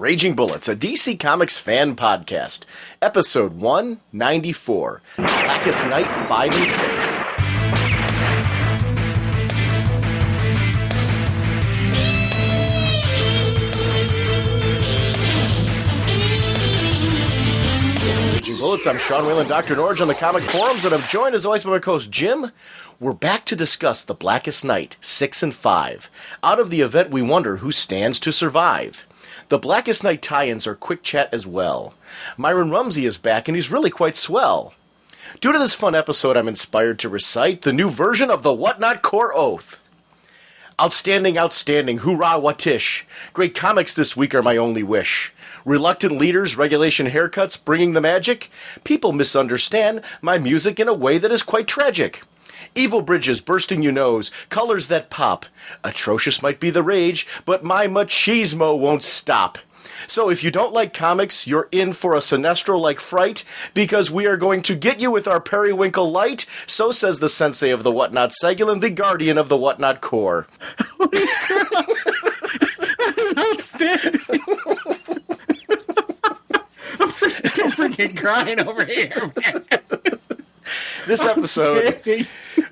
Raging Bullets, a DC Comics fan podcast. Episode 194, Blackest Night 5 and 6. Raging Bullets, I'm Sean Whalen, drnorge on the comic forums, and I'm joined as always by my co-host Jim. We're back to discuss the Blackest Night 6 and 5. Out of the event, we wonder who stands to survive. The Blackest Night tie-ins are quick chat as well. Myron Rumsey is back, and he's really quite swell. Due to this fun episode, I'm inspired to recite the new version of the Whatnot Core Oath. Outstanding, outstanding, hoorah, whatish. Great comics this week are my only wish. Reluctant leaders, regulation haircuts, bringing the magic. People misunderstand my music in a way that is quite tragic. Evil bridges bursting you nose, colors that pop. Atrocious might be the rage, but my machismo won't stop. So if you don't like comics, you're in for a Sinestro-like fright, because we are going to get you with our periwinkle light. So says the sensei of the Whatnot Segulin, the guardian of the Whatnot Core. Holy crap! That is outstanding! I'm freaking crying over here, man. This episode,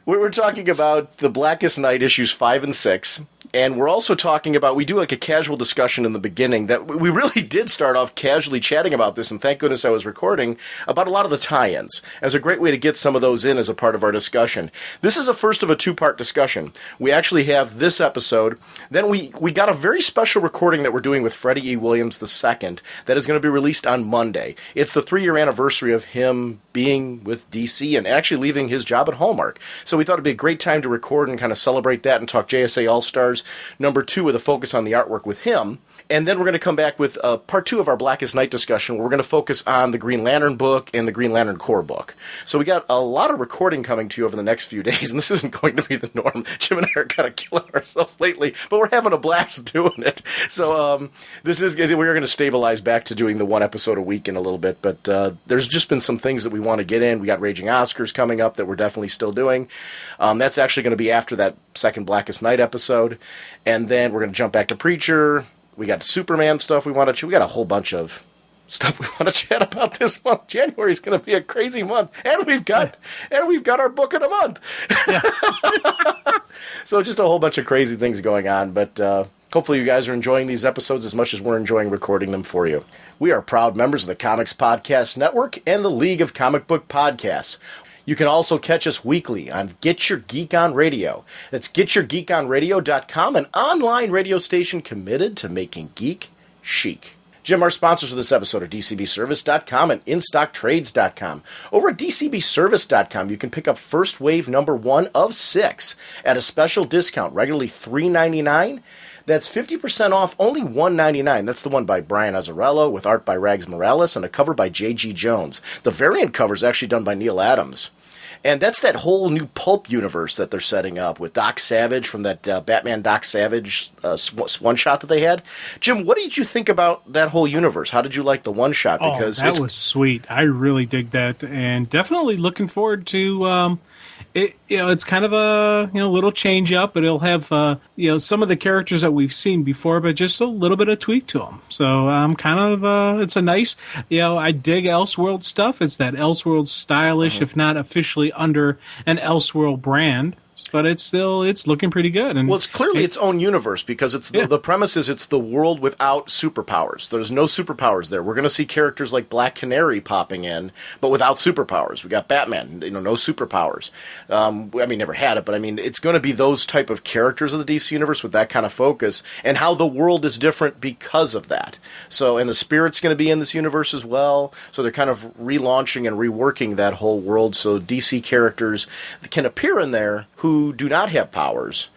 we're talking about the Blackest Night issues 5 and 6, and we're also talking about, we do like a casual discussion in the beginning, that we really did start off casually chatting about this, and thank goodness I was recording, about a lot of the tie-ins, as a great way to get some of those in as a part of our discussion. This is a first of a two-part discussion. We actually have this episode, then we got a very special recording that we're doing with Freddie E. Williams II that is going to be released on Monday. It's the 3-year anniversary of him being with DC and actually leaving his job at Hallmark. So we thought it'd be a great time to record and kind of celebrate that and talk JSA All-Stars #2 with a focus on the artwork with him. And then we're going to come back with part 2 of our Blackest Night discussion, where we're going to focus on the Green Lantern book and the Green Lantern Core book. So we got a lot of recording coming to you over the next few days, and this isn't going to be the norm. Jim and I are kind of killing ourselves lately, but we're having a blast doing it. So we're going to stabilize back to doing the one episode a week in a little bit, but there's just been some things that we want to get in. We got Raging Oscars coming up that we're definitely still doing. That's actually going to be after that second Blackest Night episode, and then we're going to jump back to Preacher. We got Superman stuff we want to. We got a whole bunch of stuff we want to chat about this month. January is going to be a crazy month, and we've got our book of the month. Yeah. So just a whole bunch of crazy things going on. But hopefully you guys are enjoying these episodes as much as we're enjoying recording them for you. We are proud members of the Comics Podcast Network and the League of Comic Book Podcasts. You can also catch us weekly on Get Your Geek On Radio. That's getyourgeekonradio.com, an online radio station committed to making geek chic. Jim, our sponsors for this episode are DCBService.com and InStockTrades.com. Over at DCBService.com, you can pick up First Wave #1 of 6 at a special discount, regularly $3.99. That's 50% off, only $1.99. That's the one by Brian Azzarello with art by Rags Morales and a cover by J.G. Jones. The variant cover is actually done by Neil Adams. And that's that whole new pulp universe that they're setting up with Doc Savage from that Batman Doc Savage one-shot that they had. Jim, what did you think about that whole universe? How did you like the one-shot? Because that was sweet. I really dig that, and definitely looking forward to it's kind of a little change up, but it'll have some of the characters that we've seen before, but just a little bit of tweak to them. So it's a nice, I dig Elseworld stuff. It's that Elseworld stylish, if not officially under an Elseworld brand. But it's looking pretty good. And well, it's clearly its own universe, because it's the premise is it's the world without superpowers. There's no superpowers there. We're going to see characters like Black Canary popping in, but without superpowers. We got Batman, no superpowers. Never had it, but it's going to be those type of characters of the DC universe with that kind of focus, and how the world is different because of that. So, and the Spirit's going to be in this universe as well. So they're kind of relaunching and reworking that whole world, so DC characters can appear in there who do not have powers,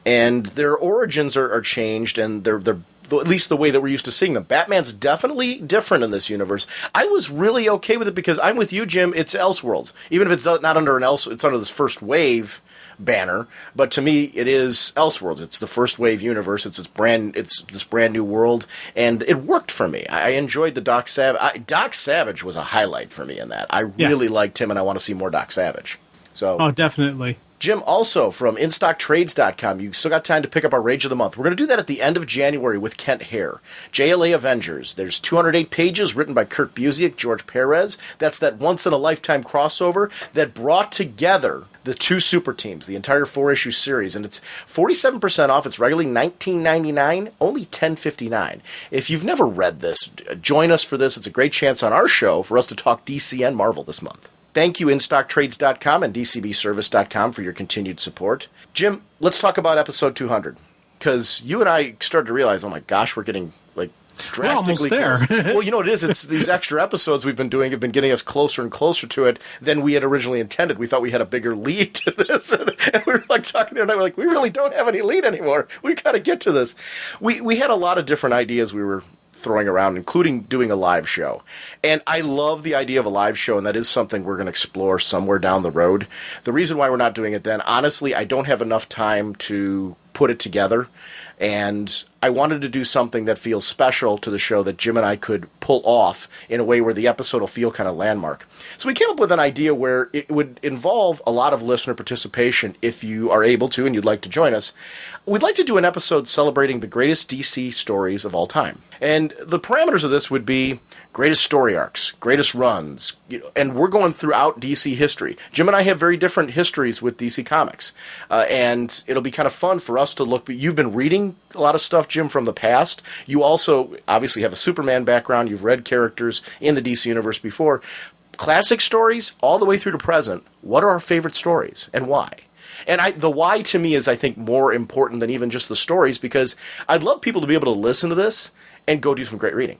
and their origins are changed, and they're at least the way that we're used to seeing them. Batman's definitely different in this universe. I was really okay with it, because I'm with you, Jim. It's Elseworlds, even if it's not under it's under this First Wave banner. But to me, it is Elseworlds. It's the First Wave universe. It's this brand new world, and it worked for me. I enjoyed the Doc Savage. Doc Savage was a highlight for me in that. I really liked him, and I want to see more Doc Savage. So definitely. Jim, also from InStockTrades.com, you still got time to pick up our Rage of the Month. We're going to do that at the end of January with Kent Hare. JLA Avengers. There's 208 pages written by Kurt Busiek, George Perez. That's that once-in-a-lifetime crossover that brought together the two super teams, the entire 4-issue series, and it's 47% off. It's regularly $19.99, only $10.59. If you've never read this, join us for this. It's a great chance on our show for us to talk DC and Marvel this month. Thank you, InStockTrades.com and DCBService.com for your continued support. Jim, let's talk about episode 200, because you and I started to realize, oh my gosh, we're getting drastically close. Well, you know what it is? It's these extra episodes we've been doing have been getting us closer and closer to it than we had originally intended. We thought we had a bigger lead to this, and we were talking the other night, we're like, we really don't have any lead anymore. We got to get to this. We had a lot of different ideas we were throwing around, including doing a live show. And I love the idea of a live show, and that is something we're going to explore somewhere down the road. The reason why we're not doing it then, honestly, I don't have enough time to put it together, and I wanted to do something that feels special to the show that Jim and I could pull off in a way where the episode will feel kind of landmark. So we came up with an idea where it would involve a lot of listener participation if you are able to and you'd like to join us. We'd like to do an episode celebrating the greatest DC stories of all time. And the parameters of this would be greatest story arcs, greatest runs, and we're going throughout DC history. Jim and I have very different histories with DC Comics, and it'll be kind of fun for us to look. You've been reading a lot of stuff, Jim, from the past. You also obviously have a Superman background. You've read characters in the DC universe before. Classic stories all the way through to present. What are our favorite stories and why? And the why to me is, I think, more important than even just the stories, because I'd love people to be able to listen to this and go do some great reading.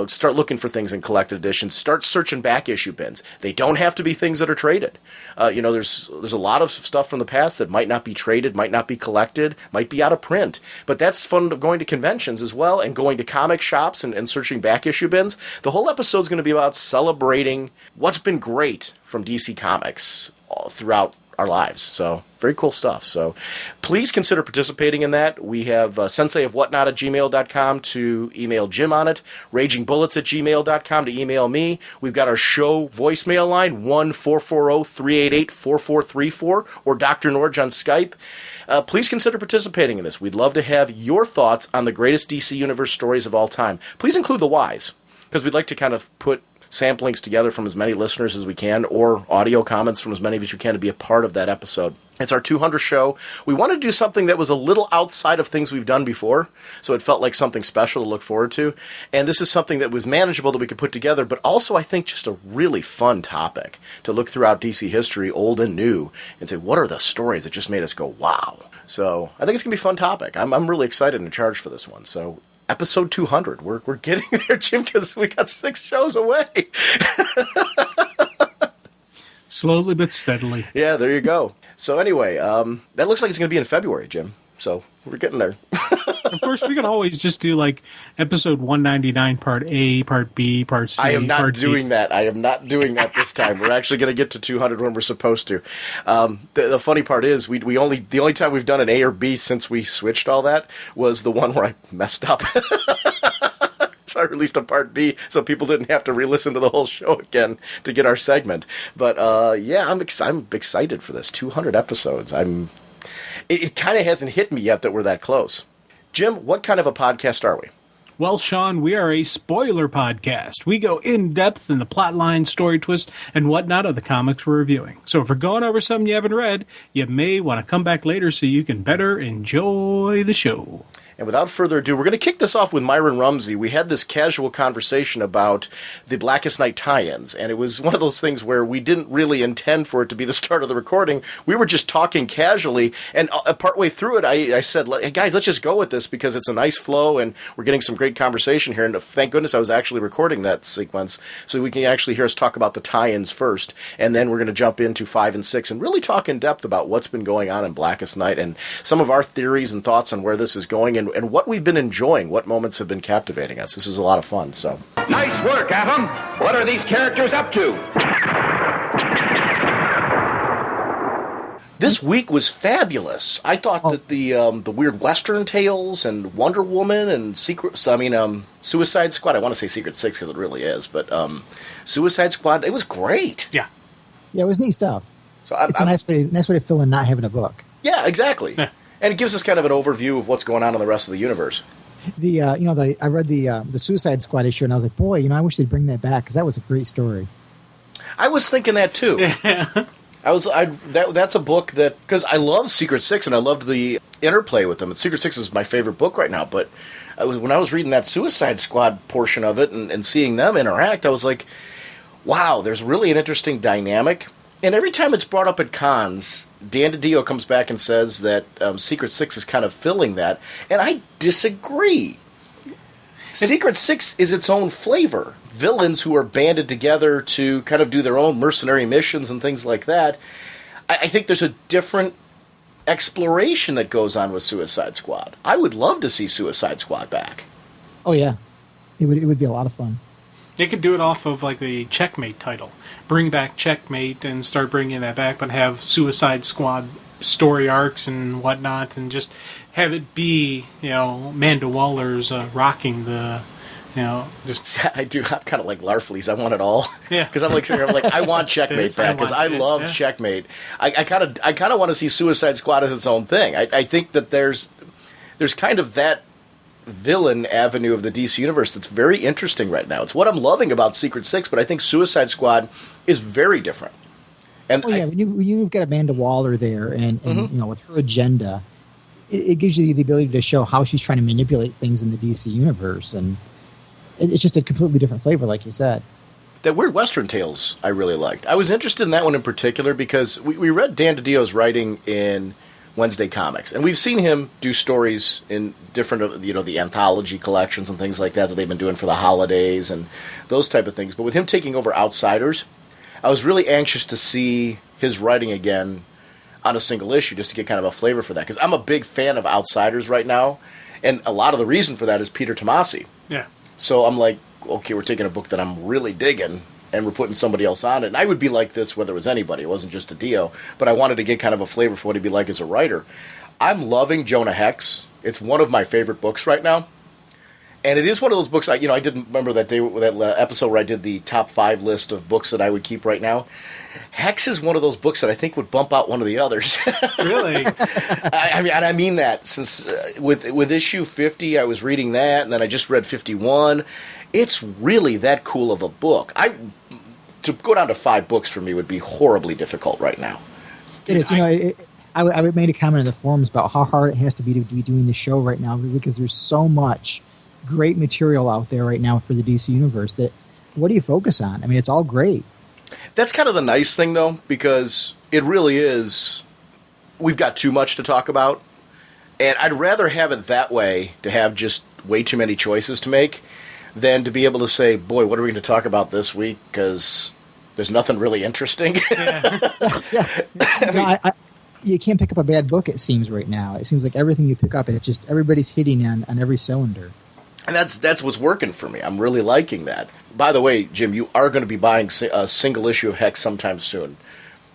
Start looking for things in collected editions. Start searching back issue bins. They don't have to be things that are traded. There's a lot of stuff from the past that might not be traded, might not be collected, might be out of print. But that's fun of going to conventions as well and going to comic shops and searching back issue bins. The whole episode's going to be about celebrating what's been great from DC Comics throughout our lives. So very cool stuff. So please consider participating in that. We have senseiofwhatnot at gmail.com to email Jim on it, ragingbullets at gmail.com to email me. We've got our show voicemail line, 1-440-388-4434, or drnorge on Skype. Please consider participating in this. We'd love to have your thoughts on the greatest DC Universe stories of all time. Please include the whys, because we'd like to kind of put samplings together from as many listeners as we can, or audio comments from as many as you can to be a part of that episode. It's our 200th show. We wanted to do something that was a little outside of things we've done before, so it felt like something special to look forward to. And this is something that was manageable that we could put together, but also I think just a really fun topic to look throughout DC history, old and new, and say, what are the stories that just made us go, wow? So I think it's going to be a fun topic. I'm really excited and charged for this one. So episode 200. We're getting there, Jim, because we got 6 shows away. Slowly but steadily. Yeah, there you go. So anyway, that looks like it's going to be in February, Jim. So we're getting there. Of course, we can always just do like episode 199, part A, part B, part C. I am not doing that. I am not doing that this time. We're actually going to get to 200 when we're supposed to. The funny part is, the only time we've done an A or B since we switched all that was the one where I messed up. So I released a part B so people didn't have to re-listen to the whole show again to get our segment. But yeah, I'm excited for this. 200 episodes. It kind of hasn't hit me yet that we're that close. Jim, what kind of a podcast are we? Well, Sean, we are a spoiler podcast. We go in-depth in the plotline, story twist, and whatnot of the comics we're reviewing. So if we're going over something you haven't read, you may want to come back later so you can better enjoy the show. And without further ado, we're going to kick this off with Myron Rumsey. We had this casual conversation about the Blackest Night tie-ins, and it was one of those things where we didn't really intend for it to be the start of the recording. We were just talking casually, and partway through it, I said, hey, guys, let's just go with this because it's a nice flow, and we're getting some great conversation here. And thank goodness I was actually recording that sequence so we can actually hear us talk about the tie-ins first, and then we're going to jump into 5 and 6 and really talk in depth about what's been going on in Blackest Night and some of our theories and thoughts on where this is going and what we've been enjoying, what moments have been captivating us. This is a lot of fun. So nice work, Atom. What are these characters up to? This week was fabulous. I thought that the weird Western tales and Wonder Woman and Suicide Squad. I want to say Secret Six because it really is, but Suicide Squad. It was great. Yeah, it was neat stuff. So it's a nice way to fill in not having a book. Yeah, exactly. And it gives us kind of an overview of what's going on in the rest of the universe. I read the Suicide Squad issue, and I was like, boy, I wish they'd bring that back, because that was a great story. I was thinking that too. That's a book that, because I love Secret Six and I loved the interplay with them. And Secret Six is my favorite book right now. But when I was reading that Suicide Squad portion of it and seeing them interact, I was like, wow, there's really an interesting dynamic. And every time it's brought up at cons, Dan DiDio comes back and says that Secret Six is kind of filling that. And I disagree. Secret Six is its own flavor. Villains who are banded together to kind of do their own mercenary missions and things like that. I think there's a different exploration that goes on with Suicide Squad. I would love to see Suicide Squad back. Oh, yeah. It would be a lot of fun. They could do it off of like the Checkmate title. Bring back Checkmate and start bringing that back, but have Suicide Squad story arcs and whatnot, and just have it be, Amanda Waller's rocking the, just... I do. I'm kind of like Larfleeze. I want it all. Yeah. Because I'm like sitting here, I'm like, I want Checkmate back because I loved Checkmate. I kind of want to see Suicide Squad as its own thing. I think that there's kind of that villain avenue of the DC universe that's very interesting right now. It's what I'm loving about Secret Six, but I think Suicide Squad is very different. And when you've got Amanda Waller there, and with her agenda, it gives you the ability to show how she's trying to manipulate things in the DC universe, and it's just a completely different flavor, like you said. That Weird Western Tales I really liked. I was interested in that one in particular because we read Dan DiDio's writing in Wednesday Comics, and we've seen him do stories in different, the anthology collections and things like that they've been doing for the holidays and those type of things. But with him taking over Outsiders, I was really anxious to see his writing again on a single issue, just to get kind of a flavor for that. Because I'm a big fan of Outsiders right now, and a lot of the reason for that is Peter Tomasi. Yeah. So I'm like, okay, we're taking a book that I'm really digging, and we're putting somebody else on it. And I would be like this whether it was anybody. It wasn't just a Dio. But I wanted to get kind of a flavor for what he'd be like as a writer. I'm loving Jonah Hex. It's one of my favorite books right now. And it is one of those books, I didn't remember that day, that episode where I did the top 5 list of books that I would keep right now. Hex is one of those books that I think would bump out one of the others. Really? I mean that. Since with issue 50, I was reading that, and then I just read 51. It's really that cool of a book. To go down to 5 books for me would be horribly difficult right now. It is. I made a comment in the forums about how hard it has to be doing the show right now, because there's so much great material out there right now for the DC universe that what do you focus on? I mean, it's all great. That's kind of the nice thing, though, because it really is. We've got too much to talk about, and I'd rather have it that way, to have just way too many choices to make, than to be able to say, boy, what are we going to talk about this week? Because there's nothing really interesting. Yeah. You can't pick up a bad book, it seems, right now. It seems like everything you pick up, it's just everybody's hitting on every cylinder. And that's what's working for me. I'm really liking that. By the way, Jim, you are going to be buying a single issue of Hex sometime soon.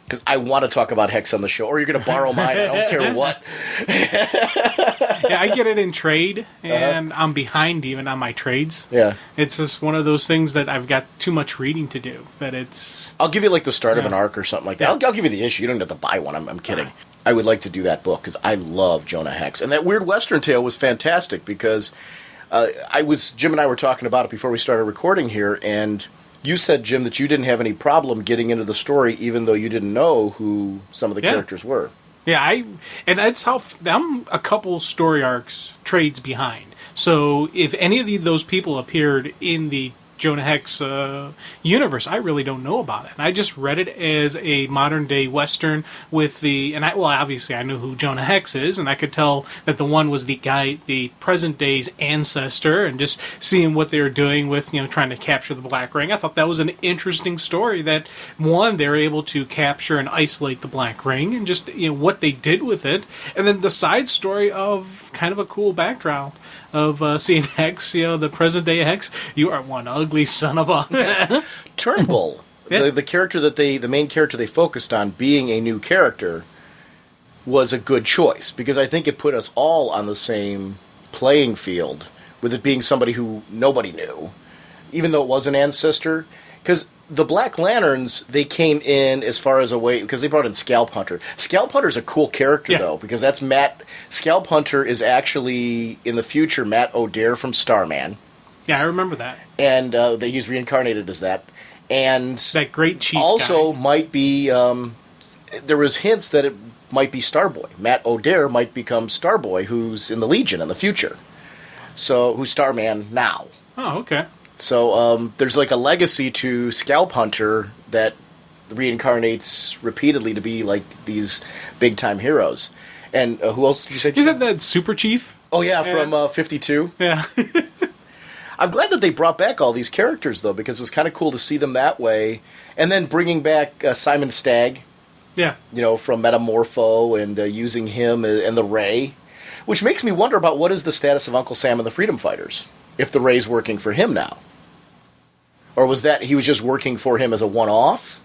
Because I want to talk about Hex on the show. Or you're going to borrow mine. I don't care what. Yeah, I get it in trade, and I'm behind even on my trades. Yeah. It's just one of those things that I've got too much reading to do. I'll give you like the start of an arc or something like that. I'll give you the issue. You don't have to buy one. I'm kidding. I would like to do that book because I love Jonah Hex. And that Weird Western Tale was fantastic because Jim and I were talking about it before we started recording here, and you said, Jim, that you didn't have any problem getting into the story even though you didn't know who some of the characters were. Yeah, and that's how I'm a couple story arcs trades behind. So if any of those people appeared in the Jonah Hex universe, I really don't know about it. And I just read it as a modern day Western with obviously I knew who Jonah Hex is, and I could tell that the one was the present day's ancestor, and just seeing what they were doing with, trying to capture the Black Ring. I thought that was an interesting story that, one, they were able to capture and isolate the Black Ring, and just, what they did with it. And then the side story of kind of a cool backdrop of seeing Hex, the present day Hex. You are one ugly son of a... Turnbull, the character the main character they focused on being a new character, was a good choice because I think it put us all on the same playing field with it being somebody who nobody knew, even though it was an ancestor. Because the Black Lanterns, they came in as far as a way, because they brought in Scalp Hunter. Scalp Hunter's a cool character, though, because that's Matt. Scalp Hunter is actually, in the future, Matt O'Dare from Starman. Yeah, I remember that. And he's reincarnated as that. And that great chief also guy. Might be, there was hints that it might be Starboy. Matt O'Dare might become Starboy, who's in the Legion in the future. So, who's Starman now. Oh, okay. So there's like a legacy to Scalp Hunter that reincarnates repeatedly to be like these big-time heroes. And who else did you say? Is that Super Chief? Oh, yeah, from 52. Yeah. I'm glad that they brought back all these characters, though, because it was kind of cool to see them that way. And then bringing back Simon Stagg, from Metamorpho, and using him and the Ray, which makes me wonder about what is the status of Uncle Sam and the Freedom Fighters, if the Ray's working for him now. Or was that he was just working for him as a one-off?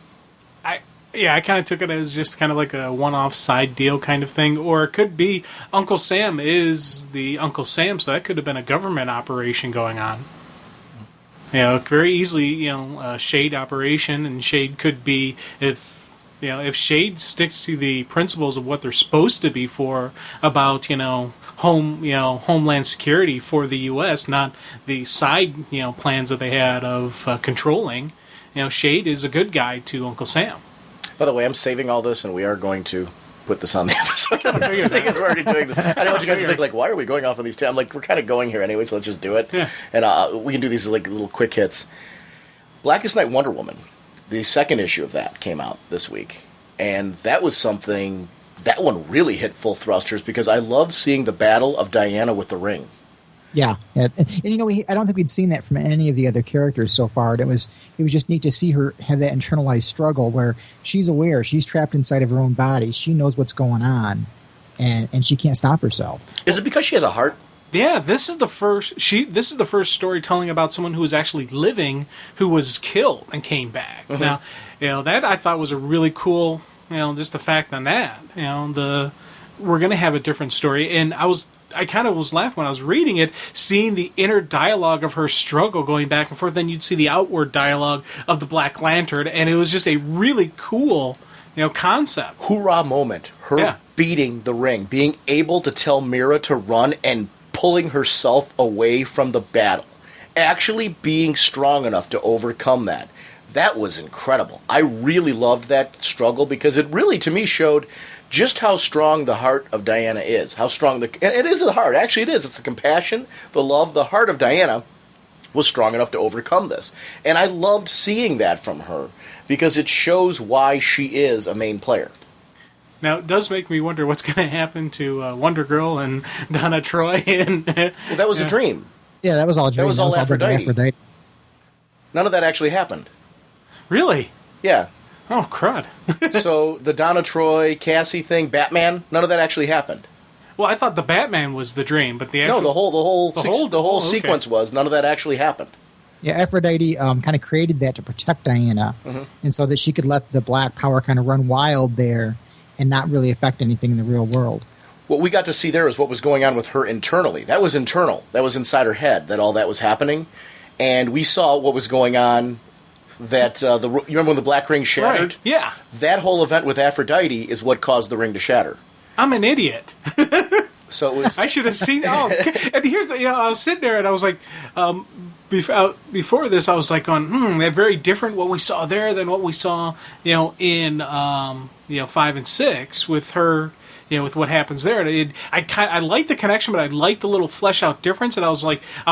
I kind of took it as just kind of like a one-off side deal kind of thing. Or it could be Uncle Sam is the Uncle Sam, so that could have been a government operation going on. Very easily, a Shade operation, and Shade could be, if Shade sticks to the principles of what they're supposed to be for, about, homeland security for the U.S., not the side, plans that they had of controlling. Shade is a good guy to Uncle Sam. By the way, I'm saving all this, and we are going to put this on the episode. We're already doing this. I don't want you guys to think, like, why are we going off on these two? I'm like, we're kind of going here anyway, so let's just do it. Yeah. And we can do these like little quick hits. Blackest Night Wonder Woman, the second issue of that came out this week. And that was something, that one really hit full thrusters because I loved seeing the battle of Diana with the ring. Yeah. And I don't think we'd seen that from any of the other characters so far. It was just neat to see her have that internalized struggle where she's aware, she's trapped inside of her own body, she knows what's going on, and she can't stop herself. Is it because she has a heart? Yeah, this is the first storytelling about someone who was actually living, who was killed and came back. Mm-hmm. Now, that I thought was a really cool, just the fact on that. We're going to have a different story, and I kind of was laughing when I was reading it, seeing the inner dialogue of her struggle going back and forth. Then you'd see the outward dialogue of the Black Lantern, and it was just a really cool, concept. Hoorah moment. Her beating the ring, being able to tell Mira to run and pulling herself away from the battle. Actually being strong enough to overcome that. That was incredible. I really loved that struggle because it really, to me, showed just how strong the heart of Diana is. How strong and it is the heart. Actually, it is. It's the compassion, the love, the heart of Diana was strong enough to overcome this. And I loved seeing that from her because it shows why she is a main player. Now, it does make me wonder what's going to happen to Wonder Girl and Donna Troy. And well, that was a dream. Yeah, that was all a dream. That was all Aphrodite. None of that actually happened. Really? Yeah. Oh, crud. So the Donna Troy, Cassie thing, Batman, none of that actually happened. Well, I thought the Batman was the dream, but the the whole sequence was none of that actually happened. Yeah, Aphrodite kind of created that to protect Diana, and so that she could let the black power kind of run wild there and not really affect anything in the real world. What we got to see there is what was going on with her internally. That was internal. That was inside her head, that all that was happening. And we saw what was going on, that you remember when the black ring shattered? Right. Yeah. That whole event with Aphrodite is what caused the ring to shatter. I'm an idiot. So it was... I should have seen... Oh, and here's... I was sitting there and I was like... before this, I was like going, they're very different what we saw there than what we saw, in 5 and 6 with her, with what happens there. And I like the connection, but I like the little flesh out difference. And I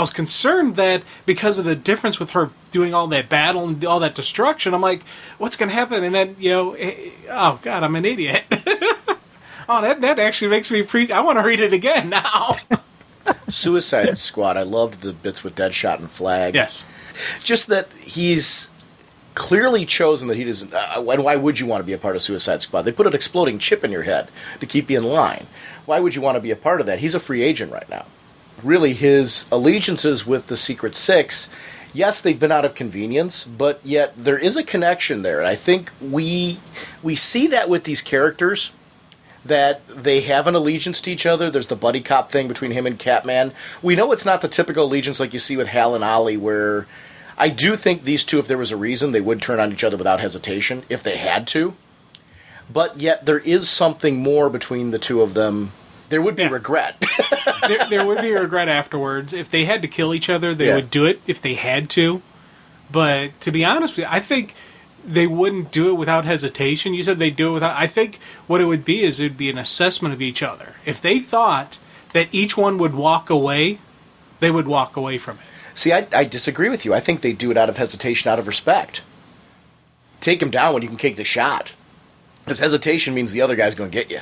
was concerned that because of the difference with her doing all that battle and all that destruction, I'm like, what's going to happen? And then, oh God, I'm an idiot. Oh, that actually makes me I want to read it again now. Suicide Squad, I loved the bits with Deadshot and Flag. Yes. Just that he's clearly chosen that he doesn't... and why would you want to be a part of Suicide Squad? They put an exploding chip in your head to keep you in line. Why would you want to be a part of that? He's a free agent right now. Really, his allegiances with the Secret Six, yes, they've been out of convenience, but yet there is a connection there. And I think we see that with these characters, that they have an allegiance to each other. There's the buddy cop thing between him and Catman. We know it's not the typical allegiance like you see with Hal and Ollie, where I do think these two, if there was a reason, they would turn on each other without hesitation, if they had to. But yet there is something more between the two of them. There would be regret. there would be regret afterwards. If they had to kill each other, they would do it if they had to. But to be honest with you, I think they wouldn't do it without hesitation. You said they'd do it without... I think what it would be is it would be an assessment of each other. If they thought that each one would walk away, they would walk away from it. See, I disagree with you. I think they do it out of hesitation, out of respect. Take him down when you can take the shot. Because hesitation means the other guy's going to get you.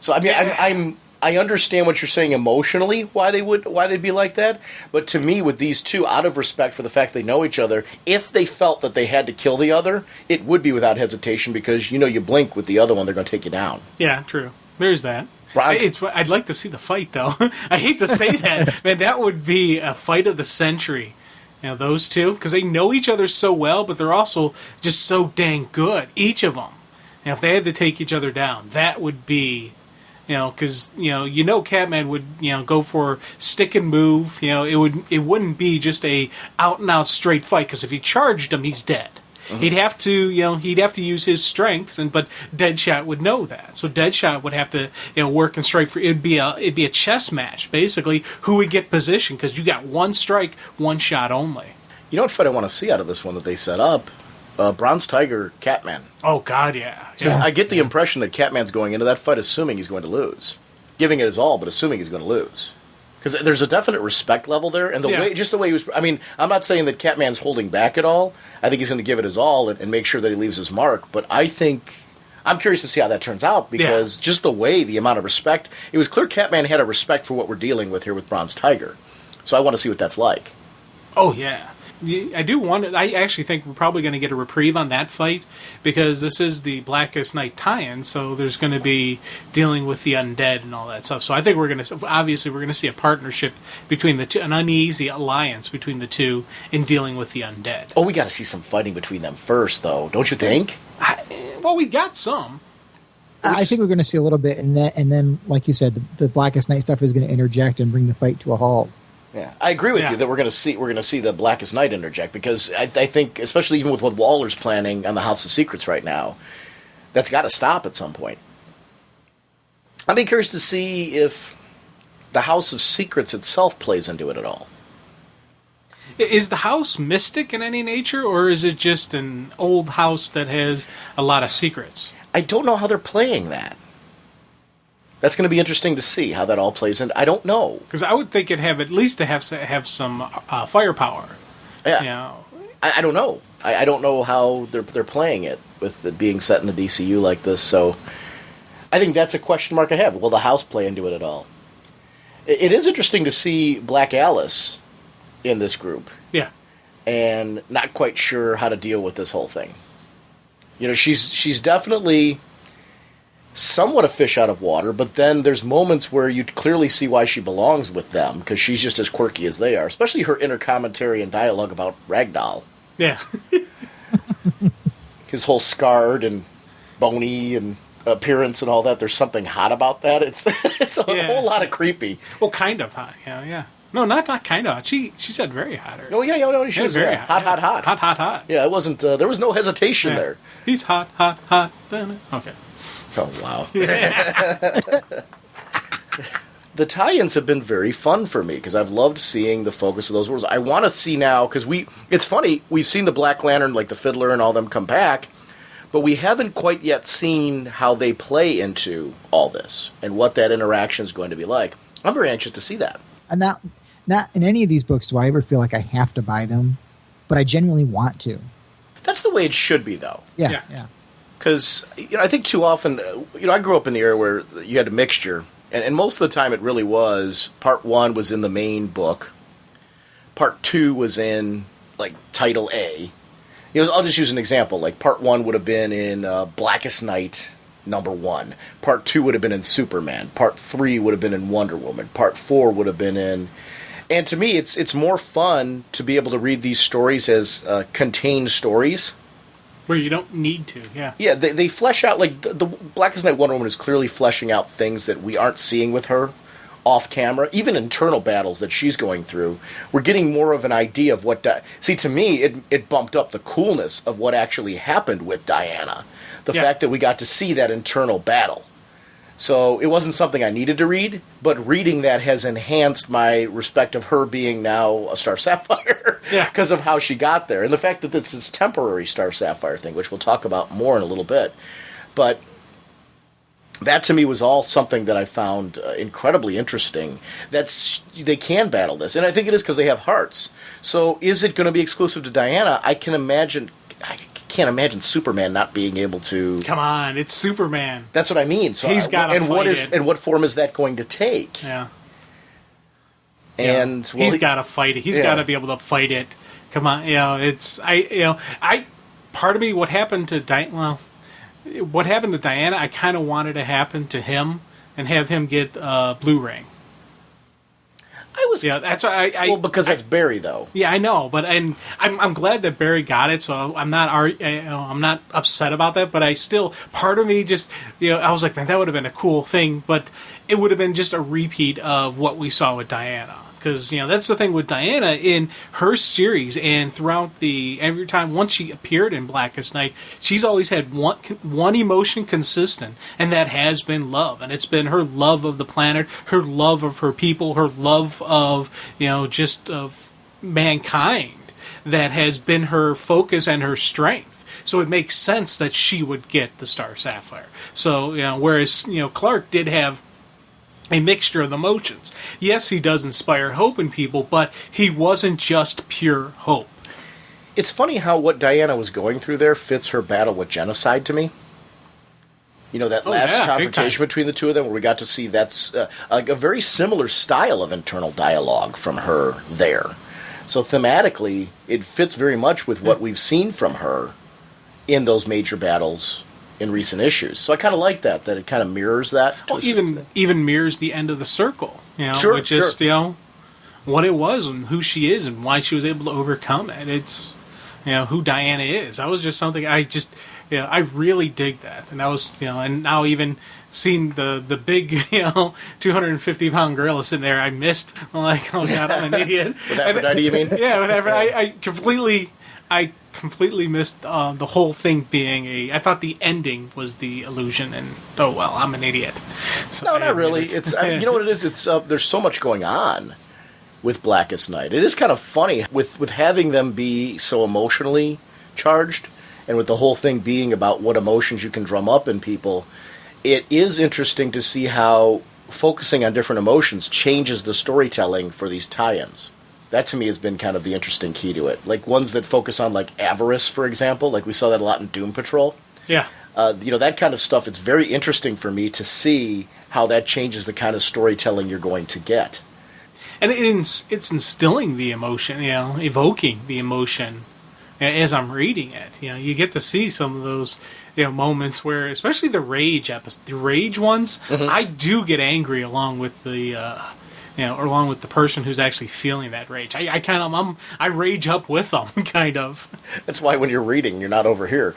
So I mean, I understand what you're saying emotionally, why they'd be like that. But to me, with these two, out of respect for the fact they know each other, if they felt that they had to kill the other, it would be without hesitation because you blink with the other one, they're going to take you down. Yeah, true. There's that. I'd like to see the fight, though. I hate to say that, man. That would be a fight of the century. Those two, because they know each other so well, but they're also just so dang good, each of them. If they had to take each other down, that would be, because Catman would go for stick and move. It wouldn't be just a out and out straight fight, because if he charged him, he's dead. Mm-hmm. He'd have to use his strengths, but Deadshot would know that. So Deadshot would have to work and strike for it'd be a chess match basically. Who would get position because you got one strike, one shot only. You know what fight I want to see out of this one that they set up? Bronze Tiger, Catman. Oh God, yeah. Because I get the impression that Catman's going into that fight assuming he's going to lose, giving it his all, but assuming he's going to lose. Because there's a definite respect level there, and the way he was. I mean, I'm not saying that Catman's holding back at all. I think he's going to give it his all and make sure that he leaves his mark. But I think I'm curious to see how that turns out because just the amount of respect. It was clear Catman had a respect for what we're dealing with here with Bronze Tiger. So I want to see what that's like. Oh yeah. I do want. I actually think we're probably going to get a reprieve on that fight because this is the Blackest Night tie-in. So there's going to be dealing with the undead and all that stuff. So I think we're going to see a partnership between the two, an uneasy alliance between the two in dealing with the undead. Oh, we got to see some fighting between them first, though, don't you think? Well, we got some. I think we're going to see a little bit, and then, like you said, the Blackest Night stuff is going to interject and bring the fight to a halt. Yeah, I agree with you that we're going to see the Blackest Night interject because I think, especially even with what Waller's planning on the House of Secrets right now, that's got to stop at some point. I'd be curious to see if the House of Secrets itself plays into it at all. Is the house mystic in any nature, or is it just an old house that has a lot of secrets? I don't know how they're playing that. That's going to be interesting to see how that all plays in. I don't know. Because I would think it'd have at least to have some firepower. Yeah. I don't know. I don't know how they're playing it with it being set in the DCU like this. So I think that's a question mark I have. Will the House play into it at all? It is interesting to see Black Alice in this group. Yeah. And not quite sure how to deal with this whole thing. She's definitely somewhat a fish out of water, but then there's moments where you clearly see why she belongs with them, because she's just as quirky as they are, especially her inner commentary and dialogue about Ragdoll. Yeah. His whole scarred and bony and appearance and all that, there's something hot about that. It's a whole lot of creepy. Well, kind of hot, yeah. No, not kind of hot. She said very hot. Oh, yeah, she was very hot. Hot. Yeah, it wasn't, there was no hesitation there. He's hot. Okay. Oh, wow. The tie-ins have been very fun for me because I've loved seeing the focus of those worlds. I want to see now, because it's funny, we've seen the Black Lantern, like the Fiddler and all them come back, but we haven't quite yet seen how they play into all this and what that interaction is going to be like. I'm very anxious to see that. And not in any of these books do I ever feel like I have to buy them, but I genuinely want to. That's the way it should be, though. Yeah. Because, I think too often, I grew up in the era where you had a mixture, and most of the time it really was, part 1 was in the main book, part 2 was in, like, Title A. I'll just use an example, like, part 1 would have been in Blackest Night, number 1. Part 2 would have been in Superman. Part 3 would have been in Wonder Woman. Part 4 would have been in... And to me, it's more fun to be able to read these stories as contained stories. Where you don't need to, yeah. Yeah, they flesh out, like, the Blackest Night Wonder Woman is clearly fleshing out things that we aren't seeing with her, off camera, even internal battles that she's going through, we're getting more of an idea of what... See, to me, it bumped up the coolness of what actually happened with Diana. The fact that we got to see that internal battle. So it wasn't something I needed to read, but reading that has enhanced my respect of her being now a Star Sapphire because of how she got there. And the fact that it's this temporary Star Sapphire thing, which we'll talk about more in a little bit. But that to me was all something that I found incredibly interesting. They can battle this. And I think it is because they have hearts. So is it going to be exclusive to Diana? I can't imagine Superman not being able to. Come on, it's Superman. That's what I mean. So he's got to fight it. And what form is that going to take? Yeah. And he's got to fight it. He's got to be able to fight it. Come on, part of me, what happened to Diana, I kind of wanted to happen to him and have him get Blue Ring. That's why because that's Barry though. Yeah, I know, but I'm glad that Barry got it, so I'm not upset about that. But I still, part of me just, I was like, man, that would have been a cool thing, but it would have been just a repeat of what we saw with Diana. Because, that's the thing with Diana in her series and throughout every time, once she appeared in Blackest Night, she's always had one emotion consistent, and that has been love. And it's been her love of the planet, her love of her people, her love of, just of mankind that has been her focus and her strength. So it makes sense that she would get the Star Sapphire. So, whereas, Clark did have a mixture of emotions. Yes, he does inspire hope in people, but he wasn't just pure hope. It's funny how what Diana was going through there fits her battle with genocide to me. That last confrontation between the two of them, where we got to see that's a very similar style of internal dialogue from her there. So thematically, it fits very much with what we've seen from her in those major battles in recent issues. So I kind of like that it kind of mirrors that. Well, even mirrors the end of the circle, which is, what it was and who she is and why she was able to overcome it. It's, who Diana is. That was just something I I really dig that. And that was, and now even seeing the big, 250-pound gorilla sitting there, I missed. I'm like, oh God, I'm an idiot. With Aphrodite, you mean? Yeah, whatever. I completely missed the whole thing being I thought the ending was the illusion, and oh well, I'm an idiot. So no, not really. It's you know what it is. It's there's so much going on with Blackest Night. It is kind of funny with having them be so emotionally charged, and with the whole thing being about what emotions you can drum up in people. It is interesting to see how focusing on different emotions changes the storytelling for these tie-ins. That, to me, has been kind of the interesting key to it. Like, ones that focus on, like, avarice, for example. Like, we saw that a lot in Doom Patrol. Yeah. That kind of stuff, it's very interesting for me to see how that changes the kind of storytelling you're going to get. And it's instilling the emotion, evoking the emotion as I'm reading it. You get to see some of those, moments where, especially the rage episodes, the rage ones, I do get angry along with the... along with the person who's actually feeling that rage. I rage up with them, kind of. That's why when you're reading, you're not over here.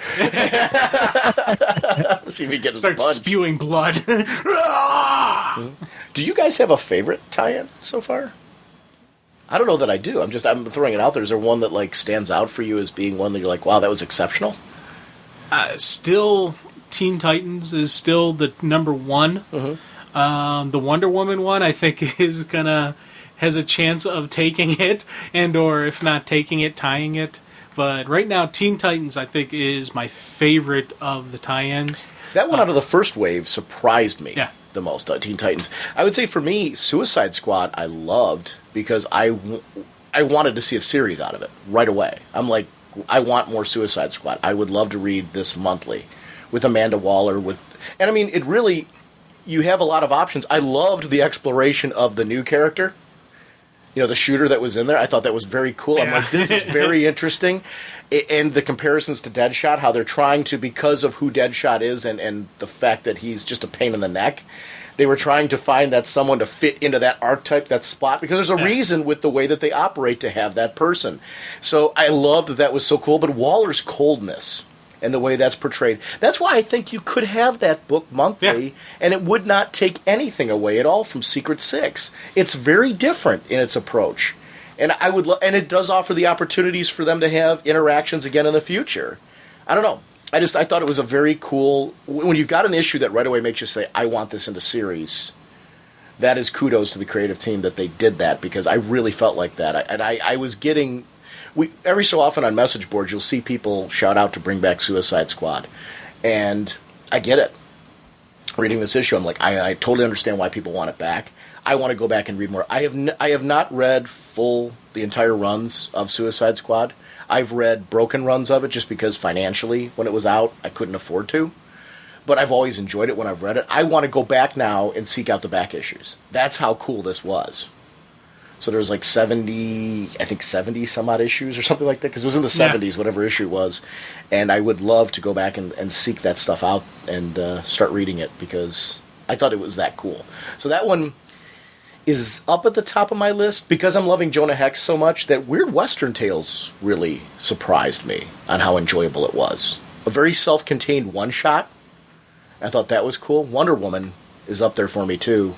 See me get start spewing blood. Do you guys have a favorite tie-in so far? I don't know that I do. I'm throwing it out there. Is there one that like stands out for you as being one that you're like, wow, that was exceptional? Still, Teen Titans is still the number one. The Wonder Woman one, I think, has a chance of taking it, or if not taking it, tying it. But right now, Teen Titans, I think, is my favorite of the tie-ins. That one out of the first wave surprised me the most, Teen Titans. I would say for me, Suicide Squad I loved because I wanted to see a series out of it right away. I'm like, I want more Suicide Squad. I would love to read this monthly with Amanda Waller. And I mean, it really... You have a lot of options. I loved the exploration of the new character. The shooter that was in there. I thought that was very cool. I'm like, this is very interesting. And the comparisons to Deadshot, how they're trying to, because of who Deadshot is and the fact that he's just a pain in the neck, they were trying to find that someone to fit into that archetype, that spot, because there's a reason with the way that they operate to have that person. So I loved that was so cool. But Waller's coldness and the way that's portrayed. That's why I think you could have that book monthly, and it would not take anything away at all from Secret Six. It's very different in its approach, and and it does offer the opportunities for them to have interactions again in the future. I don't know. I thought it was a very cool. When you got an issue that right away makes you say, "I want this into series." That is kudos to the creative team that they did that, because I really felt like that. I was getting. Every so often on message boards, you'll see people shout out to bring back Suicide Squad. And I get it. Reading this issue, I'm like, I totally understand why people want it back. I want to go back and read more. I have not read the entire runs of Suicide Squad. I've read broken runs of it just because financially, when it was out, I couldn't afford to. But I've always enjoyed it when I've read it. I want to go back now and seek out the back issues. That's how cool this was. So there's like 70 some odd issues or something like that, because it was in the 70s, whatever issue it was. And I would love to go back and seek that stuff out and start reading it, because I thought it was that cool. So that one is up at the top of my list because I'm loving Jonah Hex so much. That Weird Western Tales really surprised me on how enjoyable it was. A very self-contained one-shot. I thought that was cool. Wonder Woman is up there for me too,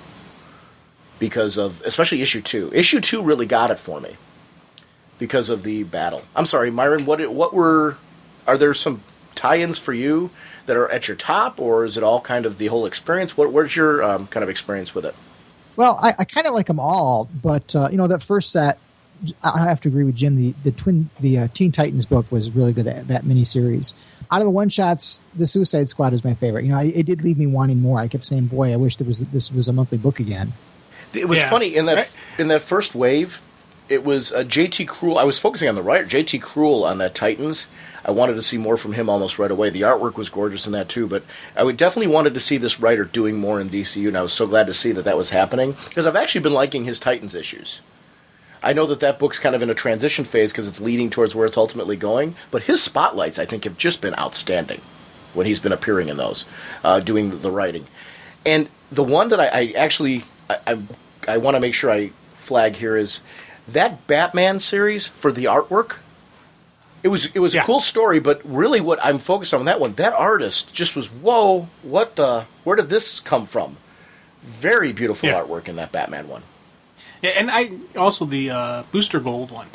because of, especially issue 2. Issue 2 really got it for me because of the battle. I'm sorry, Myron, are there some tie-ins for you that are at your top, or is it all kind of the whole experience? Where's your kind of experience with it? Well, I kind of like them all, but that first set, I have to agree with Jim. The Teen Titans book was really good. That miniseries. Out of the one shots, the Suicide Squad is my favorite. It did leave me wanting more. I kept saying, "Boy, I wish this was a monthly book again." It was funny in that first wave. It was J.T. Cruel. I was focusing on the writer, J.T. Cruel, on that Titans. I wanted to see more from him almost right away. The artwork was gorgeous in that too, but I would definitely wanted to see this writer doing more in DCU, and I was so glad to see that was happening, because I've actually been liking his Titans issues. I know that book's kind of in a transition phase because it's leading towards where it's ultimately going, but his spotlights, I think, have just been outstanding when he's been appearing in those, doing the writing. And the one that I want to make sure I flag here is that Batman series for the artwork. It was a cool story, but really what I'm focused on that one, that artist just was, whoa, where did this come from? Very beautiful artwork in that Batman one. Yeah, and I also the Booster Gold one.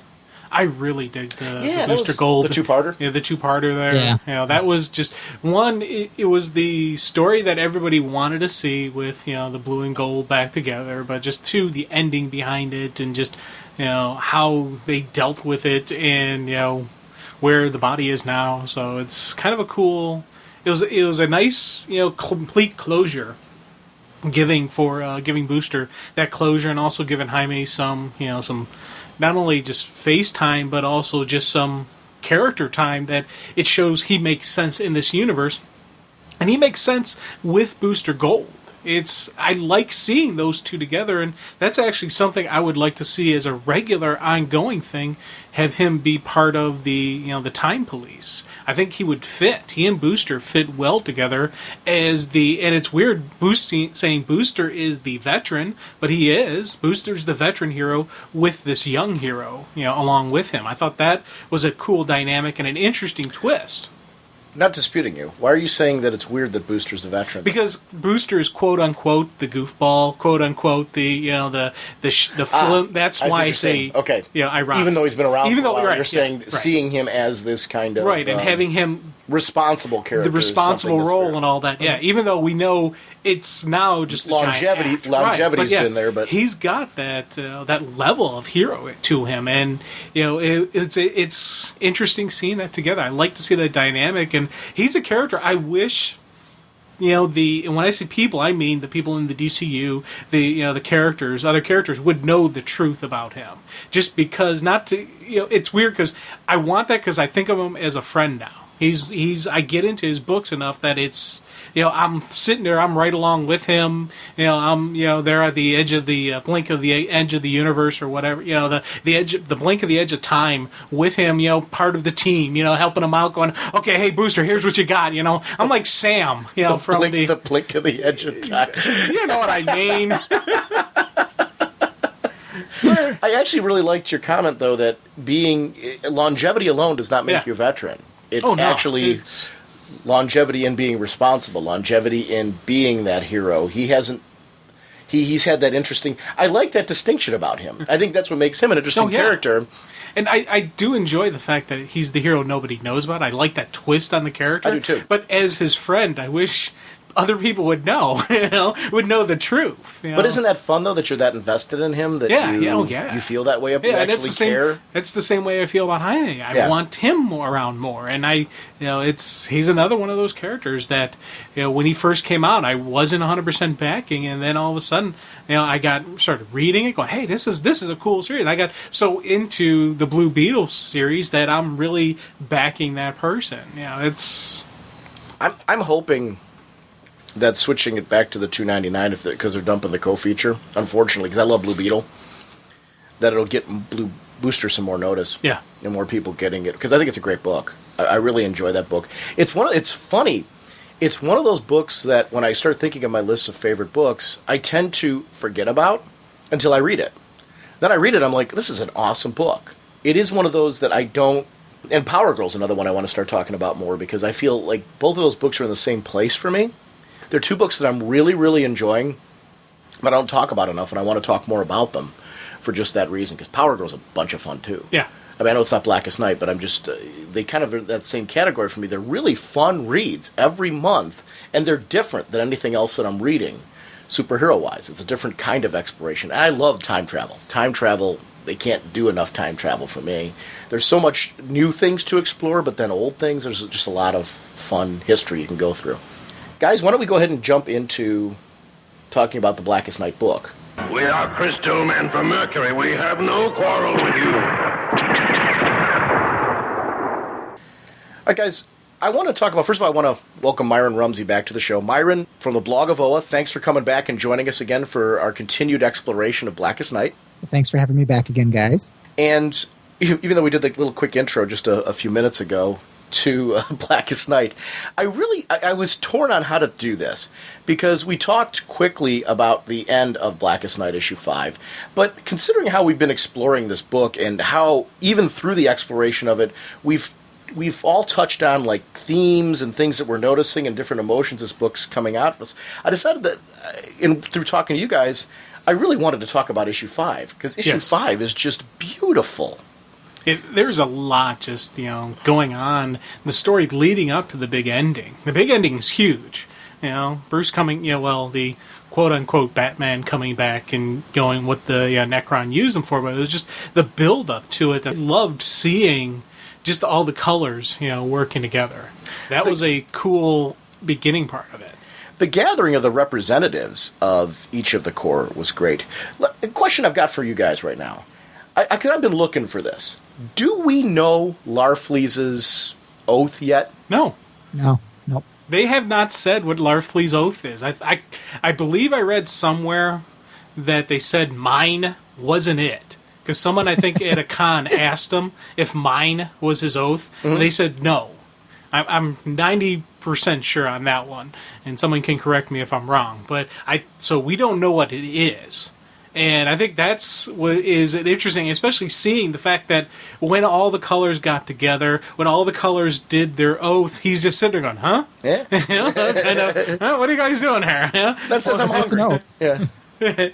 I really dig the Booster Gold. The two-parter? Yeah, the two-parter there. Yeah. That was just, one, it was the story that everybody wanted to see with, the blue and gold back together, but just, 2, the ending behind it, and just, how they dealt with it, and, where the body is now. So it's kind of a cool, it was a nice, complete closure, giving Booster that closure, and also giving Jaime some not only just face time, but also just some character time that it shows he makes sense in this universe, and he makes sense with Booster Gold. I like seeing those two together, and that's actually something I would like to see as a regular ongoing thing. Have him be part of the Time Police. I think he and Booster fit well together and it's weird saying Booster is the veteran, but he is. Booster's the veteran hero with this young hero, along with him. I thought that was a cool dynamic and an interesting twist. Not disputing you. Why are you saying that it's weird that Booster's the veteran? Because Booster is quote unquote the goofball, quote unquote the film. That's why I say okay. Yeah, ironic. Even though he's been around for a while, you're saying seeing him as this kind of and having him responsible character, the responsible role and all that. Yeah, even though we know it's now just longevity's been there, but he's got that level of hero to him, and it's interesting seeing that together. I like to see that dynamic, and he's a character I wish. And when I say people, I mean the people in the DCU, the other characters would know the truth about him. Just because it's weird because I want that because I think of him as a friend now. I get into his books enough that it's, I'm sitting there, I'm right along with him, I'm, there at the edge of the blink of the edge of the universe or whatever, the blink of the edge of time with him, part of the team, helping him out, going, okay, hey Booster, here's what you got, I'm like Sam, from the blink of the edge of time. You know what I mean? I actually really liked your comment, though, that longevity alone does not make you a veteran. It's longevity in being responsible, longevity in being that hero. He hasn't. He's had that interesting. I like that distinction about him. I think that's what makes him an interesting character. And I do enjoy the fact that he's the hero nobody knows about. I like that twist on the character. I do too. But as his friend, I wish other people would know, would know the truth. But isn't that fun, though, that you're that invested in him? That you feel that way, you actually care? It's the same way I feel about Jaime. I want him around more. And he's another one of those characters that, when he first came out, I wasn't 100% backing, and then all of a sudden, I started reading it, going, hey, this is a cool series. And I got so into the Blue Beetle series that I'm really backing that person. I'm hoping that switching it back to the $2.99 because they're dumping the co-feature, unfortunately, because I love Blue Beetle, that it'll get Blue Booster some more notice. Yeah. And more people getting it, because I think it's a great book. I really enjoy that book. It's funny. It's one of those books that when I start thinking of my list of favorite books, I tend to forget about until I read it. Then I read it, I'm like, this is an awesome book. It is one of those that I don't... And Power Girl's another one I want to start talking about more, because I feel like both of those books are in the same place for me. They're two books that I'm really, really enjoying, but I don't talk about enough, and I want to talk more about them for just that reason, because Power Girl's a bunch of fun, too. Yeah. I mean, I know it's not Blackest Night, but I'm just... they kind of are that same category for me. They're really fun reads every month, and they're different than anything else that I'm reading, superhero-wise. It's a different kind of exploration. And I love time travel. Time travel, they can't do enough time travel for me. There's so much new things to explore, but then old things, there's just a lot of fun history you can go through. Guys, why don't we go ahead and jump into talking about the Blackest Night book? We are Crystal Men from Mercury. We have no quarrel with you. All right, guys, I want to talk about... First of all, I want to welcome Myron Rumsey back to the show. Myron, from the blog of OA, thanks for coming back and joining us again for our continued exploration of Blackest Night. Thanks for having me back again, guys. And even though we did the little quick intro just a few minutes ago to Blackest Night, I was torn on how to do this, because we talked quickly about the end of Blackest Night issue 5, but considering how we've been exploring this book and how even through the exploration of it we've all touched on like themes and things that we're noticing and different emotions this book's coming out of us, I decided that through talking to you guys, I really wanted to talk about issue 5, because issue 5 is just beautiful. There's a lot just, going on. The story leading up to the big ending. The big ending is huge. Bruce coming, the quote-unquote Batman coming back and going what the Necron used him for, but it was just the build-up to it. I loved seeing just all the colors, working together. That was a cool beginning part of it. The gathering of the representatives of each of the Corps was great. A question I've got for you guys right now. I've been looking for this. Do we know Larfleeze's oath yet? No. Nope. They have not said what Larfleeze's oath is. I believe I read somewhere that they said mine wasn't it. Because someone, I think, at a con asked him if mine was his oath, and they said no. I'm 90% sure on that one, and someone can correct me if I'm wrong. So we don't know what it is. And I think that's what is interesting, especially seeing the fact that when all the colors got together, when all the colors did their oath, he's just sitting there going, huh? Yeah. What are you guys doing here? That says I'm hungry. Yeah.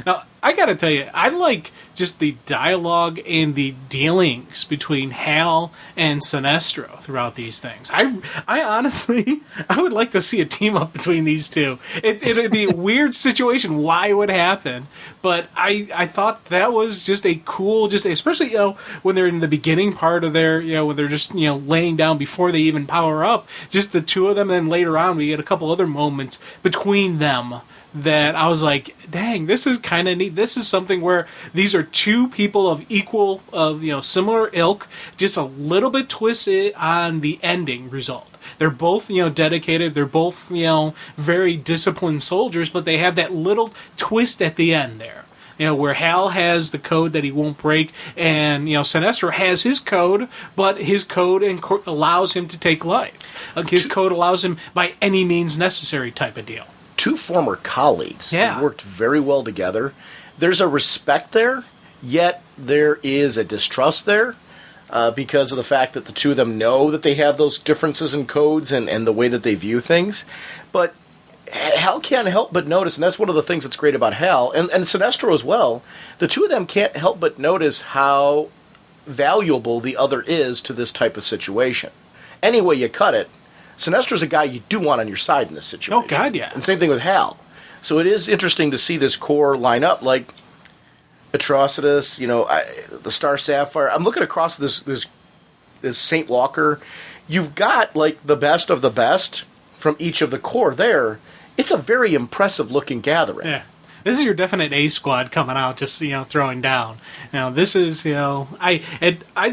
Now, I gotta tell you, I like just the dialogue and the dealings between Hal and Sinestro throughout these things. I honestly, I would like to see a team up between these two. It'd be a weird situation why it would happen, but I thought that was just a cool, especially when they're in the beginning part of their, when they're just laying down before they even power up, just the two of them. And then later on, we get a couple other moments between them that I was like, dang, this is kind of neat. This is something where these are two people of equal, similar ilk, just a little bit twisted on the ending result. They're both, dedicated. They're both, very disciplined soldiers, but they have that little twist at the end there. Where Hal has the code that he won't break, and, Sinestro has his code, but his code allows him to take life. His code allows him by any means necessary type of deal. Two former colleagues who worked very well together. There's a respect there, yet there is a distrust there. because of the fact that the two of them know that they have those differences in codes and the way that they view things. But Hal can't help but notice, and that's one of the things that's great about Hal, and Sinestro as well, the two of them can't help but notice how valuable the other is to this type of situation. Any way you cut it, Sinestro's a guy you do want on your side in this situation. Oh, God, yeah. And same thing with Hal. So it is interesting to see this core line up, like Atrocitus, the Star Sapphire. I'm looking across this St. Walker. You've got, like, the best of the best from each of the core there. It's a very impressive-looking gathering. Yeah. This is your definite A squad coming out, just throwing down. Now this is I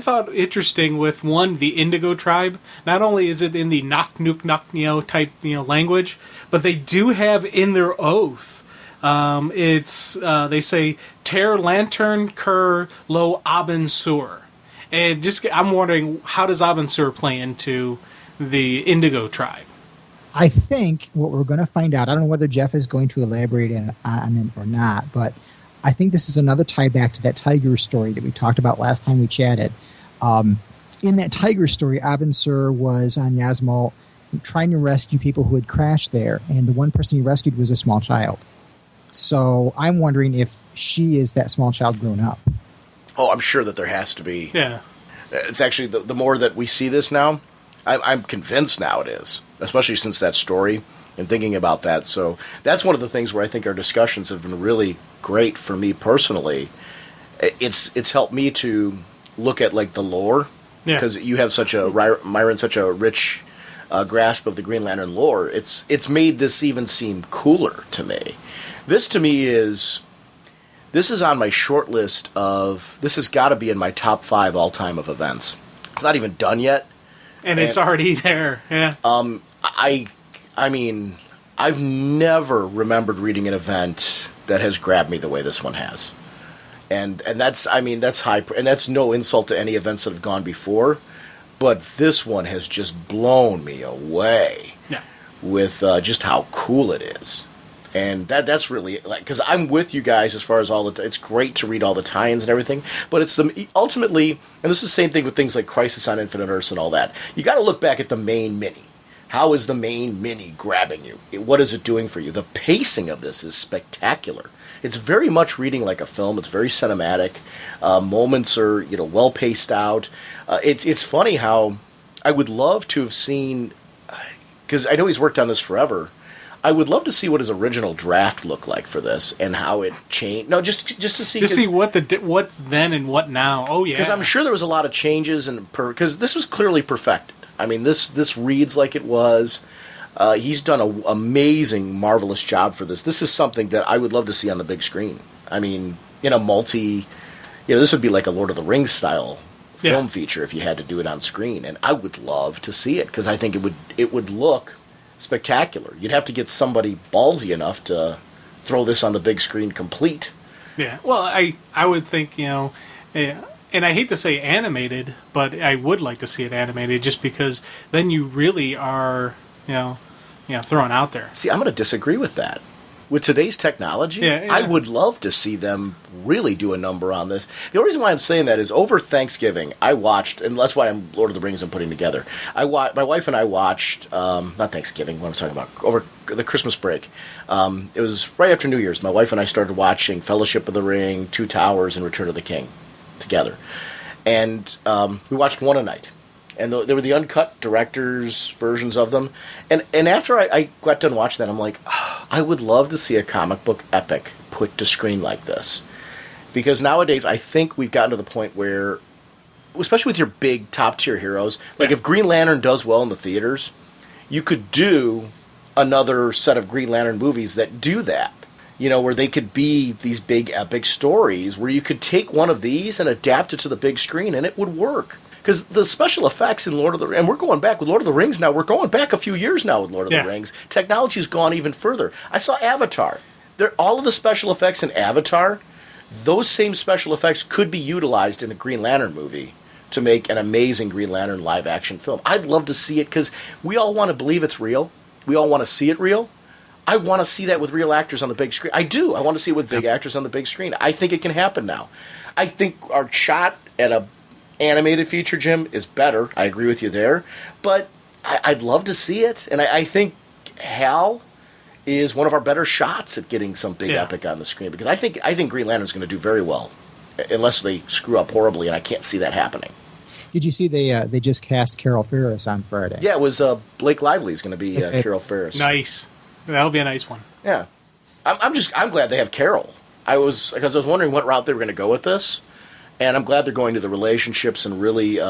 thought interesting with the Indigo tribe. Not only is it in the knock nook knock type language, but they do have in their oath. It's they say Ter Lantern Cur Lo Abensur, and I'm wondering, how does Abensur play into the Indigo tribe? I think what we're going to find out, I don't know whether Jeff is going to elaborate on it or not, but I think this is another tie back to that Tiger story that we talked about last time we chatted. In that Tiger story, Abensur was on Yasmal trying to rescue people who had crashed there, and the one person he rescued was a small child. So I'm wondering if she is that small child grown up. Oh, I'm sure that there has to be. Yeah. It's actually, the more that we see this now, I'm convinced now it is, especially since that story and thinking about that. So that's one of the things where I think our discussions have been really great for me personally. It's helped me to look at, like, the lore, because you have Myron, such a rich grasp of the Green Lantern lore. It's made this even seem cooler to me. This to me is on my short list of, this has got to be in my top 5 all-time of events. It's not even done yet. And it's already there, yeah. I mean, I've never remembered reading an event that has grabbed me the way this one has. And that's high, and that's no insult to any events that have gone before, but this one has just blown me away with just how cool it is. And that's really, like, because I'm with you guys as far as it's great to read all the tie-ins and everything, but it's ultimately, and this is the same thing with things like Crisis on Infinite Earths and all that, you got to look back at the main mini. How is the main mini grabbing you? What is it doing for you? The pacing of this is spectacular. It's very much reading like a film. It's very cinematic. Moments are, well paced out. It's funny how I would love to have seen, because I know he's worked on this forever, I would love to see what his original draft looked like for this and how it changed. No, just to see. To see what's then and what now. Oh, yeah. Because I'm sure there was a lot of changes, because this was clearly perfected. I mean, this reads like it was. He's done an amazing, marvelous job for this. This is something that I would love to see on the big screen. I mean, in a this would be like a Lord of the Rings style film feature if you had to do it on screen. And I would love to see it, because I think it would look spectacular. You'd have to get somebody ballsy enough to throw this on the big screen complete. Yeah. Well, I would think, and I hate to say animated, but I would like to see it animated, just because then you really are, thrown out there. See, I'm going to disagree with that. With today's technology, I would love to see them really do a number on this. The only reason why I'm saying that is over Thanksgiving, I watched, and that's why I'm Lord of the Rings I'm putting together. My wife and I watched, not Thanksgiving, what I'm talking about, over the Christmas break. It was right after New Year's. My wife and I started watching Fellowship of the Ring, Two Towers, and Return of the King together. And we watched one a night. And they were the uncut director's versions of them. And after I got done watching that, I'm like, I would love to see a comic book epic put to screen like this. Because nowadays, I think we've gotten to the point where, especially with your big top-tier heroes, like if Green Lantern does well in the theaters, you could do another set of Green Lantern movies that do that. Where they could be these big epic stories, where you could take one of these and adapt it to the big screen, and it would work. Because the special effects in Lord of the Rings, and we're going back with Lord of the Rings now, we're going back a few years now with Lord of the Rings. Technology's gone even further. I saw Avatar. All of the special effects in Avatar, those same special effects could be utilized in a Green Lantern movie to make an amazing Green Lantern live-action film. I'd love to see it, because we all want to believe it's real. We all want to see it real. I want to see that with real actors on the big screen. I do. I want to see it with big actors on the big screen. I think it can happen now. I think our shot at a animated feature, Jim, is better. I agree with you there. But I'd love to see it. And I think Hal is one of our better shots at getting some big epic on the screen. Because I think Green Lantern's going to do very well. Unless they screw up horribly, and I can't see that happening. Did you see they just cast Carol Ferris on Friday? Yeah, it was Blake Lively's going to be Carol Ferris. Nice. That'll be a nice one. Yeah. I'm glad they have Carol. Because I was wondering what route they were going to go with this. And I'm glad they're going to the relationships and really, they're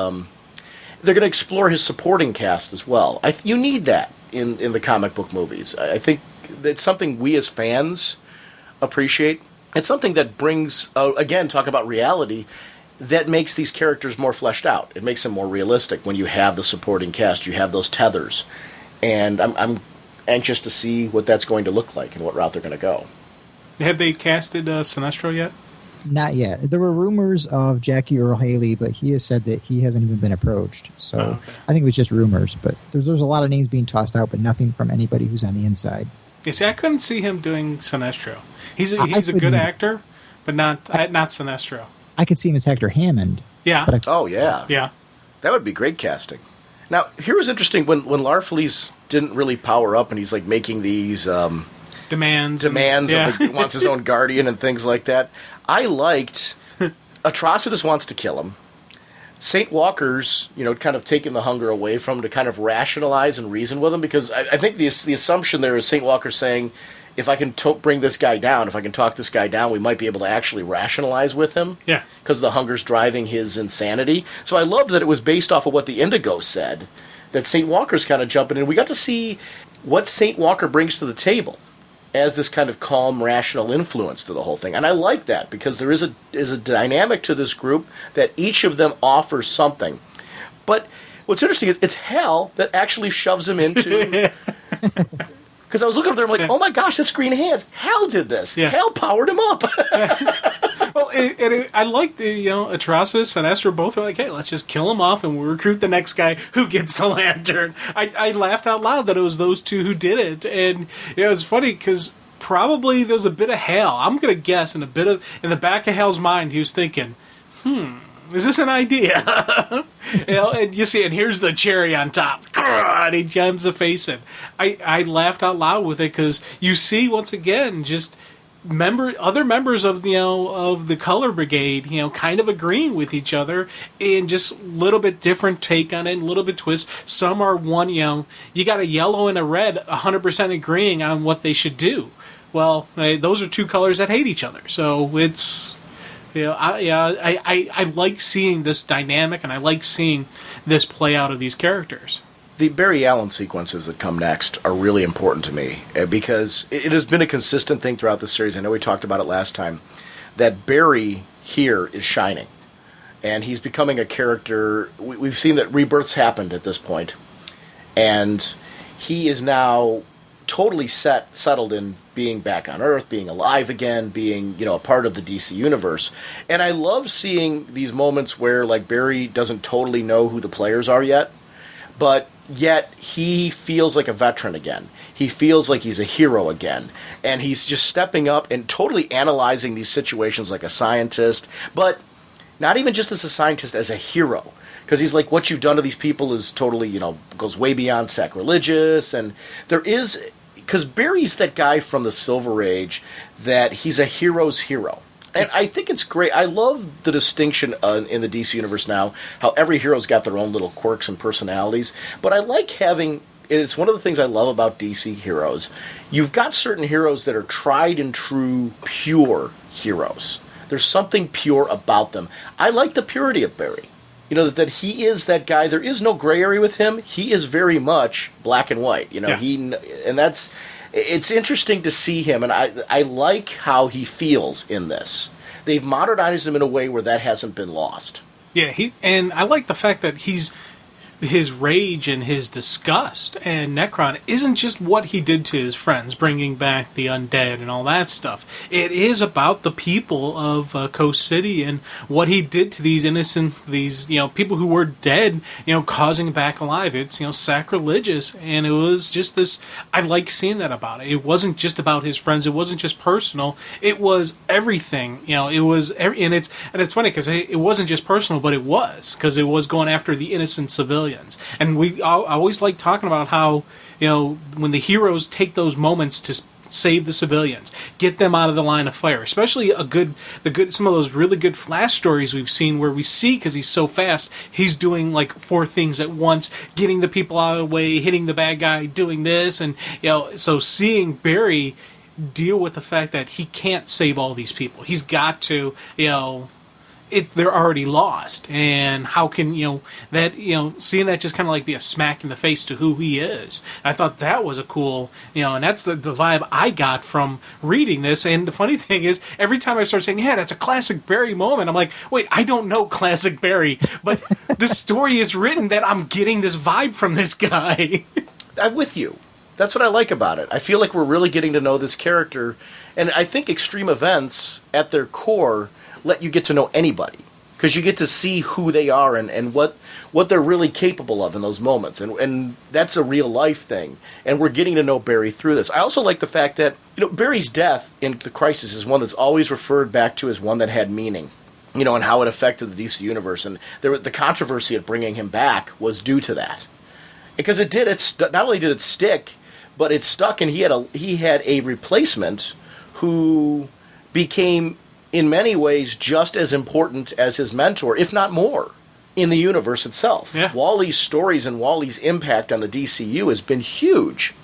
going to explore his supporting cast as well. You need that in the comic book movies. I think it's something we as fans appreciate. It's something that brings, again, talk about reality, that makes these characters more fleshed out. It makes them more realistic when you have the supporting cast, you have those tethers. And I'm anxious to see what that's going to look like and what route they're going to go. Have they casted Sinestro yet? Not yet. There were rumors of Jackie Earle Haley, but he has said that he hasn't even been approached. So okay. I think it was just rumors. But there's a lot of names being tossed out, but nothing from anybody who's on the inside. Yeah, see, I couldn't see him doing Sinestro. He's a good actor, but not Sinestro. I could see him as Hector Hammond. Yeah. Yeah. That would be great casting. Now, here was interesting when Larfleeze didn't really power up, and he's like making these demands, and wants his own guardian and things like that. I liked Atrocitus wants to kill him. St. Walker's, kind of taking the hunger away from him to kind of rationalize and reason with him, because I think the assumption there is St. Walker saying, if I can bring this guy down, if I can talk this guy down, we might be able to actually rationalize with him. Yeah. Because the hunger's driving his insanity. So I loved that it was based off of what the Indigo said, that St. Walker's kind of jumping in. We got to see what St. Walker brings to the table as this kind of calm, rational influence to the whole thing. And I like that, because there is a dynamic to this group that each of them offers something. But what's interesting is it's Hal that actually shoves him into... Because I was looking up there, I'm like, oh my gosh, that's Green Hands. Hal did this. Yeah. Hal powered him up. Well, I like the, Atrocitus and Sinestro both are like, hey, let's just kill him off and we'll recruit the next guy who gets the lantern. I laughed out loud that it was those two who did it. And it was funny because probably there's a bit of Hal. I'm going to guess in the back of Hal's mind, he was thinking, is this an idea? And you see, and here's the cherry on top. And he jams the face in. I laughed out loud with it because you see, once again, just other members of the Color Brigade, kind of agreeing with each other and just a little bit different take on it, a little bit twist. Some are one, you got a yellow and a red 100% agreeing on what they should do. Well, those are two colors that hate each other. So it's... I like seeing this dynamic, and I like seeing this play out of these characters. The Barry Allen sequences that come next are really important to me, because it has been a consistent thing throughout the series. I know we talked about it last time, that Barry here is shining, and he's becoming a character. We've seen that rebirths happened at this point, and he is now totally settled in being back on Earth, being alive again, being, a part of the DC universe. And I love seeing these moments where, like, Barry doesn't totally know who the players are yet, but yet he feels like a veteran again. He feels like he's a hero again. And he's just stepping up and totally analyzing these situations like a scientist, but not even just as a scientist, as a hero. Because he's like, what you've done to these people is totally, goes way beyond sacrilegious. And there is... Because Barry's that guy from the Silver Age that he's a hero's hero. And I think it's great. I love the distinction in the DC universe now, how every hero's got their own little quirks and personalities. But I like having... It's one of the things I love about DC heroes. You've got certain heroes that are tried and true, pure heroes. There's something pure about them. I like the purity of Barry. That he is that guy. There is no gray area with him. He is very much black and white. It's interesting to see him, and I like how he feels in this. They've modernized him in a way where that hasn't been lost. Yeah, and I like the fact that he's his rage and his disgust and Necron isn't just what he did to his friends, bringing back the undead and all that stuff. It is about the people of Coast City and what he did to these innocent, people who were dead, causing back alive. It's, sacrilegious, and it was just this. I like seeing that about it. It wasn't just about his friends. It wasn't just personal. It was everything. It was, and it's funny because it wasn't just personal, but it was, because it was going after the innocent civilians. And I always like talking about how, when the heroes take those moments to save the civilians, get them out of the line of fire, especially some of those really good Flash stories we've seen where we see, because he's so fast, he's doing like 4 things at once, getting the people out of the way, hitting the bad guy, doing this, and so seeing Barry deal with the fact that he can't save all these people, he's got to, they're already lost, and how can seeing that just kind of like be a smack in the face to who he is. I thought that was a cool, and that's the vibe I got from reading this. And the funny thing is, every time I start saying, yeah, that's a classic Barry moment, I'm like, wait, I don't know classic Barry, but the story is written that I'm getting this vibe from this guy. I'm with you. That's what I like about it. I feel like we're really getting to know this character, and I think extreme events at their core let you get to know anybody, because you get to see who they are and what they're really capable of in those moments, and that's a real life thing, and we're getting to know Barry through this. I also like the fact that Barry's death in the Crisis is one that's always referred back to as one that had meaning, and how it affected the DC universe, and the controversy of bringing him back was due to that, because it did. Not only did it stick, but it stuck, and he had a replacement who became, in many ways, just as important as his mentor, if not more, in the universe itself. Yeah. Wally's stories and Wally's impact on the DCU has been huge.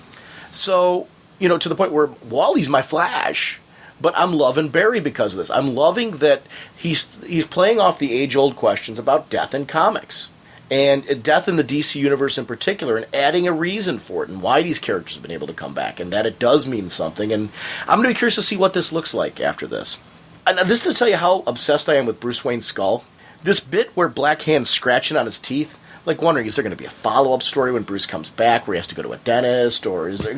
So, to the point where Wally's my Flash, but I'm loving Barry because of this. I'm loving that he's playing off the age-old questions about death in comics, and death in the DC universe in particular, and adding a reason for it, and why these characters have been able to come back, and that it does mean something. And I'm going to be curious to see what this looks like after this. And this is to tell you how obsessed I am with Bruce Wayne's skull. This bit where Black Hand's scratching on his teeth, like wondering, is there going to be a follow-up story when Bruce comes back where he has to go to a dentist, or is there...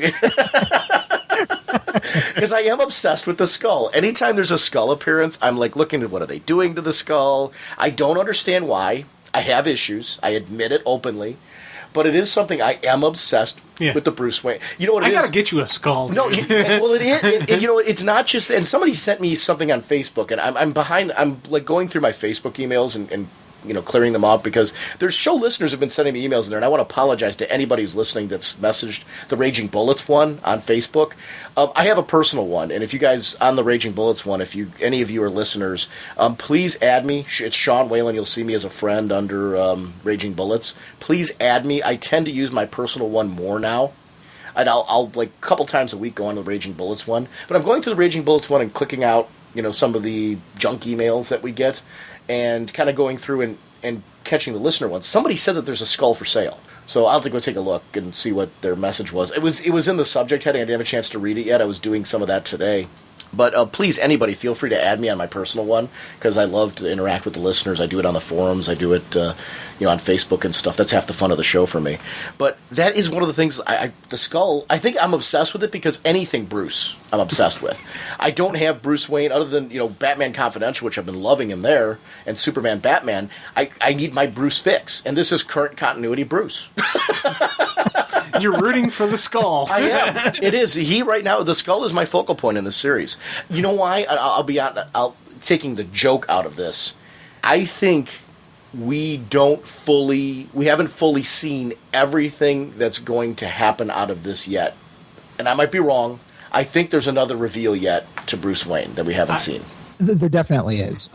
Because I am obsessed with the skull. Anytime there's a skull appearance, I'm like looking at what are they doing to the skull. I don't understand why. I have issues. I admit it openly. But it is something I am obsessed with the Bruce Wayne. You know what it is? I gotta get you a skull. No, well, it is. It's not just. And somebody sent me something on Facebook, and I'm behind. I'm like going through my Facebook emails and clearing them up, because there's show listeners have been sending me emails in there, and I want to apologize to anybody who's listening that's messaged the Raging Bullets one on Facebook. I have a personal one, and if you guys on the Raging Bullets one, if any of you are listeners, please add me. It's Sean Whalen. You'll see me as a friend under Raging Bullets. Please add me. I tend to use my personal one more now. And I'll like a couple times a week go on the Raging Bullets one, but I'm going through the Raging Bullets one and clicking out some of the junk emails that we get, and kind of going through and catching the listener ones. Somebody said that there's a skull for sale, so I'll have to go take a look and see what their message was. It was in the subject heading. I didn't have a chance to read it yet. I was doing some of that today. But please, anybody, feel free to add me on my personal one, because I love to interact with the listeners. I do it on the forums. I do it on Facebook and stuff. That's half the fun of the show for me. But that is one of the things, the skull, I think I'm obsessed with it because anything Bruce I'm obsessed with. I don't have Bruce Wayne, other than Batman Confidential, which I've been loving him there, and Superman Batman. I need my Bruce fix, and this is current continuity Bruce. You're rooting for the skull. I am. It is. Right now, the skull is my focal point in this series. You know why? I'll be taking the joke out of this. I think we haven't fully seen everything that's going to happen out of this yet. And I might be wrong. I think there's another reveal yet to Bruce Wayne that we haven't seen. There definitely is.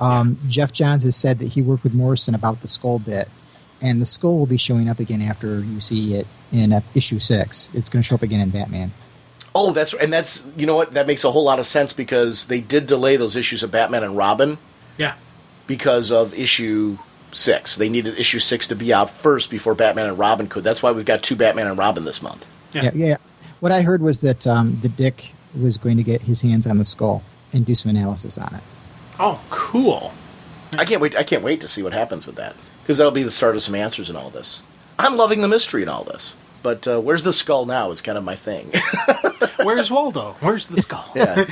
Jeff Johns has said that he worked with Morrison about the skull bit. And the skull will be showing up again after you see it in issue 6. It's going to show up again in Batman. Oh, that's you know what? That makes a whole lot of sense, because they did delay those issues of Batman and Robin. Yeah. Because of issue 6. They needed issue 6 to be out first before Batman and Robin could. That's why we've got 2 Batman and Robin this month. Yeah. What I heard was that the Dick was going to get his hands on the skull and do some analysis on it. Oh, cool. I can't wait to see what happens with that, because that'll be the start of some answers in all this. I'm loving the mystery in all this. But where's the skull now is kind of my thing. Where's Waldo? Where's the skull? Yeah.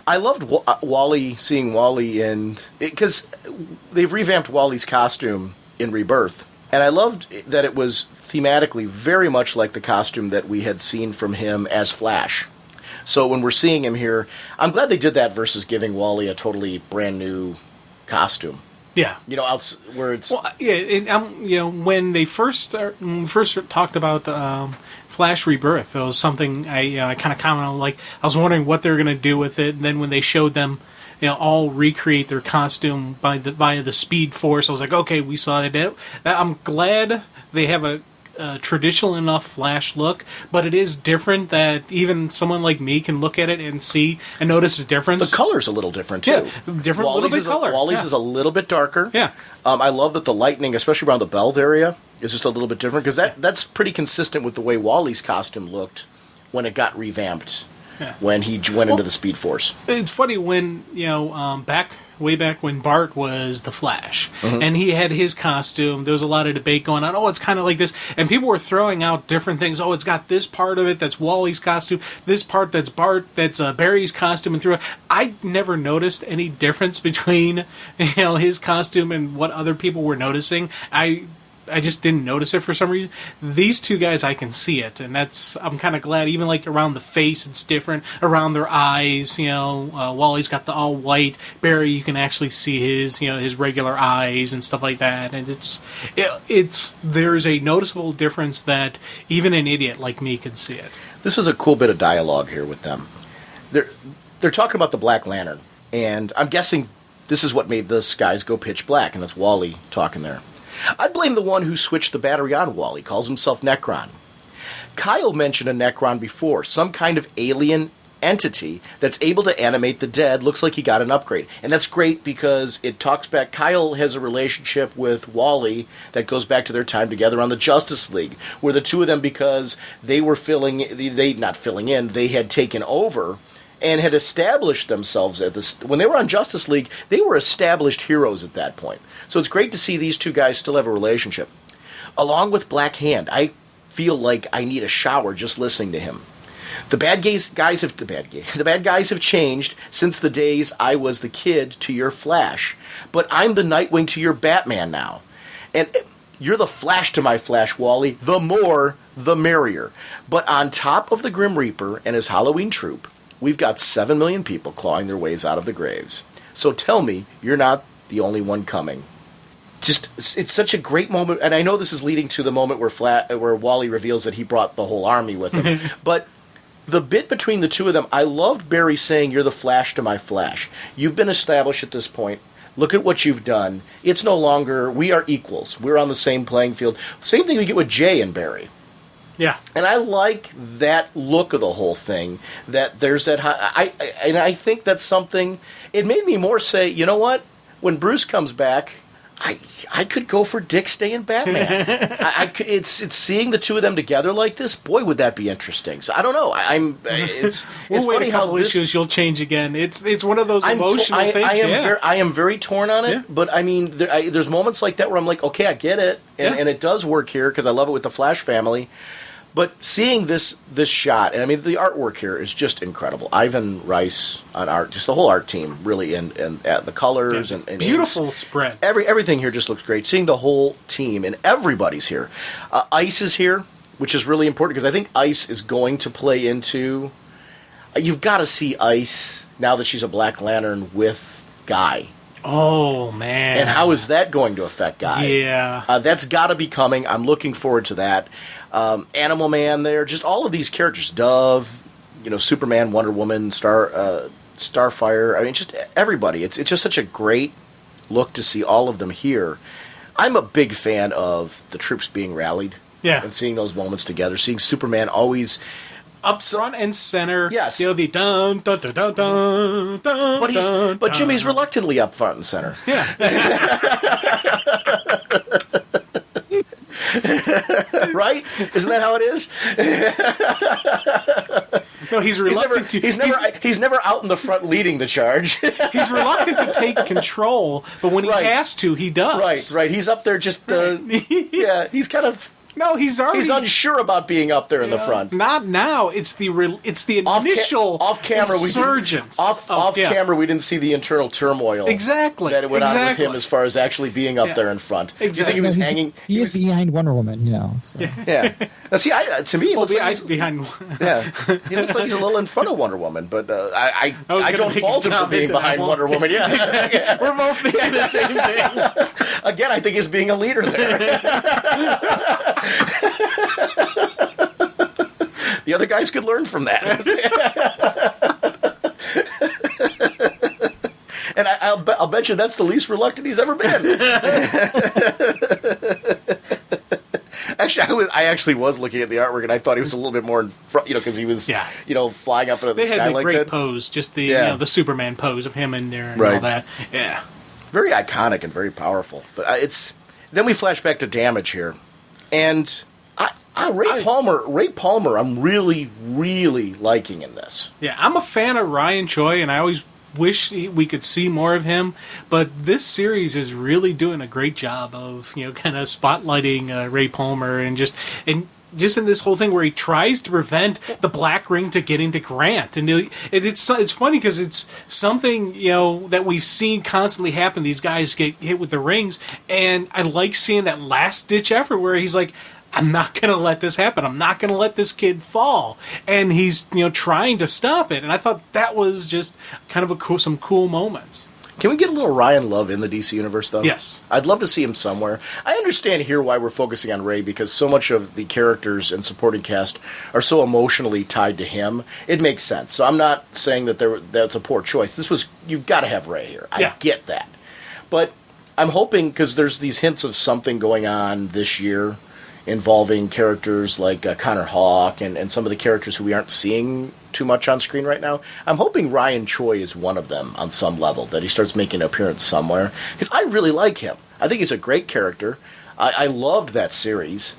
I loved Wally, seeing Wally because they've revamped Wally's costume in Rebirth. And I loved that it was thematically very much like the costume that we had seen from him as Flash. So when we're seeing him here, I'm glad they did that versus giving Wally a totally brand new costume. Yeah, Where it's when they first talked about Flash Rebirth, it was something I kind of commented on. Like, I was wondering what they were going to do with it, and then when they showed them, all recreate their costume via the Speed Force, I was like, okay, we saw that. I'm glad they have a traditional enough Flash look, but it is different that even someone like me can look at it and see and notice a difference. The color's a little different, too. Yeah, different, Wally's little bit color. Wally's is a little bit darker. Yeah. I love that the lightning, especially around the belt area, is just a little bit different, because that's pretty consistent with the way Wally's costume looked when it got revamped, when he went into the Speed Force. It's funny when, way back when Bart was the Flash, and he had his costume, there was a lot of debate going on, it's kind of like this, and people were throwing out different things. It's got this part of it that's Wally's costume, this part that's Barry's costume, and through it. I never noticed any difference between, his costume and what other people were noticing. I just didn't notice it for some reason. These two guys, I can see it, and I'm kind of glad. Even like around the face, it's different. Around their eyes, Wally's got the all white. Barry, you can actually see his regular eyes and stuff like that. And there's a noticeable difference that even an idiot like me can see it. This was a cool bit of dialogue here with them. They're talking about the Black Lantern, and I'm guessing this is what made the skies go pitch black, and that's Wally talking there. I'd blame the one who switched the battery on Wally, calls himself Necron. Kyle mentioned a Necron before, some kind of alien entity that's able to animate the dead. Looks like he got an upgrade. And that's great because it talks back. Kyle has a relationship with Wally that goes back to their time together on the Justice League, where the two of them, because they were they had taken over and had established themselves when they were on Justice League, they were established heroes at that point. So it's great to see these two guys still have a relationship. Along with Black Hand, I feel like I need a shower just listening to him. The bad guys have changed since the days I was the kid to your Flash, but I'm the Nightwing to your Batman now. And you're the Flash to my Flash, Wally. The more, the merrier. But on top of the Grim Reaper and his Halloween troupe, we've got 7 million people clawing their ways out of the graves. So tell me you're not the only one coming. It's such a great moment, and I know this is leading to the moment where Wally reveals that he brought the whole army with him. But the bit between the two of them, I loved Barry saying, "You're the Flash to my Flash. You've been established at this point. Look at what you've done. It's no longer, we are equals. We're on the same playing field." Same thing we get with Jay and Barry. Yeah, and I like that look of the whole thing. That there's that. I think that's something. It made me more say, you know what? When Bruce comes back, I could go for Dick staying Batman. It's seeing the two of them together like this. Boy, would that be interesting. So I don't know. It's funny how issues you'll change again. It's one of those emotional things. I am very torn on it. But I mean, there's moments like that where I'm like, okay, I get it, and it does work here because I love it with the Flash family. But seeing this shot, and I mean, the artwork here is just incredible. Ivan Rice on art, just the whole art team, really, and the colors and beautiful inks. Spread. Everything here just looks great. Seeing the whole team, and everybody's here. Ice is here, which is really important because I think Ice is going to play into. You've got to see Ice now that she's a Black Lantern with Guy. Oh, man. And how is that going to affect Guy? Yeah. That's got to be coming. I'm looking forward to that. Animal Man there, just all of these characters. Dove, Superman, Wonder Woman, Starfire. I mean, just everybody. It's just such a great look to see all of them here. I'm a big fan of the troops being rallied. Yeah. And seeing those moments together. Seeing Superman always up front and center. Yes. The dun dun dun dun dun dun. But Jimmy's reluctantly up front and center. Yeah. Right? Isn't that how it is? No, he's reluctant to. He's never out in the front leading the charge. He's reluctant to take control, but when he has to, he does. Right. He's up there just. Yeah, he's kind of. No, he's unsure about being up there in the front. Not now. It's the initial off-camera insurgence. Off camera, we didn't see the internal turmoil. Exactly. That went on with him as far as actually being up there in front. Exactly. Do you think he was hanging? He is behind Wonder Woman, So. Yeah. Now, see, to me, he looks like he's behind. Yeah, he looks like he's a little in front of Wonder Woman, but I don't fault him for being behind Wonder Woman. Yeah, exactly. We're both thinking the same thing. Again, I think he's being a leader there. The other guys could learn from that. And I'll bet you that's the least reluctant he's ever been. Actually, I actually was looking at the artwork, and I thought he was a little bit more in front, because he was, flying up into the sky like that. They had the great pose, just the Superman pose of him in there and all that. Yeah. Very iconic and very powerful. But then we flash back to Damage here. And Ray Palmer, I'm really, really liking in this. Yeah, I'm a fan of Ryan Choi, and I always wish we could see more of him. But this series is really doing a great job of, kind of spotlighting Ray Palmer and just in this whole thing where he tries to prevent the Black Ring to getting to Grant. And it's funny because it's something, that we've seen constantly happen. These guys get hit with the rings, and I like seeing that last-ditch effort where he's like, I'm not going to let this happen. I'm not going to let this kid fall. And he's, trying to stop it. And I thought that was just kind of some cool moments. Can we get a little Ryan love in the DC Universe, though? Yes. I'd love to see him somewhere. I understand here why we're focusing on Ray, because so much of the characters and supporting cast are so emotionally tied to him. It makes sense. So I'm not saying that that's a poor choice. You've got to have Ray here. I get that. But I'm hoping, because there's these hints of something going on this year involving characters like Connor Hawke and some of the characters who we aren't seeing too much on screen right now. I'm hoping Ryan Choi is one of them on some level, that he starts making an appearance somewhere, because I really like him. I think he's a great character. I loved that series,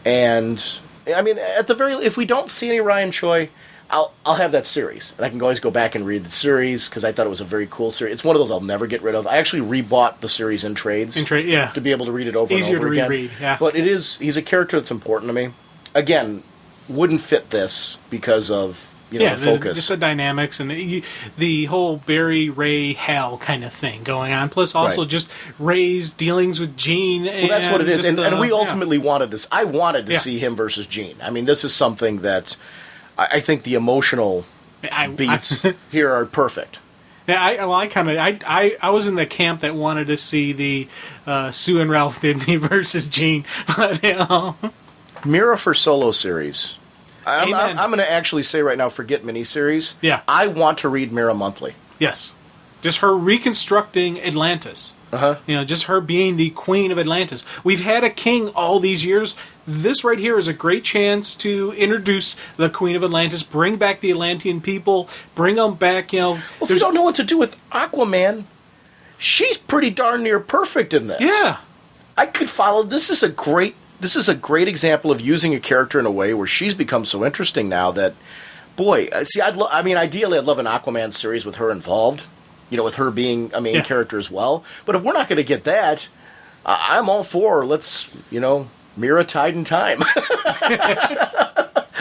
and I mean, if we don't see any Ryan Choi, I'll have that series, and I can always go back and read the series, because I thought it was a very cool series. It's one of those I'll never get rid of. I actually rebought the series in trades. To be able to read it over and over again. Easier to reread, yeah. But he's a character that's important to me. Again, wouldn't fit this because of, the focus. Just the dynamics and the whole Barry, Ray, Hal kind of thing going on. Plus also just Ray's dealings with Jean. Well, that's what it is. And we ultimately wanted this. I wanted to see him versus Jean. I mean, this is something that I think the emotional beats here are perfect. Yeah, I was in the camp that wanted to see the Sue and Ralph Dibny versus Jean. But, Mira for solo series. I'm going to actually say right now, forget miniseries. Yeah. I want to read Mira monthly. Yes. Just her reconstructing Atlantis. Uh-huh. Just her being the queen of Atlantis. We've had a king all these years. This right here is a great chance to introduce the Queen of Atlantis, bring back the Atlantean people, bring them back, Well, if you don't know what to do with Aquaman, she's pretty darn near perfect in this. Yeah. I could follow. This is a great example of using a character in a way where she's become so interesting now that, boy, see, ideally I'd love an Aquaman series with her involved, with her being a main character as well. But if we're not going to get that, I'm all for, let's, Mira tied in time.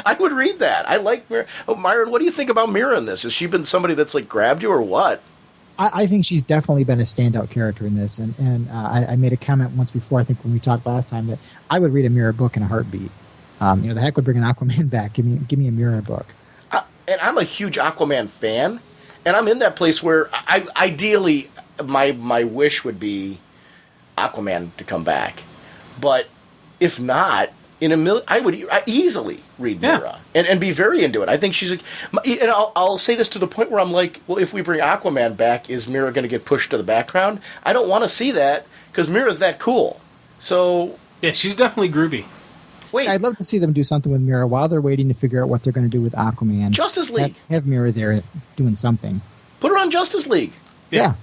I would read that. I like Mira. Oh, Myron, what do you think about Mira in this? Has she been somebody that's grabbed you or what? I think she's definitely been a standout character in this, and I made a comment once before, I think when we talked last time, that I would read a Mira book in a heartbeat. The heck would bring an Aquaman back. Give me a Mira book. And I'm a huge Aquaman fan, and I'm in that place where ideally my wish would be Aquaman to come back, but if not, I would easily read Mira and be very into it. I think she's and I'll say this to the point where I'm like, well, if we bring Aquaman back, is Mira going to get pushed to the background? I don't want to see that, because Mira's that cool. So yeah, she's definitely groovy. Wait, I'd love to see them do something with Mira while they're waiting to figure out what they're going to do with Aquaman. Justice League. Have Mira there doing something. Put her on Justice League. Yeah.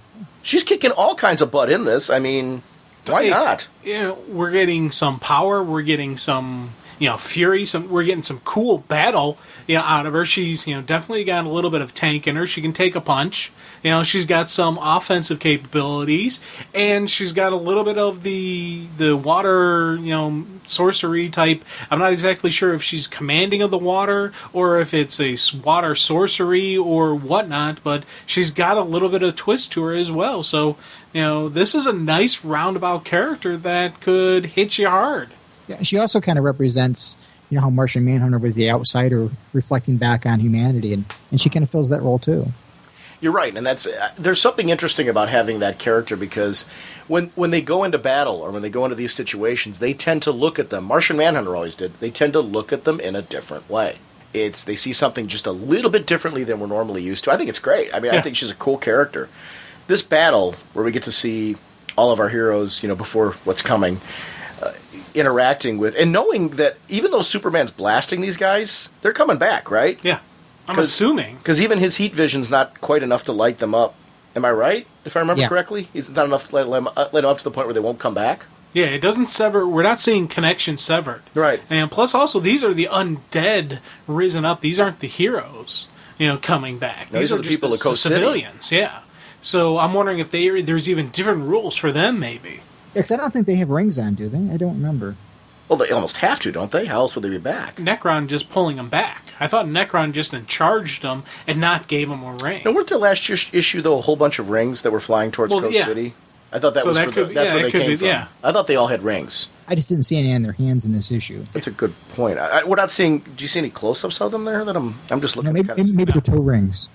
She's kicking all kinds of butt in this. I mean, why not? We're getting some power. We're getting some, fury. We're getting some cool battle, out of her. She's, definitely got a little bit of tank in her. She can take a punch. She's got some offensive capabilities, and she's got a little bit of the water, sorcery type. I'm not exactly sure if she's commanding of the water or if it's a water sorcery or whatnot, but she's got a little bit of twist to her as well. So, this is a nice roundabout character that could hit you hard. Yeah, she also kind of represents, how Martian Manhunter was the outsider reflecting back on humanity, and she kind of fills that role too. You're right, and there's something interesting about having that character, because when they go into battle or when they go into these situations, they tend to look at them. Martian Manhunter always did. They tend to look at them in a different way. They see something just a little bit differently than we're normally used to. I think it's great. I mean, I think she's a cool character. This battle, where we get to see all of our heroes, before what's coming, interacting with, and knowing that even though Superman's blasting these guys, they're coming back, right? Yeah, I'm assuming. Because even his heat vision's not quite enough to light them up. Am I right? If I remember correctly? It's not enough to light them up to the point where they won't come back? Yeah, it doesn't sever. We're not seeing connection severed. Right. And plus also, these are the undead risen up. These aren't the heroes, coming back. No, these are the people of Coast City. Civilians, yeah. So I'm wondering if there's even different rules for them, maybe. Yeah, because I don't think they have rings on, do they? I don't remember. Well, they almost have to, don't they? How else would they be back? Necron just pulling them back. I thought Necron just charged them and not gave them a ring. And weren't there last issue, though, a whole bunch of rings that were flying towards Coast City? I thought that's where they came from. Yeah. I thought they all had rings. I just didn't see any on their hands in this issue. That's a good point. We're not seeing. Do you see any close-ups of them there? That I'm just looking. Maybe the toe rings.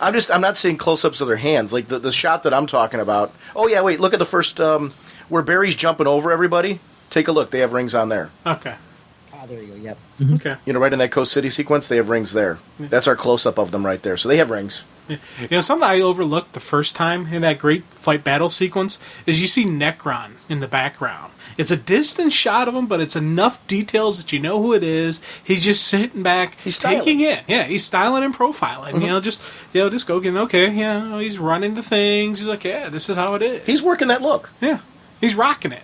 I'm not seeing close-ups of their hands, like the shot that I'm talking about. Oh yeah, wait, look at the first where Barry's jumping over everybody. Take a look; they have rings on there. Okay. Ah, there you go. Yep. Mm-hmm. Okay. Right in that Coast City sequence, they have rings there. Yeah. That's our close-up of them right there. So they have rings. Yeah. Something I overlooked the first time in that great fight battle sequence is you see Necron in the background. It's a distant shot of him, but it's enough details that you know who it is. He's just sitting back, taking it. Yeah, he's styling and profiling. Mm-hmm. Just go, okay, he's running the things. He's like, yeah, this is how it is. He's working that look. Yeah. He's rocking it.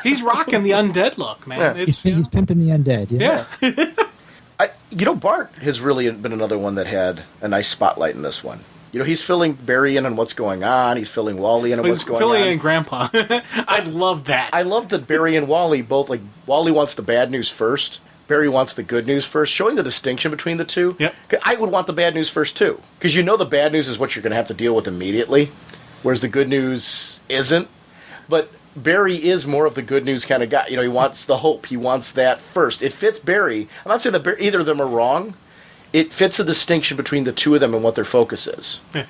He's rocking the undead look, man. Yeah. He's pimping the undead. Yeah. Bart has really been another one that had a nice spotlight in this one. He's filling Barry in on what's going on. He's filling Wally in on what's going on. He's filling in Grandpa. I love that. I love that Barry and Wally both, like, Wally wants the bad news first. Barry wants the good news first, showing the distinction between the two. Yep. I would want the bad news first, too. Because the bad news is what you're going to have to deal with immediately, whereas the good news isn't. But Barry is more of the good news kind of guy. He wants the hope. He wants that first. It fits Barry. I'm not saying that either of them are wrong. It fits a distinction between the two of them and what their focus is. Yeah.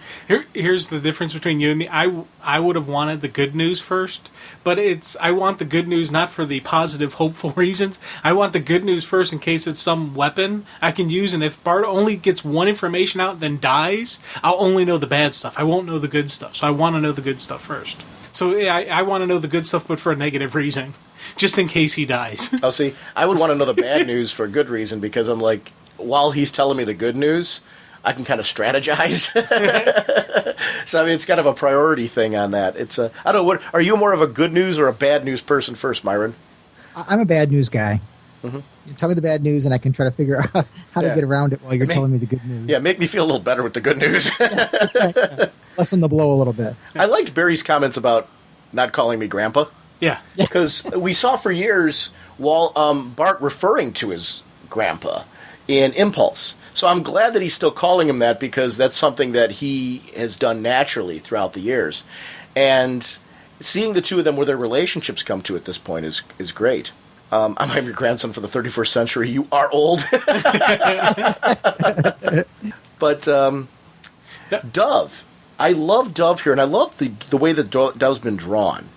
Here's the difference between you and me. I would have wanted the good news first, but I want the good news not for the positive, hopeful reasons. I want the good news first in case it's some weapon I can use, and if Bart only gets one information out and then dies, I'll only know the bad stuff. I won't know the good stuff, so I want to know the good stuff first. So yeah, I want to know the good stuff, but for a negative reason, just in case he dies. Oh, see, I would want to know the bad news for a good reason, because I'm like, while he's telling me the good news, I can kind of strategize. So it's kind of a priority thing on that. I don't know, what are you more of a good news or a bad news person first, Myron? I'm a bad news guy. Mm-hmm. You tell me the bad news, and I can try to figure out how to get around it while you're telling me the good news. Yeah, make me feel a little better with the good news. Lessen the blow a little bit. I liked Barry's comments about not calling me Grandpa. Yeah. Because we saw for years Bart referring to his grandpa in Impulse. So I'm glad that he's still calling him that, because that's something that he has done naturally throughout the years. And seeing the two of them where their relationships come to at this point is great. I'm your grandson for the 31st century. You are old. But Dove. I love Dove here, and I love the way that Dove's been drawn,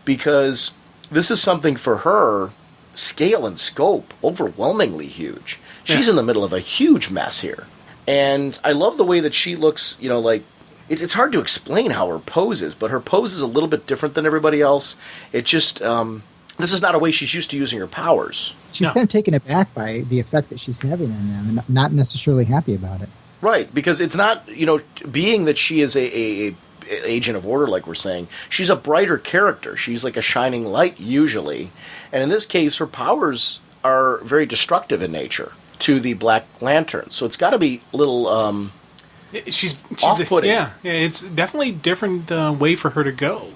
because this is something for her, scale and scope, overwhelmingly huge. She's in the middle of a huge mess here. And I love the way that she looks, like, it's hard to explain how her pose is, but her pose is a little bit different than everybody else. It just, this is not a way she's used to using her powers. She's kind of taken aback by the effect that she's having on them, and not necessarily happy about it. Right, because it's not, being that she is a agent of order, like we're saying. She's a brighter character. She's like a shining light, usually. And in this case, her powers are very destructive in nature to the Black Lantern. So it's got to be a little she's off-putting. Yeah, it's definitely a different way for her to go.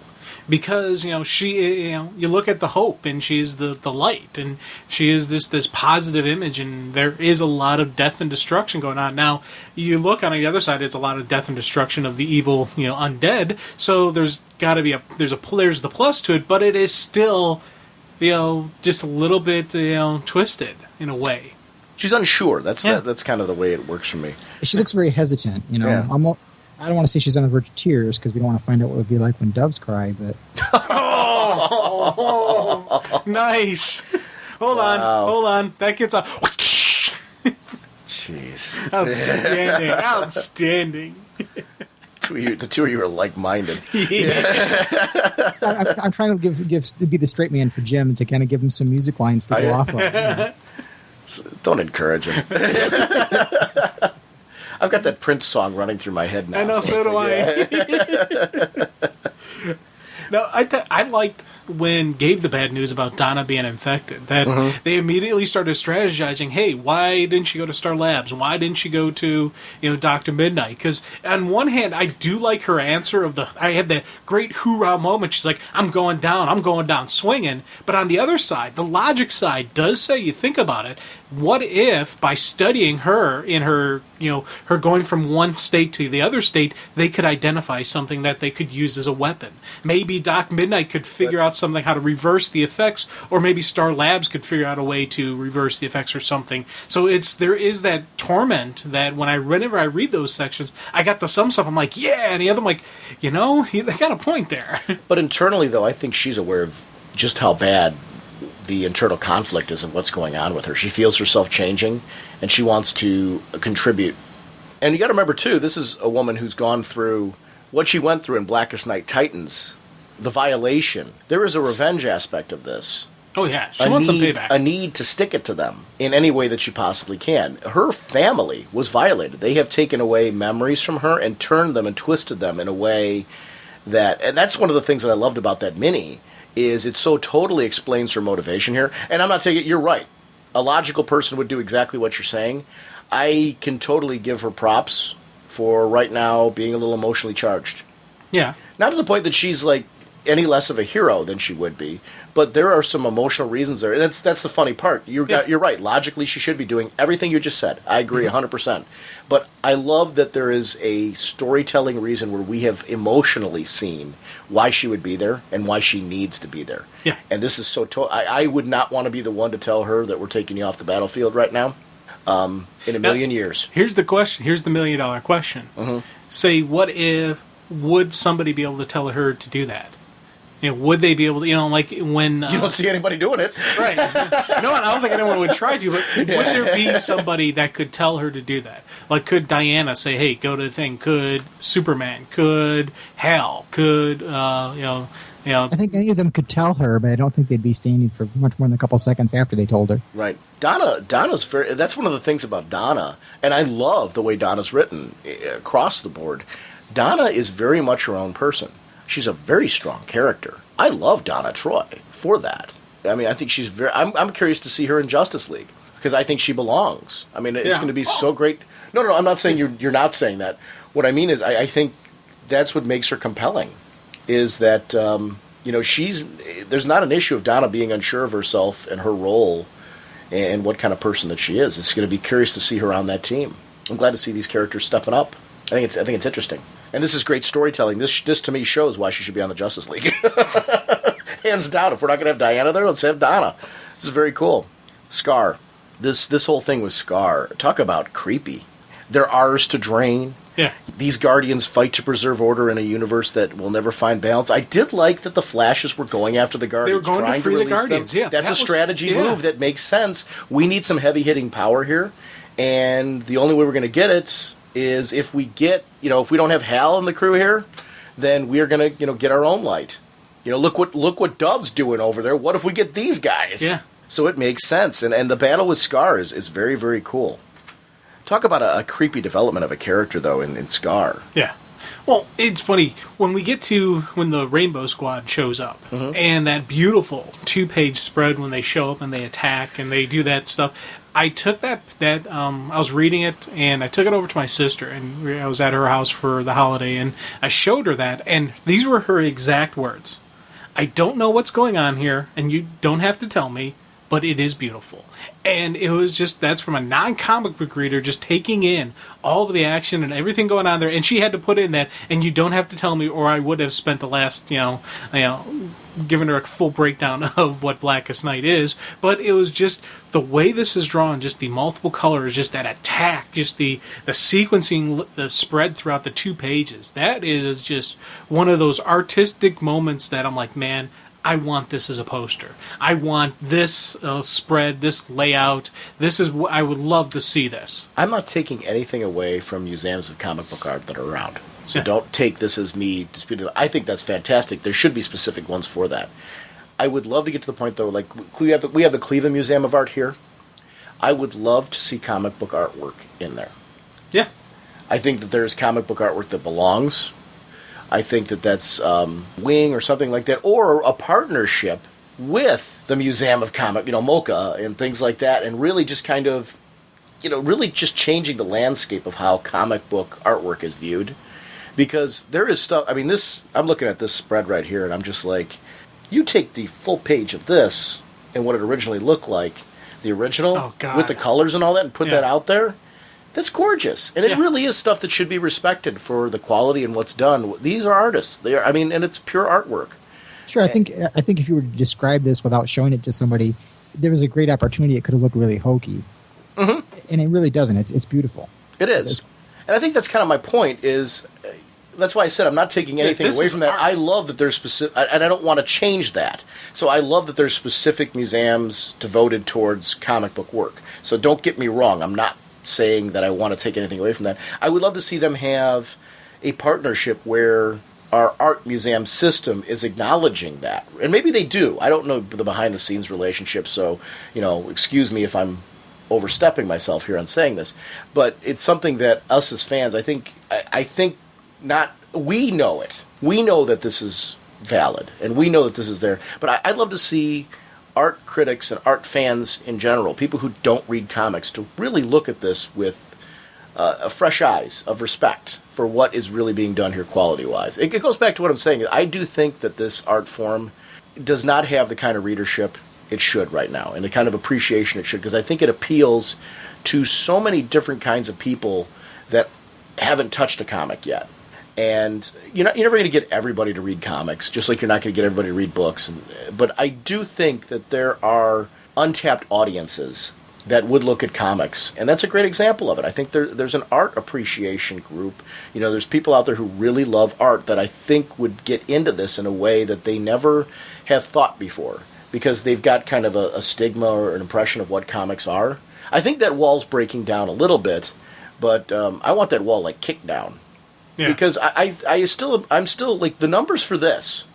Because, she, you look at the Hope, and she is the light, and she is this positive image, and there is a lot of death and destruction going on. Now, you look on the other side, it's a lot of death and destruction of the evil, undead, so there's got to be there's the plus to it, but it is still, just a little bit, twisted in a way. She's unsure. That's kind of the way it works for me. She looks very hesitant, Yeah. I don't want to say she's on the verge of tears because we don't want to find out what it would be like when doves cry. But Nice. Hold on. That gets on. Jeez. Outstanding. The two of you are like-minded. I'm trying to be the straight man for Jim to kind of give him some music lines to go off of. Don't encourage him. I've got that Prince song running through my head now. I know, so do I. No, I liked when gave the bad news about Donna being infected, that they immediately started strategizing, hey, why didn't she go to Star Labs? Why didn't she go to, Dr. Midnight? Because on one hand, I do like her answer I have that great hoorah moment. She's like, I'm going down swinging. But on the other side, the logic side does say, you think about it, what if by studying her in her, her going from one state to the other state, they could identify something that they could use as a weapon? Maybe Doc Midnight could figure out something how to reverse the effects, or maybe Star Labs could figure out a way to reverse the effects or something. So there is that torment that whenever I read those sections, I got some stuff I'm like, yeah, and the other I'm like, they got a point there. But internally, though, I think she's aware of just how bad the internal conflict is and what's going on with her. She feels herself changing, and she wants to contribute. And you got to remember, too, this is a woman who's gone through what she went through in Blackest Night Titans, the violation. There is a revenge aspect of this. Oh, yeah. She wants some payback. A need to stick it to them in any way that she possibly can. Her family was violated. They have taken away memories from her and turned them and twisted them in a way that... And that's one of the things that I loved about that mini, is it so totally explains her motivation here. And I'm not taking it, you're right. A logical person would do exactly what you're saying. I can totally give her props for right now being a little emotionally charged. Yeah. Not to the point that she's like any less of a hero than she would be, but there are some emotional reasons there. And that's the funny part. You're right. Logically, she should be doing everything you just said. I agree 100%. But I love that there is a storytelling reason where we have emotionally seen why she would be there and why she needs to be there. Yeah. And this is so... I would not want to be the one to tell her that we're taking you off the battlefield right now in a million years. Here's the question. Here's the $1 million question. Say, would somebody be able to tell her to do that? Would they be able to, like when... you don't see anybody doing it. Right. No, I don't think anyone would try to, but would there be somebody that could tell her to do that? Like, could Diana say, hey, go to the thing? Could Superman? Could Hal? Could, I think any of them could tell her, but I don't think they'd be standing for much more than a couple seconds after they told her. Right. Donna's very... That's one of the things about Donna, and I love the way Donna's written across the board. Donna is very much her own person. She's a very strong character. I love Donna Troy for that. I mean, I think she's very... I'm curious to see her in Justice League, because I think she belongs. I mean, it's going to be so great. No, I'm not saying you're not saying that. What I mean is I think that's what makes her compelling, is that, there's not an issue of Donna being unsure of herself and her role and what kind of person that she is. It's going to be curious to see her on that team. I'm glad to see these characters stepping up. I think it's interesting. And this is great storytelling. This to me shows why she should be on the Justice League. Hands down. If we're not going to have Diana there, let's have Donna. This is very cool. Scar. This whole thing with Scar. Talk about creepy. They're ours to drain. Yeah. These Guardians fight to preserve order in a universe that will never find balance. I did like that the Flashes were going after the Guardians. They were going to free the Guardians, them. yeah. That's a strategy move that makes sense. We need some heavy-hitting power here, and the only way we're going to get it is if we get, if we don't have Hal in the crew here, then we're going to, get our own light. Look what Dove's doing over there. What if we get these guys? Yeah. So it makes sense. And the battle with Scar is very, very cool. Talk about a creepy development of a character, though, in Scar. Yeah. Well, it's funny when we get to when the Rainbow Squad shows up and that beautiful 2-page spread when they show up and they attack and they do that stuff. I took that I was reading it and I took it over to my sister and I was at her house for the holiday and I showed her that and these were her exact words. I don't know what's going on here and you don't have to tell me, but it is beautiful. And it was just, that's from a non-comic book reader just taking in all of the action and everything going on there. And she had to put in that, and you don't have to tell me, or I would have spent the last, giving her a full breakdown of what Blackest Night is. But it was just the way this is drawn, just the multiple colors, just that attack, just the sequencing, the spread throughout the 2 pages. That is just one of those artistic moments that I'm like, man, I want this as a poster. I want this spread, this layout. This is I would love to see this. I'm not taking anything away from museums of comic book art that are around. So don't take this as me disputing. I think that's fantastic. There should be specific ones for that. I would love to get to the point, though, like we have the Cleveland Museum of Art here. I would love to see comic book artwork in there. Yeah. I think that there's comic book artwork that belongs. I think that that's Wing or something like that, or a partnership with the Museum of Comic, MoCA and things like that, and really just kind of, really just changing the landscape of how comic book artwork is viewed. Because there is stuff, I'm looking at this spread right here, and I'm just like, you take the full page of this and what it originally looked like, the original, with the colors and all that, and put that out there. That's gorgeous, and it really is stuff that should be respected for the quality and what's done. These are artists; they are. And it's pure artwork. Sure, I think if you were to describe this without showing it to somebody, there was a great opportunity. It could have looked really hokey, and it really doesn't. It's beautiful. It is, and I think that's kind of my point. Is that's why I said I'm not taking anything away from that. Art. I love that there's specific, and I don't want to change that. So I love that there's specific museums devoted towards comic book work. So don't get me wrong; I'm not saying that I want to take anything away from that. I would love to see them have a partnership where our art museum system is acknowledging that. And maybe they do. I don't know the behind-the-scenes relationship, so, excuse me if I'm overstepping myself here on saying this. But it's something that us as fans, I think we know it. We know that this is valid, and we know that this is there. But I'd love to see art critics and art fans in general, people who don't read comics, to really look at this with fresh eyes of respect for what is really being done here quality-wise. It goes back to what I'm saying. I do think that this art form does not have the kind of readership it should right now, and the kind of appreciation it should, because I think it appeals to so many different kinds of people that haven't touched a comic yet. And you're never going to get everybody to read comics, just like you're not going to get everybody to read books. But I do think that there are untapped audiences that would look at comics, and that's a great example of it. I think there's an art appreciation group. There's people out there who really love art that I think would get into this in a way that they never have thought before, because they've got kind of a stigma or an impression of what comics are. I think that wall's breaking down a little bit, but I want that wall kicked down. Yeah. Because I'm still like the numbers for this,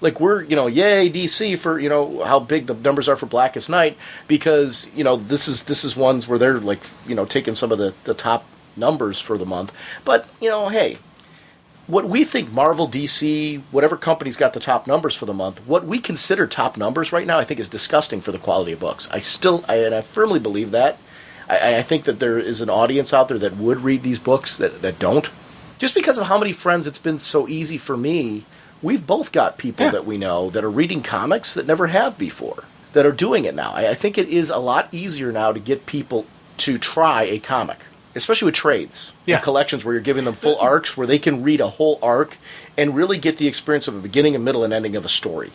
like we're yay DC for how big the numbers are for Blackest Night, because this is ones where they're taking some of the top numbers for the month. But hey, what we think Marvel, DC, whatever company's got the top numbers for the month, what we consider top numbers right now, I think is disgusting for the quality of books. I firmly believe that. I think that there is an audience out there that would read these books that don't. Just because of how many friends it's been so easy for me, we've both got people that we know that are reading comics that never have before, that are doing it now. I think it is a lot easier now to get people to try a comic, especially with trades and collections where you're giving them full arcs where they can read a whole arc and really get the experience of a beginning, a middle, and ending of a story.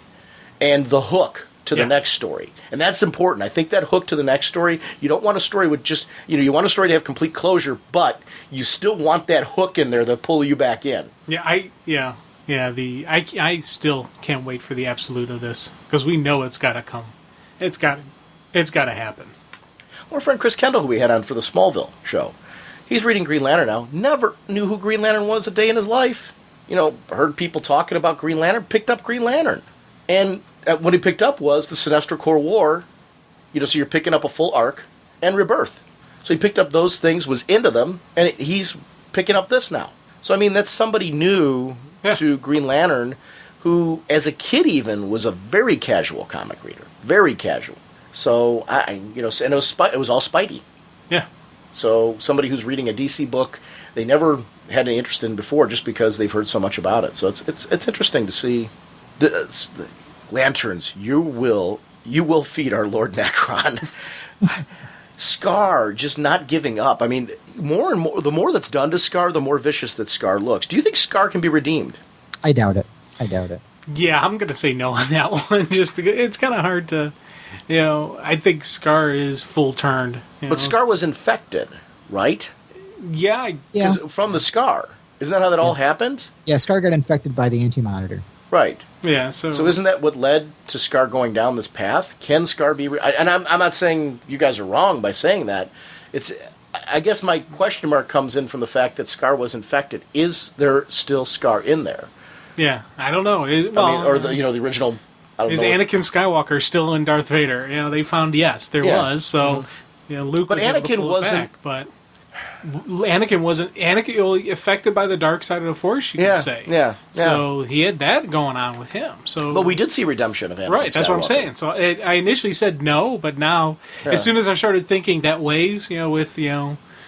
And the hook to the next story. And that's important. I think that hook to the next story, you don't want a story with just, you want a story to have complete closure, but you still want that hook in there to pull you back in. I still can't wait for the absolute of this, because we know it's got to come. It's got to happen. Our friend Chris Kendall, who we had on for the Smallville show, he's reading Green Lantern now. Never knew who Green Lantern was a day in his life. Heard people talking about Green Lantern, picked up Green Lantern. And what he picked up was the Sinestro Corps War, so you're picking up a full arc, and Rebirth. So he picked up those things, was into them, and he's picking up this now. So, I mean, that's somebody new Yeah. to Green Lantern who, as a kid even, was a very casual comic reader. Very casual. So, and it was all Spidey. Yeah. So, somebody who's reading a DC book they never had any interest in before just because they've heard so much about it. So, it's interesting to see the Lanterns. You will feed our Lord Necron. Scar just not giving up. I mean, more and more, the more that's done to Scar, the more vicious that Scar looks. Do you think Scar can be redeemed? I doubt it. Yeah, I'm going to say no on that one, just because it's kind of hard to, I think Scar is full turned. But Scar was infected, right? Yeah. Yeah. From the Scar. Isn't that how that all happened? Yeah, Scar got infected by the Anti-Monitor. Right. Yeah, so isn't that what led to Scar going down this path? Can Scar be... and I'm not saying you guys are wrong by saying that. I guess my question mark comes in from the fact that Scar was infected. Is there still Scar in there? Yeah, I don't know. Or the original... I don't is know. Anakin Skywalker still in Darth Vader? They found yes, there was. So, Luke But was able to Anakin pull it wasn't- back, but Anakin wasn't affected by the dark side of the Force, you could say. Yeah. So he had that going on with him. So, But we did see redemption of Anakin right, that's what I'm Skywalker. saying. So I initially said no, but now, as soon as I started thinking that ways, with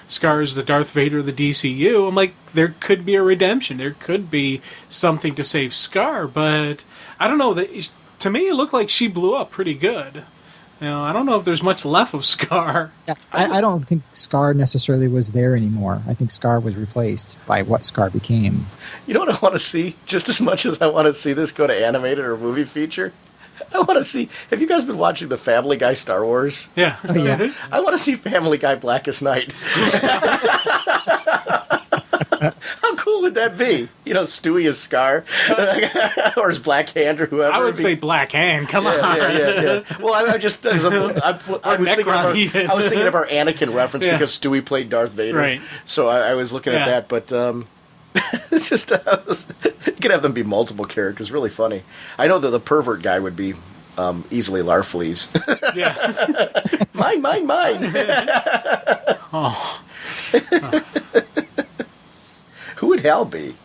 Scar's the Darth Vader of the DCU, I'm like, there could be a redemption. There could be something to save Scar, but I don't know. To me, it looked like she blew up pretty good. I don't know if there's much left of Scar. Yeah, I don't think Scar necessarily was there anymore. I think Scar was replaced by what Scar became. You know what I want to see? Just as much as I want to see this go to animated or movie feature, I want to see... Have you guys been watching the Family Guy Star Wars? Yeah. Oh, yeah. I want to see Family Guy Blackest Night. How cool would that be? Stewie as Scar, or his Black Hand, or whoever. I would say Black Hand. Come on. Yeah. Well, I was thinking of our Anakin reference because Stewie played Darth Vader. Right. So I was looking at that, but it's just you could have them be multiple characters. Really funny. I know that the pervert guy would be easily Larfleeze. Yeah. Mine. Oh. Who would Hal be?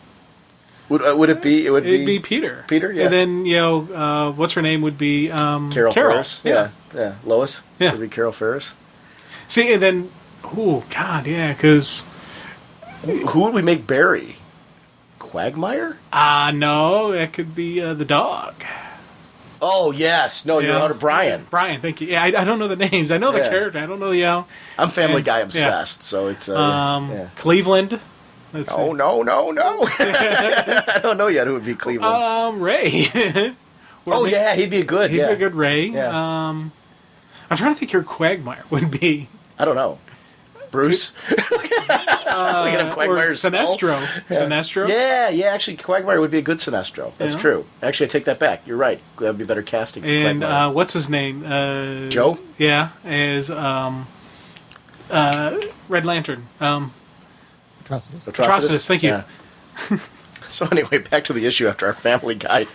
Would it be? It'd be Peter. Peter, yeah. And then what's her name would be Carol Ferris. Yeah. Lois. Yeah. Would be Carol Ferris. See, and then because who would we make Barry? Quagmire? No, that could be the dog. Oh yes, no, you're out of Brian. Brian, thank you. Yeah, I don't know the names. I know the character. I don't know the. I'm Family Guy obsessed, so it's Cleveland. Let's see. Oh no! I don't know yet who would be Cleveland. Ray. He'd be good. He'd be a good Ray. Yeah. I'm trying to think who Quagmire would be. I don't know. Bruce. Or Sinestro. Yeah. Sinestro. Yeah. Actually, Quagmire would be a good Sinestro. That's true. Actually, I take that back. You're right. That'd be better casting. For And Quagmire. what's his name? Joe. Yeah, as Red Lantern. Atrocitus. Thank you. Yeah. So anyway, back to the issue after our Family Guy.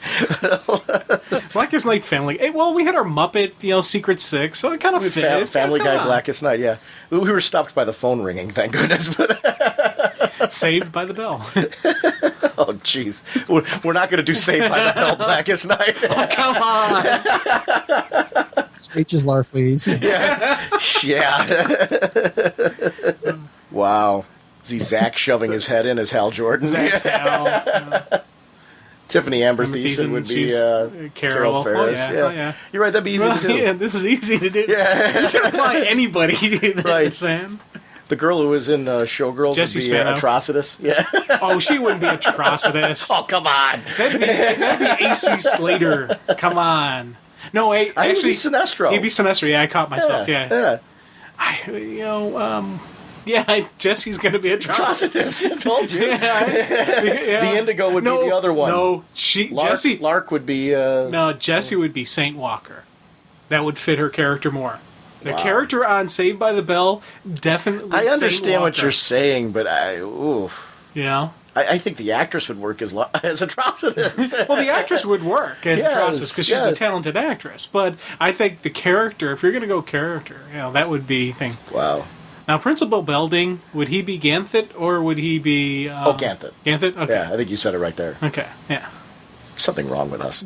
Blackest Night Family. Hey, well, we had our Muppet, Secret Six, so it kind of fit. Family Come Guy on. Blackest Night. Yeah, we were stopped by the phone ringing. Thank goodness. Saved by the Bell. Oh, jeez. We're not going to do Saved by the Bell Blackest Night. Oh, come on. Screeches Larfleeze. Yeah. Wow. See Zach shoving his head in as Hal Jordan. Zach's Hal. Tiffany Amber Thiessen would be Carol Ferris. Oh, yeah. You're right, that'd be easy to do. Yeah, this is easy to do. Yeah. You can apply anybody to this, Right. man. The girl who was in Showgirls Jessie would be Spano. Atrocitus. Yeah. Oh, she wouldn't be Atrocitus. Oh, come on. That'd be AC Slater. Come on. No, Actually, actually, he'd be Sinestro. He'd be Sinestro. Yeah, I caught myself. Yeah. Yeah. Jesse's going to be Atrocitus. I told you. Yeah. The Indigo would be the other one. No, Jesse. Lark would be... No, Jesse would be Saint Walker. That would fit her character more. The character on Saved by the Bell, definitely I understand Saint what Walker. you're saying, but I think the actress would work as Atrocitus. Well, the actress would work as Yes, Atrocitus because she's a talented actress. But I think the character, if you're going to go character, that would be thing. Wow. Now, Principal Belding, would he be Ganthet or would he be... Ganthet. Ganthet? Okay. Yeah, I think you said it right there. Okay, yeah. Something wrong with us.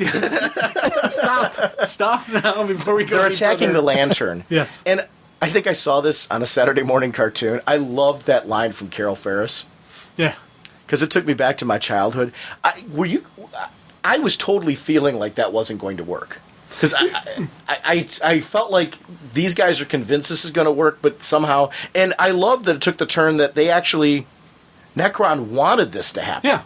Stop now before we go. They're attacking the lantern. Yes. And I think I saw this on a Saturday morning cartoon. I loved that line from Carol Ferris. Yeah. Because it took me back to my childhood. I was totally feeling like that wasn't going to work. Because I felt like these guys are convinced this is going to work, but somehow... And I love that it took the turn that they actually... Necron wanted this to happen. Yeah.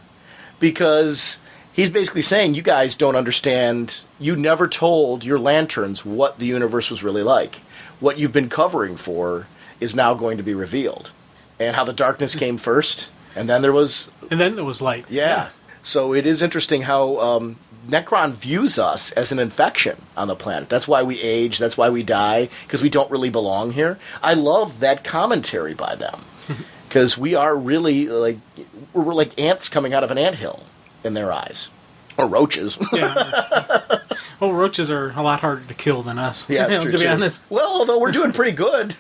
Because he's basically saying, you guys don't understand... You never told your lanterns what the universe was really like. What you've been covering for is now going to be revealed. And how the darkness came first, and then there was... And then there was light. Yeah. So it is interesting how... Necron views us as an infection on the planet. That's why we age. That's why we die, because we don't really belong here. I love that commentary by them, because we are really we're like ants coming out of an anthill in their eyes, or roaches. Yeah. Well, roaches are a lot harder to kill than us. Yeah, that's true, to be too. honest. Well, although we're doing pretty good.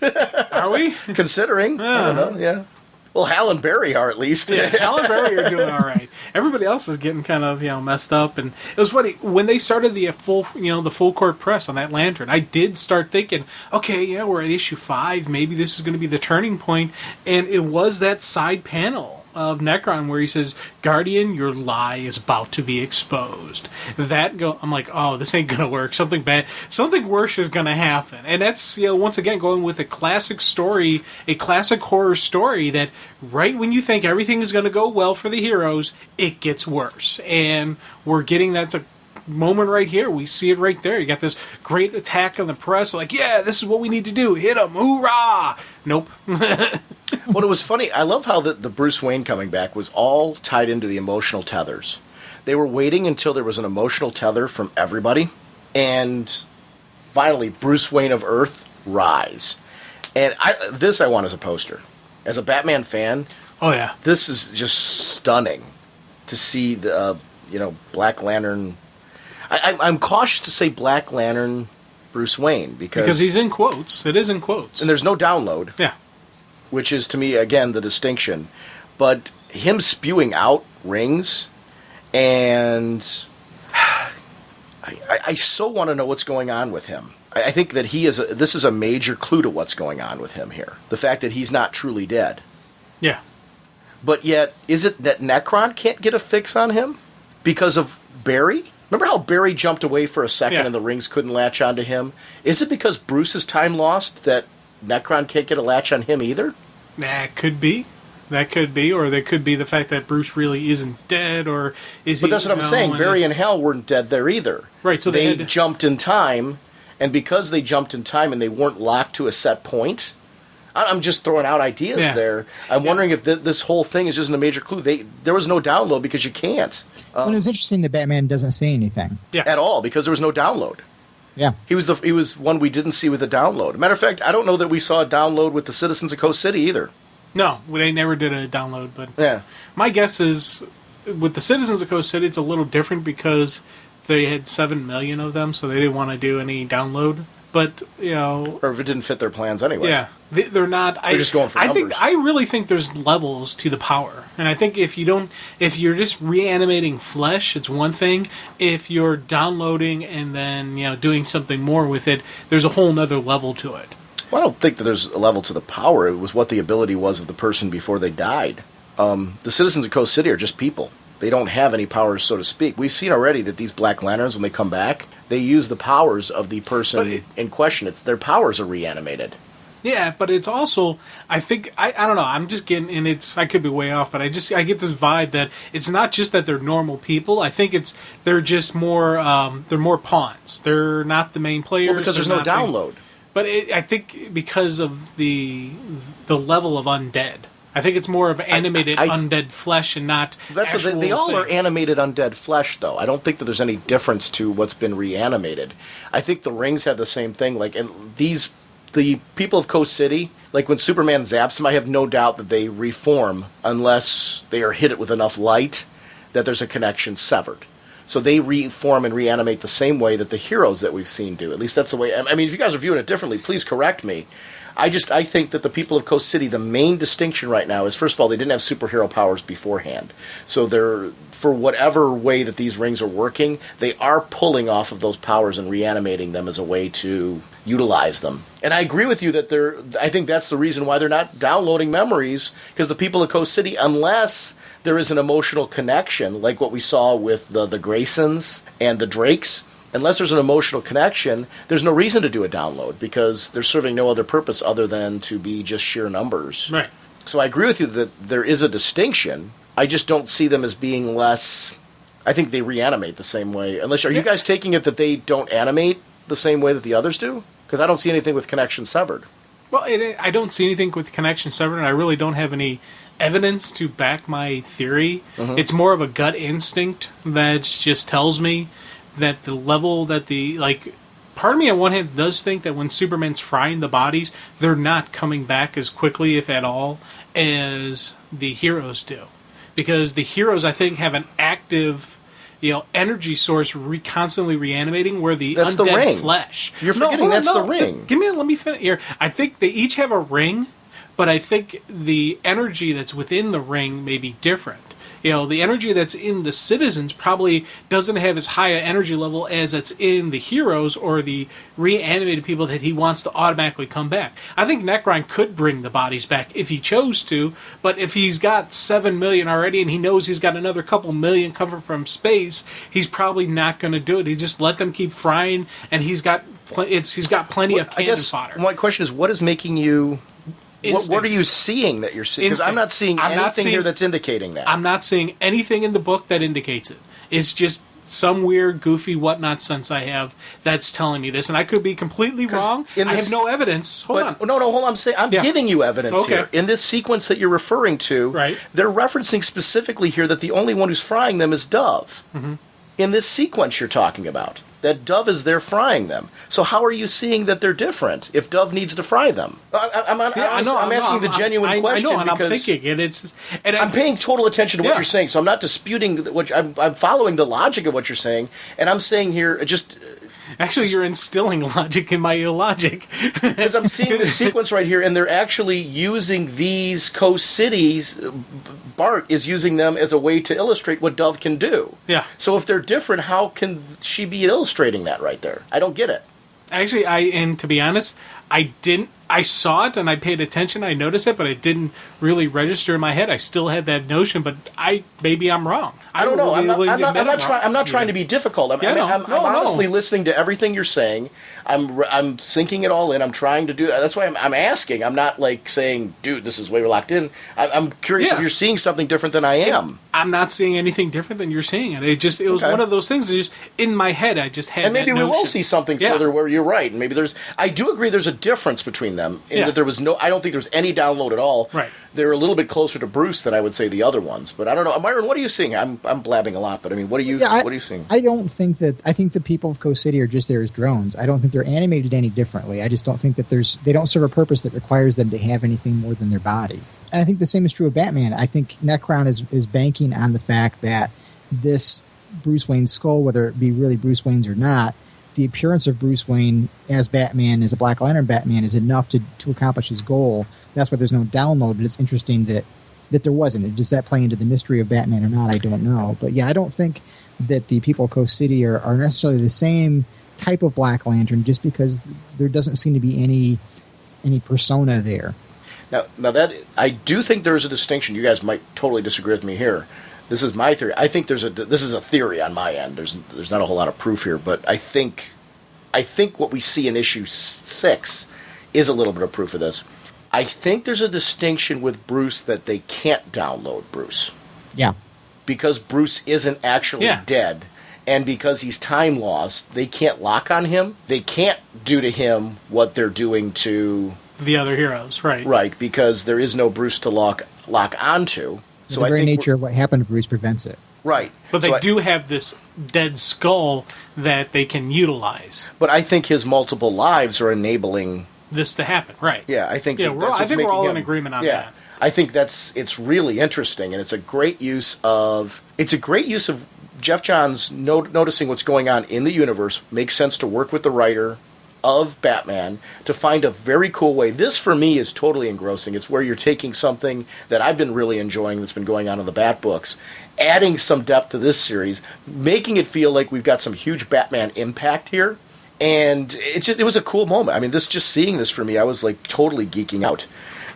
Are we? Considering. I don't know, yeah. Well, Hal and Barry are at least. Yeah, Hal and Barry are doing all right. Everybody else is getting kind of messed up. And it was funny when they started the full court press on that lantern. I did start thinking, okay, yeah, we're at issue 5. Maybe this is going to be the turning point. And it was that side panel of Necron where he says, "Guardian, your lie is about to be exposed." I'm like, oh, this ain't gonna work. Something bad, something worse is gonna happen. And that's once again going with a classic story, a classic horror story that right when you think everything is gonna go well for the heroes, it gets worse. And we're getting that's a moment right here. We see it right there. You got this great attack on the press, like, yeah, this is what we need to do. Hit them, hoorah! Nope. Well, it was funny. I love how the Bruce Wayne coming back was all tied into the emotional tethers. They were waiting until there was an emotional tether from everybody, and finally, Bruce Wayne of Earth, rise. And I want as a poster. As a Batman fan, oh yeah, this is just stunning to see the Black Lantern. I'm cautious to say Black Lantern Bruce Wayne because he's in quotes. It is in quotes, and there's no download. Yeah. Which is, to me, again, the distinction. But him spewing out rings, and I so want to know what's going on with him. I think that this is a major clue to what's going on with him here. The fact that he's not truly dead. Yeah. But yet, is it that Necron can't get a fix on him because of Barry? Remember how Barry jumped away for a second and the rings couldn't latch onto him? Is it because Bruce's time lost that Necron can't get a latch on him either? That could be. Or that could be the fact that Bruce really isn't dead, or is he... But that's what I'm saying. Barry and Hal weren't dead there either. Right, so they jumped in time, and because they jumped in time and they weren't locked to a set point, I'm just throwing out ideas there. I'm wondering if this whole thing is just a major clue. There was no download because you can't. Well, it was interesting that Batman doesn't say anything. At all, because there was no download. Yeah. He was one we didn't see with a download. Matter of fact, I don't know that we saw a download with the Citizens of Coast City either. No, they never did a download, but my guess is with the Citizens of Coast City, it's a little different because they had 7 million of them, so they didn't want to do any download. But, or if it didn't fit their plans anyway. Yeah. They're not... They're just going for numbers. I really think there's levels to the power. And I think if you're just reanimating flesh, it's one thing. If you're downloading and then, doing something more with it, there's a whole nother level to it. Well, I don't think that there's a level to the power. It was what the ability was of the person before they died. The Citizens of Coast City are just people. They don't have any powers, so to speak. We've seen already that these Black Lanterns, when they come back, they use the powers of the person in question. Their powers are reanimated. Yeah, but it's also, I think, I don't know, I'm just getting, and I could be way off, but I get this vibe that it's not just that they're normal people. I think they're just more, they're more pawns. They're not the main players. Well, because there's no download. But I think because of the level of undead. I think it's more of animated undead flesh and not That's actual what they all thing. are animated undead flesh, though. I don't think that there's any difference to what's been reanimated. I think the rings have the same thing. The people of Coast City, like when Superman zaps them, I have no doubt that they reform unless they are hit it with enough light that there's a connection severed. So they reform and reanimate the same way that the heroes that we've seen do. At least that's the way. I mean, if you guys are viewing it differently, please correct me. I think that the people of Coast City, the main distinction right now is, first of all, they didn't have superhero powers beforehand. So they're, for whatever way that these rings are working, they are pulling off of those powers and reanimating them as a way to utilize them. And I agree with you that I think that's the reason why they're not downloading memories, because the people of Coast City, unless there is an emotional connection, like what we saw with the Graysons and the Drakes, unless there's an emotional connection, there's no reason to do a download, because they're serving no other purpose other than to be just sheer numbers. Right. So I agree with you that there is a distinction. I just don't see them as being less... I think they reanimate the same way. Are you guys taking it that they don't animate the same way that the others do? Because I don't see anything with connection severed. Well, I don't see anything with connection severed, and I really don't have any evidence to back my theory. Mm-hmm. It's more of a gut instinct that just tells me that the level that part of me on one hand does think that when Superman's frying the bodies, they're not coming back as quickly, if at all, as the heroes do. Because the heroes, I think, have an active... energy source constantly reanimating, where that's undead the ring. Flesh. You're forgetting that's the ring. Let me finish here. I think they each have a ring, but I think the energy that's within the ring may be different. The energy that's in the citizens probably doesn't have as high an energy level as it's in the heroes or the reanimated people that he wants to automatically come back. I think Necron could bring the bodies back if he chose to, but if he's got 7 million already and he knows he's got another couple million coming from space, he's probably not going to do it. He just let them keep frying, and he's got plenty of cannon fodder. My question is, what is making you... What are you seeing that you're seeing? Because I'm not seeing anything here that's indicating that. I'm not seeing anything in the book that indicates it. It's just some weird, goofy whatnot sense I have that's telling me this. And I could be completely wrong. I have no evidence. Hold on. No, I'm giving you evidence here. In this sequence that you're referring to, right. They're referencing specifically here that the only one who's frying them is Dove. Mm-hmm. In this sequence you're talking about. That Dove is there frying them. So how are you seeing that they're different if Dove needs to fry them? I'm asking the genuine question. I know, and because I'm thinking I'm paying total attention to what you're saying, so I'm not disputing what I'm following the logic of what you're saying, and I'm saying here Actually, you're instilling logic in my illogic. Because I'm seeing the sequence right here, and they're actually using these Coast Cities. Bart is using them as a way to illustrate what Dove can do. Yeah. So if they're different, how can she be illustrating that right there? I don't get it. Actually, to be honest, I didn't. I saw it and I paid attention. I noticed it, but it didn't really register in my head. I still had that notion, but maybe I'm wrong. I don't know. I'm not trying to be difficult. I'm honestly listening to everything you're saying. I'm sinking it all in. I'm trying to do. That's why I'm asking. I'm not like saying, "Dude, this is way we're locked in." I'm curious if you're seeing something different than I am. I'm not seeing anything different than you're seeing. It was one of those things that just in my head. I just had. And maybe that we notion. will see something further where you're right. And maybe I do agree. There's a difference between them in that there was no. I don't think there's any download at all. Right. They're a little bit closer to Bruce than I would say the other ones. But I don't know, Myron. What are you seeing? I'm blabbing a lot, but I mean, what are you? What are you seeing? I don't think that. I think the people of Coast City are just there as drones. I don't think they're animated any differently. I just don't think that they don't serve a purpose that requires them to have anything more than their body. And I think the same is true of Batman. I think Necron is banking on the fact that this Bruce Wayne's skull, whether it be really Bruce Wayne's or not, the appearance of Bruce Wayne as Batman, as a Black Lantern Batman, is enough to accomplish his goal. That's why there's no download. But it's interesting that there wasn't. Does that play into the mystery of Batman or not? I don't know. But yeah, I don't think that the people of Coast City are necessarily the same type of Black Lantern, just because there doesn't seem to be any persona there. Now that I do think there is a distinction. You guys might totally disagree with me here. This is my theory. I think this is a theory on my end. There's not a whole lot of proof here, but I think what we see in issue 6 is a little bit of proof of this. I think there's a distinction with Bruce that they can't download Bruce. Yeah. Because Bruce isn't actually dead, and because he's time lost, they can't lock on him. They can't do to him what they're doing to the other heroes, right? Right, because there is no Bruce to lock onto. So the very nature of what happened to Bruce prevents it. Right. But they do have this dead skull that they can utilize. But I think his multiple lives are enabling this to happen, right? Yeah, I think I think we're all in agreement on that. I think it's really interesting, and it's a great use of Jeff Johns noticing what's going on in the universe. Makes sense to work with the writer of Batman to find a very cool way. This, for me, is totally engrossing. It's where you're taking something that I've been really enjoying that's been going on in the Bat books, adding some depth to this series, making it feel like we've got some huge Batman impact here. And it was a cool moment. I mean, just seeing this for me, I was like totally geeking out.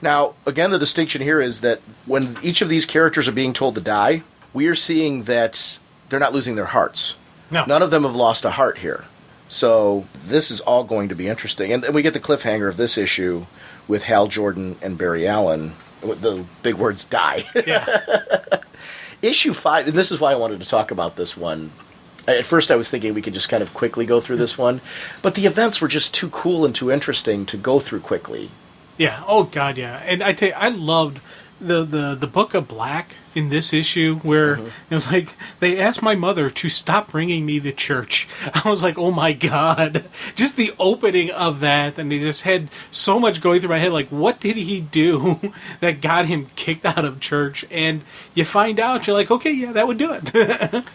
Now, again, the distinction here is that when each of these characters are being told to die, we are seeing that they're not losing their hearts. No. None of them have lost a heart here. So this is all going to be interesting. And we get the cliffhanger of this issue with Hal Jordan and Barry Allen. The big words, die. Yeah. Issue 5, and this is why I wanted to talk about this one. At first I was thinking we could just kind of quickly go through this one. But the events were just too cool and too interesting to go through quickly. Yeah. Oh, God, yeah. And I tell you, I loved the Book of Black in this issue where it was like they asked my mother to stop bringing me to church. I was like, oh my God. Just the opening of that, and they just had so much going through my head, like, what did he do that got him kicked out of church? And you find out, you're like, okay, yeah, that would do it.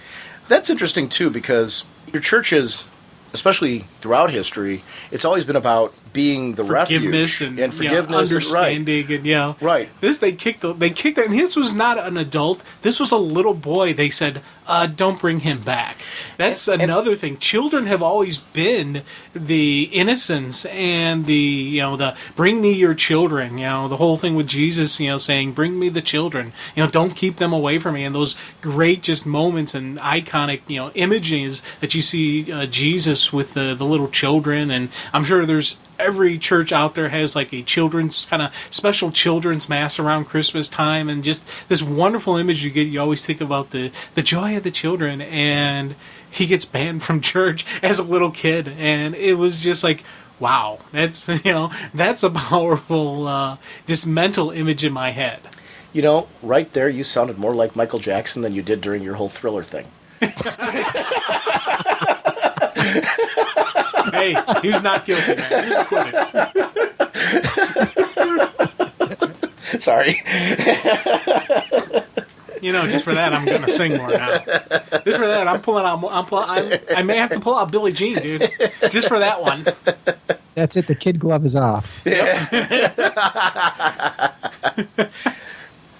That's interesting, too, because your churches, especially throughout history, it's always been about being the forgiveness refuge and forgiveness, understanding, and right. This they kicked that, and his was not an adult. This was a little boy. They said, "Don't bring him back." That's another thing. Children have always been the innocence and the bring me your children. The whole thing with Jesus, saying, "Bring me the children." Don't keep them away from me. And those great just moments and iconic images that you see Jesus with the little children, and I'm sure there's. Every church out there has like a children's kind of special children's mass around Christmas time, and just this wonderful image you get. You always think about the joy of the children, and he gets banned from church as a little kid, and it was just like, wow, that's that's a powerful just mental image in my head. Right there, you sounded more like Michael Jackson than you did during your whole Thriller thing. Hey, he was not guilty, man. He was acquitted. Sorry. Just for that, I'm going to sing more now. Just for that, I may have to pull out Billie Jean, dude. Just for that one. That's it. The kid glove is off. Boy,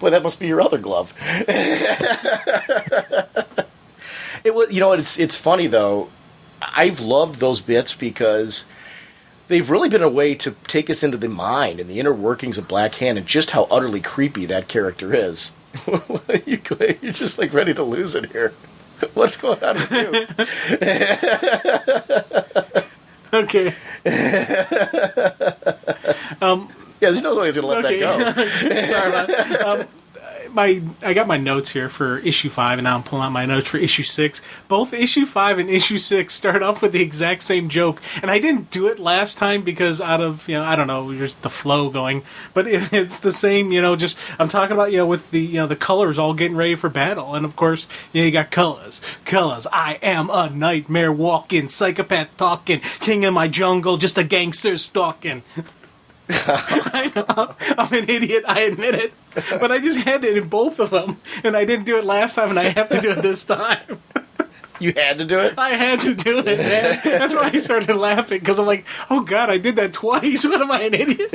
that must be your other glove. It was, it's funny though. I've loved those bits because they've really been a way to take us into the mind and the inner workings of Black Hand and just how utterly creepy that character is. You're just like ready to lose it here. What's going on with you? Okay. There's no way he's going to let that go. Sorry about that. I got my notes here for issue 5, and now I'm pulling out my notes for issue 6. Both issue 5 and issue 6 start off with the exact same joke, and I didn't do it last time because out of I don't know, just the flow going. But it's the same, just I'm talking about with the colors all getting ready for battle, and of course you got colors. I am a nightmare walking, psychopath talking, king of my jungle, just a gangster stalking. I know, I'm an idiot, I admit it. But I just had it in both of them, and I didn't do it last time, and I have to do it this time. You had to do it? I had to do it, man. That's why I started laughing, because I'm like, oh God, I did that twice. What am I, an idiot?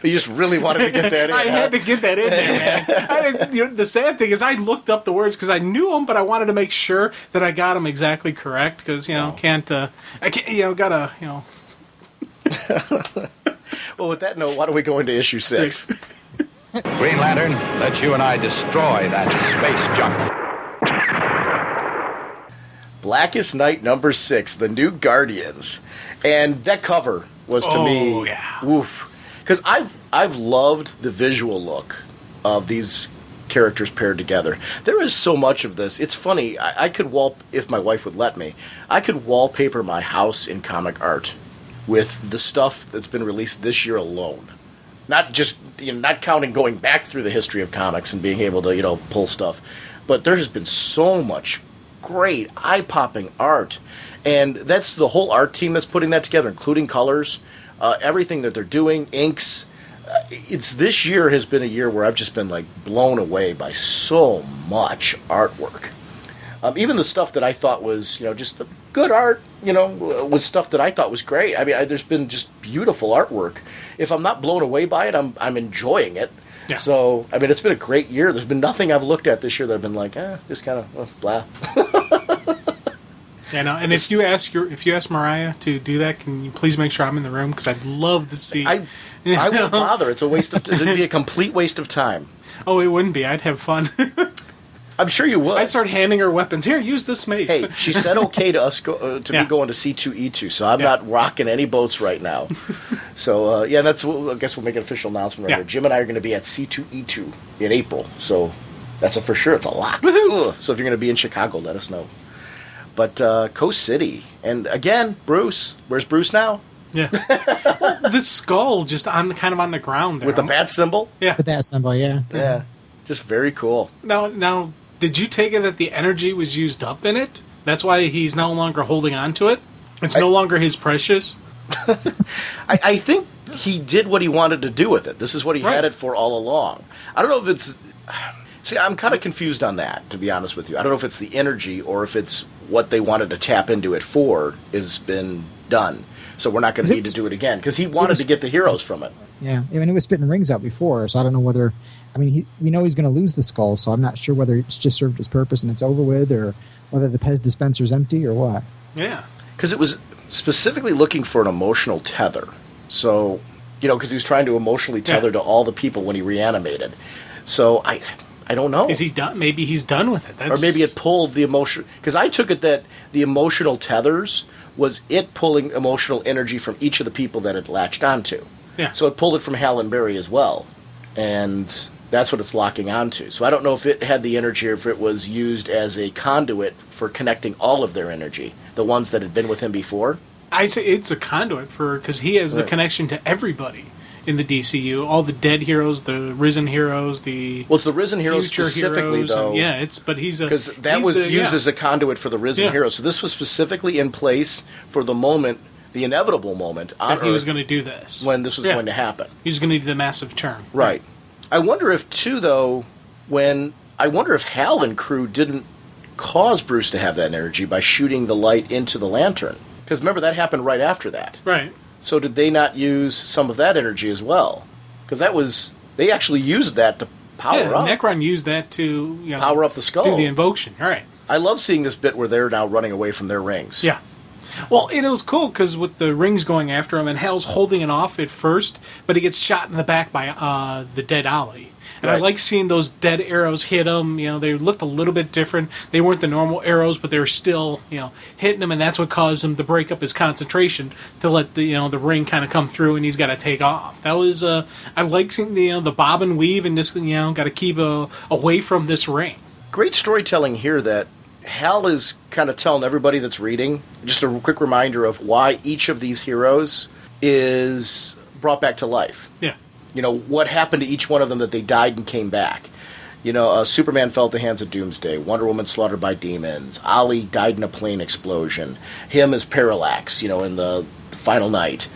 You just really wanted to get that in. I had to get that in there, man. The sad thing is I looked up the words, because I knew them, but I wanted to make sure that I got them exactly correct, because, I can't, gotta. Well, with that note, why don't we go into issue 6? Green Lantern, let you and I destroy that space junk. Blackest Night number 6, The New Guardians. And that cover was to me, woof. Because I've loved the visual look of these characters paired together. There is so much of this. It's funny. I could if my wife would let me, I could wallpaper my house in comic art with the stuff that's been released this year alone. Not just, not counting going back through the history of comics and being able to, pull stuff. But there has been so much great, eye-popping art. And that's the whole art team that's putting that together, including colors, everything that they're doing, inks. This year has been a year where I've just been, blown away by so much artwork. Even the stuff that I thought was, just good art, with stuff that I thought was great. I mean, there's been just beautiful artwork. If I'm not blown away by it, I'm enjoying it. Yeah. So, I mean, it's been a great year. There's been nothing I've looked at this year that I've been like, just kind of blah. Yeah, no. And if you ask Mariah to do that, can you please make sure I'm in the room? Because I'd love to see. I won't bother. It's a waste of. It'd be a complete waste of time. Oh, it wouldn't be. I'd have fun. I'm sure you would. I'd start handing her weapons. Here, use this mace. Hey, she said okay to us be going to C2E2, so I'm not rocking any boats right now. So I guess we'll make an official announcement right here. Jim and I are going to be at C2E2 in April, so that's a for sure. It's a lot. So if you're going to be in Chicago, let us know. But Coast City, and again, Bruce. Where's Bruce now? Yeah. Well, this skull just on the ground there. With the bat symbol? Yeah. The bat symbol, yeah. Yeah. Just very cool. Now, did you take it that the energy was used up in it? That's why he's no longer holding on to it? It's no longer his precious? I think he did what he wanted to do with it. This is what he had it for all along. I don't know if it's... See, I'm kind of confused on that, to be honest with you. I don't know if it's the energy or if it's what they wanted to tap into it for has been done. So we're not going to need to do it again, because he wanted to get the heroes from it. Yeah, I mean, it was spitting rings out before, so I don't know whether... I mean, we know he's going to lose the skull, so I'm not sure whether it's just served its purpose and it's over with, or whether the Pez dispenser's empty or what. Yeah. Because it was specifically looking for an emotional tether. So, because he was trying to emotionally tether to all the people when he reanimated. So I don't know. Is he done? Maybe he's done with it. Or maybe it pulled the emotion... Because I took it that the emotional tethers was it pulling emotional energy from each of the people that it latched onto. Yeah. So it pulled it from Hal and Barry as well. And that's what it's locking onto. So I don't know if it had the energy or if it was used as a conduit for connecting all of their energy, the ones that had been with him before. I say it's a conduit because he has the connection to everybody in the DCU, all the dead heroes, the risen heroes, it's the risen heroes specifically, heroes, though. But he's because that was used as a conduit for the risen heroes. So this was specifically in place for the moment, the inevitable moment on Earth. He was going to do this when this was going to happen. He was going to do the massive turn. Right. I wonder if Hal and crew didn't cause Bruce to have that energy by shooting the light into the lantern. Because remember, that happened right after that. Right. So did they not use some of that energy as well? Because they actually used that to power up. Necron used that to power up the skull. Do the invocation. All right. I love seeing this bit where they're now running away from their rings. Yeah. Well, it was cool because with the rings going after him, and Hal's holding it off at first, but he gets shot in the back by the dead Ollie. And I like seeing those dead arrows hit him. They looked a little bit different. They weren't the normal arrows, but they were still, hitting him, and that's what caused him to break up his concentration to let the ring kind of come through, and he's got to take off. That was I like seeing the bob and weave, and just got to keep away from this ring. Great storytelling here that Hal is kind of telling everybody that's reading, just a quick reminder of why each of these heroes is brought back to life. Yeah. What happened to each one of them that they died and came back. Superman fell at the hands of Doomsday. Wonder Woman slaughtered by demons. Ollie died in a plane explosion. Him as Parallax, in the final night.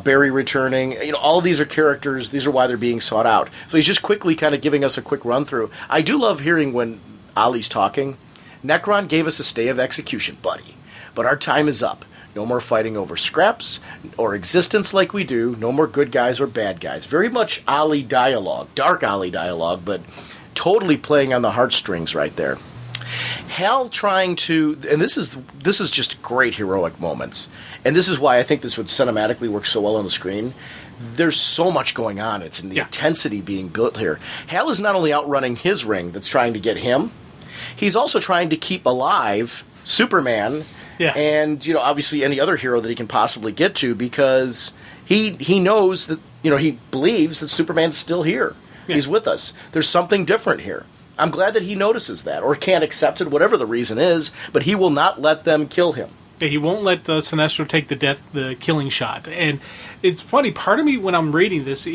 Barry returning. All of these are characters. These are why they're being sought out. So he's just quickly kind of giving us a quick run-through. I do love hearing when Ollie's talking. Necron gave us a stay of execution, buddy. But our time is up. No more fighting over scraps or existence like we do. No more good guys or bad guys. Very much Ollie dialogue, dark Ollie dialogue, but totally playing on the heartstrings right there. Hal trying to, and this is just great heroic moments, and this is why I think this would cinematically work so well on the screen. There's so much going on. It's in the intensity being built here. Hal is not only outrunning his ring that's trying to get him, he's also trying to keep alive Superman. Yeah. And, obviously any other hero that he can possibly get to, because he knows that, he believes that Superman's still here. Yeah. He's with us. There's something different here. I'm glad that he notices that, or can't accept it, whatever the reason is, but he will not let them kill him. Yeah, he won't let Sinestro take the killing shot. And it's funny, part of me when I'm reading this,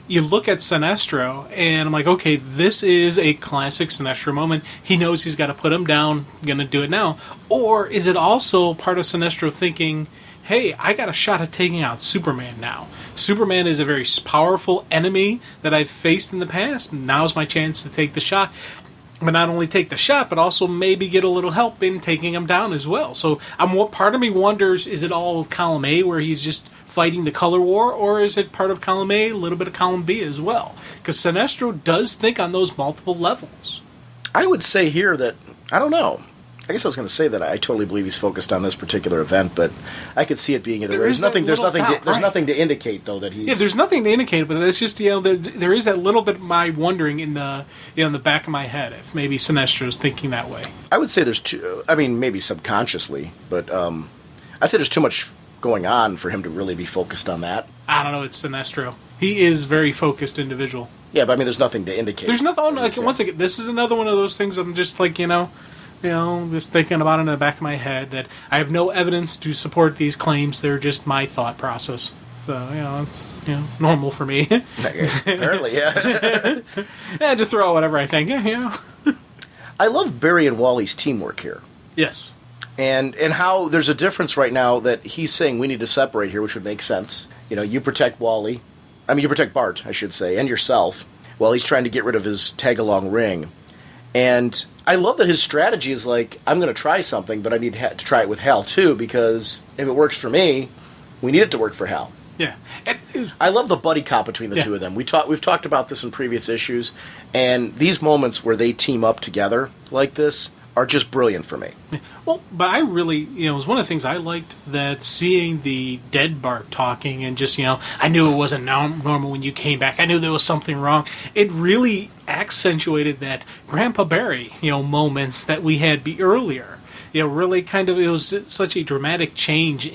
you look at Sinestro, and I'm like, okay, this is a classic Sinestro moment. He knows he's got to put him down, going to do it now. Or is it also part of Sinestro thinking, hey, I got a shot at taking out Superman now. Superman is a very powerful enemy that I've faced in the past, and now's my chance to take the shot. but not only take the shot, but also maybe get a little help in taking him down as well. So part of me wonders, is it all of column A where he's just fighting the color war, or is it part of column A, a little bit of column B as well? Because Sinestro does think on those multiple levels. I would say here that, I don't know. I guess I was going to say that I totally believe he's focused on this particular event, but I could see it being either way. There's nothing to indicate though that he's. Yeah, there's nothing to indicate, but it's just there is that little bit of my wondering in the in the back of my head if maybe Sinestro's thinking that way. I would say there's too. I mean, maybe subconsciously, but I'd say there's too much going on for him to really be focused on that. I don't know. It's Sinestro. He is very focused individual. Yeah, but I mean, there's nothing to indicate. There's nothing. Once again, this is another one of those things. I'm just like just thinking about it in the back of my head that I have no evidence to support these claims. They're just my thought process. So, it's normal for me. Apparently, yeah. Yeah, just throw out whatever I think. I love Barry and Wally's teamwork here. Yes. And how there's a difference right now that he's saying we need to separate here, which would make sense. You protect Wally. I mean, you protect Bart, I should say, and yourself, while he's trying to get rid of his tag-along ring. And I love that his strategy is like, I'm going to try something, but I need to try it with Hal, too, because if it works for me, we need it to work for Hal. Yeah. I love the buddy cop between the two of them. We've talked about this in previous issues, and these moments where they team up together like this are just brilliant for me. Well, but I really, it was one of the things I liked, that seeing the dead Bart talking and just, I knew it wasn't normal when you came back. I knew there was something wrong. It really accentuated that Grandpa Barry, moments that we had earlier. Really kind of, it was such a dramatic change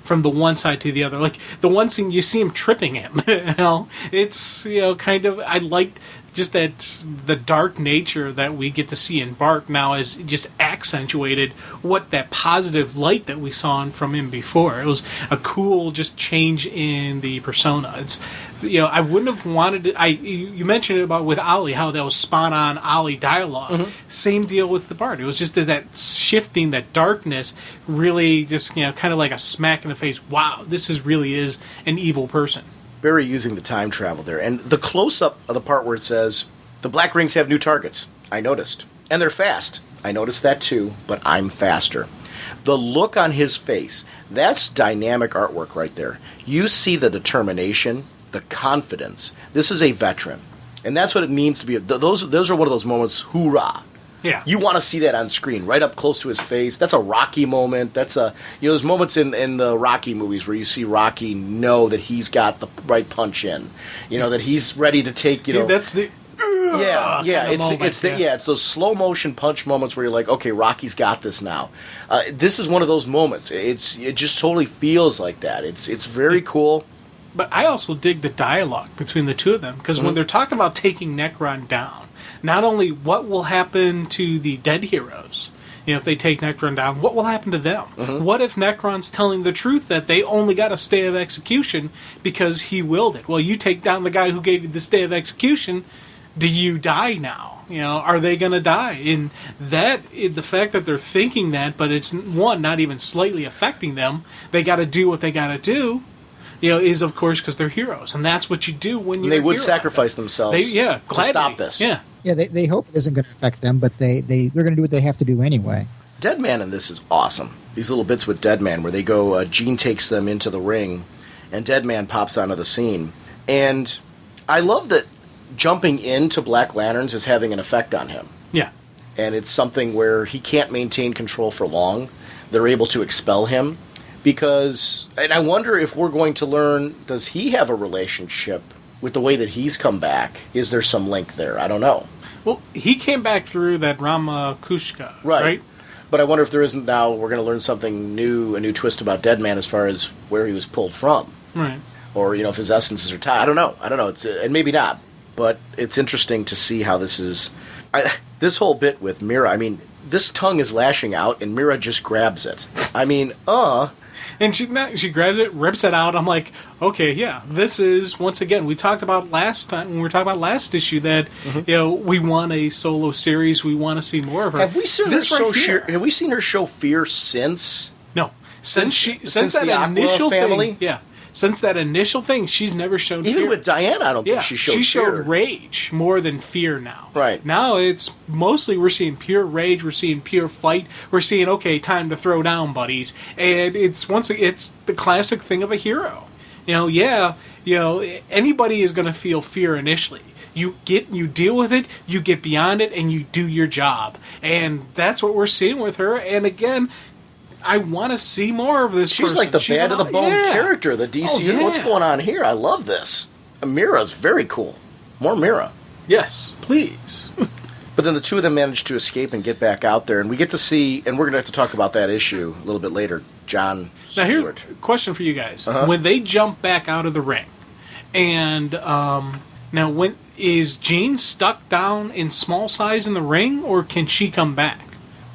from the one side to the other. Like, the one scene, you see him tripping him, It's, kind of, I liked just that the dark nature that we get to see in Bart now is just accentuated what that positive light that we saw from him before. It was a cool just change in the persona. It's, I wouldn't have wanted it. You mentioned it about with Ollie, how that was spot on Ollie dialogue. Mm-hmm. Same deal with the Bart. It was just that shifting, that darkness, really just kind of like a smack in the face. Wow, this really is an evil person. Barry using the time travel there. And the close-up of the part where it says, the Black Rings have new targets. I noticed. And they're fast. I noticed that too, but I'm faster. The look on his face, that's dynamic artwork right there. You see the determination, the confidence. This is a veteran. And that's what it means to be. Those are one of those moments, hoorah. Yeah. You want to see that on screen, right up close to his face. That's a Rocky moment. That's there's moments in the Rocky movies where you see Rocky know that he's got the right punch in. That he's ready to take, that's the it's those slow motion punch moments where you're like, okay, Rocky's got this now. This is one of those moments. It just totally feels like that. It's very cool. But I also dig the dialogue between the two of them, because when they're talking about taking Necron down, not only what will happen to the dead heroes, if they take Necron down, what will happen to them? Mm-hmm. What if Necron's telling the truth that they only got a stay of execution because he willed it? Well, you take down the guy who gave you the stay of execution, do you die now? Are they going to die? And the fact that they're thinking that, but it's, not even slightly affecting them, they got to do what they got to do, is of course because they're heroes, and that's what you do when you're. They would sacrifice themselves. to stop this. Yeah, they hope it isn't going to affect them, but they're going to do what they have to do anyway. Deadman in this is awesome. These little bits with Deadman where they go, Gene takes them into the ring, and Deadman pops onto the scene, and I love that jumping into Black Lanterns is having an effect on him. Yeah, and it's something where he can't maintain control for long. They're able to expel him. Because, and I wonder if we're going to learn, does he have a relationship with the way that he's come back? Is there some link there? I don't know. Well, he came back through that Ramakushka, right? But I wonder if there isn't now, we're going to learn something new, a new twist about Deadman as far as where he was pulled from. Right. Or, if his essences are tied. I don't know. It's, and maybe not. But it's interesting to see how this is. This whole bit with Mira, this tongue is lashing out, and Mira just grabs it. And she grabs it, rips it out. I'm like, okay, yeah, this is, once again, we talked about last time, when we were talking about last issue, that, we want a solo series, we want to see more of her. Have we seen her show fear since? No. Since that the initial Aqua family? thing, yeah. since that initial thing, she's never shown fear. Even with Diana, I don't think she showed fear. She showed rage more than fear now. Right. Now it's mostly we're seeing pure rage, we're seeing pure fight, we're seeing, okay, time to throw down, buddies. And it's the classic thing of a hero. Anybody is going to feel fear initially. You deal with it, you get beyond it, and you do your job. And that's what we're seeing with her. And again, I want to see more of this. She's like the bad of the bone character, the DC. What's going on here? I love this. Mira's very cool. More Mira. Yes, please. But then the two of them manage to escape and get back out there, and we get to see, and we're going to have to talk about that issue a little bit later, John Stewart. Now, here's a question for you guys. When they jump back out of the ring, and now when is Jean stuck down in small size in the ring, or can she come back?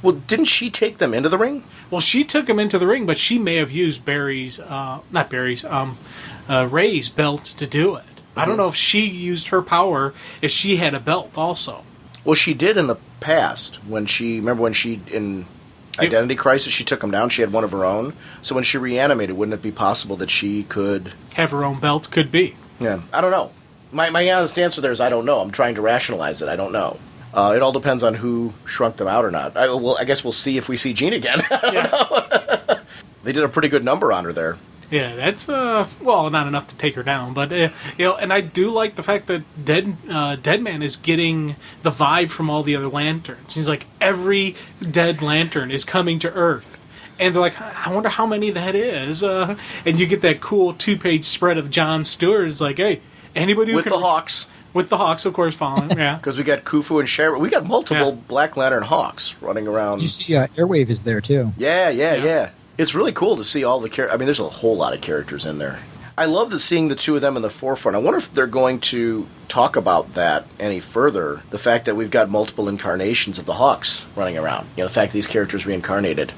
Well, didn't she take them into the ring? Well, she took him into the ring, but she may have used Ray's belt to do it. I don't know if she used her power, if she had a belt also. Well, she did in the past. Remember when she, in Identity Crisis, she took him down, she had one of her own. So when she reanimated, wouldn't it be possible that she could have her own belt? Could be. Yeah, I don't know. My honest answer there is I don't know. I'm trying to rationalize it. I don't know. It all depends on who shrunk them out or not. I guess we'll see if we see Jean again. They did a pretty good number on her there. Yeah, that's not enough to take her down, but and I do like the fact that Deadman is getting the vibe from all the other lanterns. He's like, every dead lantern is coming to Earth, and they're like, I wonder how many that is. And you get that cool 2-page spread of John Stewart. It's like, hey, anybody who with the Hawks. With the Hawks, of course, following. Yeah, because we got Khufu and Shara. We got multiple Black Lantern Hawks running around. Did you see Airwave is there too? Yeah. It's really cool to see all the characters. I mean, there's a whole lot of characters in there. I love seeing the two of them in the forefront. I wonder if they're going to talk about that any further. The fact that we've got multiple incarnations of the Hawks running around. The fact that these characters reincarnated.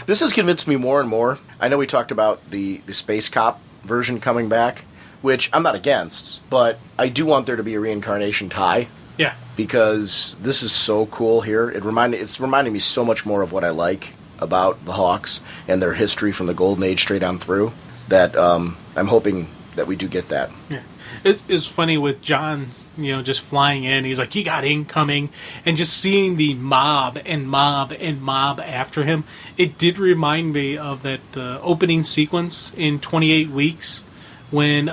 This has convinced me more and more. I know we talked about the Space Cop version coming back, which I'm not against, but I do want there to be a reincarnation tie. Yeah. Because this is so cool here. It's reminding me so much more of what I like about the Hawks and their history from the Golden Age straight on through, that I'm hoping that we do get that. Yeah. It's funny with John, just flying in. He's like, he got incoming, and just seeing the mob and mob and mob after him. It did remind me of that opening sequence in 28 Weeks when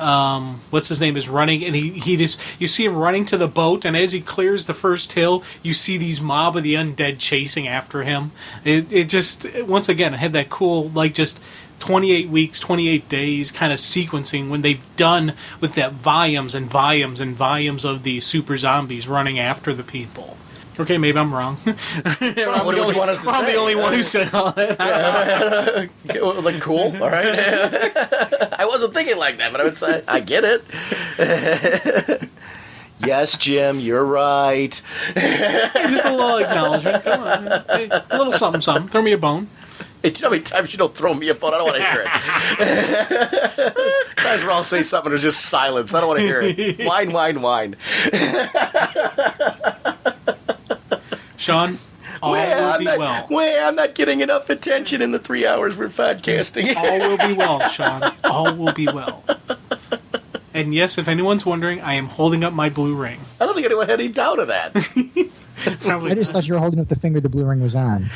what's his name is running, and he just, you see him running to the boat, and as he clears the first hill, you see these mob of the undead chasing after him. It just, once again, it had that cool, like, just 28 weeks, 28 days kind of sequencing when they've done with that volumes and volumes and volumes of these super zombies running after the people. Okay, maybe I'm wrong. What do you want us to say? I'm the only one who said all that. Like, cool, all right. I wasn't thinking like that, but I would say, I get it. Yes, Jim, you're right. Just a little acknowledgement. Come on. Hey, a little something, something. Throw me a bone. Hey, do you know how many times you don't throw me a bone? I don't want to hear it. Times where I'll say something, there's just silence. I don't want to hear it. Whine, whine, whine. Sean, all will be well. I'm not getting enough attention in the 3 hours we're podcasting. All will be well, Sean. All will be well. And yes, if anyone's wondering, I am holding up my blue ring. I don't think anyone had any doubt of that. I just thought you were holding up the finger the blue ring was on.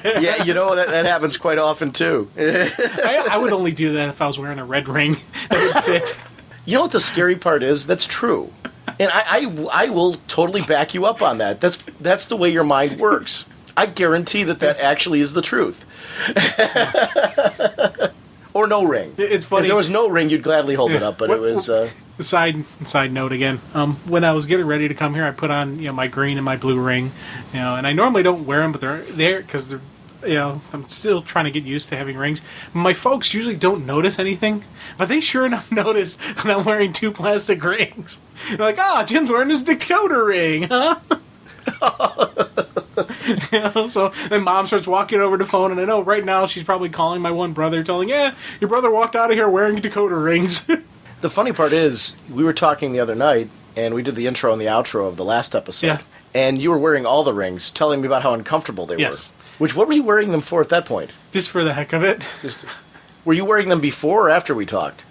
Yeah, that happens quite often, too. I would only do that if I was wearing a red ring that would fit. You know what the scary part is? That's true. And I will totally back you up on that. That's the way your mind works. I guarantee that actually is the truth. Or no ring. It's funny. If there was no ring, you'd gladly hold it up, but it was... Side note again. When I was getting ready to come here, I put on my green and my blue ring, and I normally don't wear them, but they're there because they're, I'm still trying to get used to having rings. My folks usually don't notice anything, but they sure enough notice that I'm wearing 2 plastic rings. They're like, Jim's wearing his Dakota ring, huh? So then Mom starts walking over the phone, and I know right now she's probably calling my one brother, telling, your brother walked out of here wearing Dakota rings. The funny part is, we were talking the other night, and we did the intro and the outro of the last episode, and you were wearing all the rings, telling me about how uncomfortable they were. What were you wearing them for at that point? Just for the heck of it. Were you wearing them before or after we talked?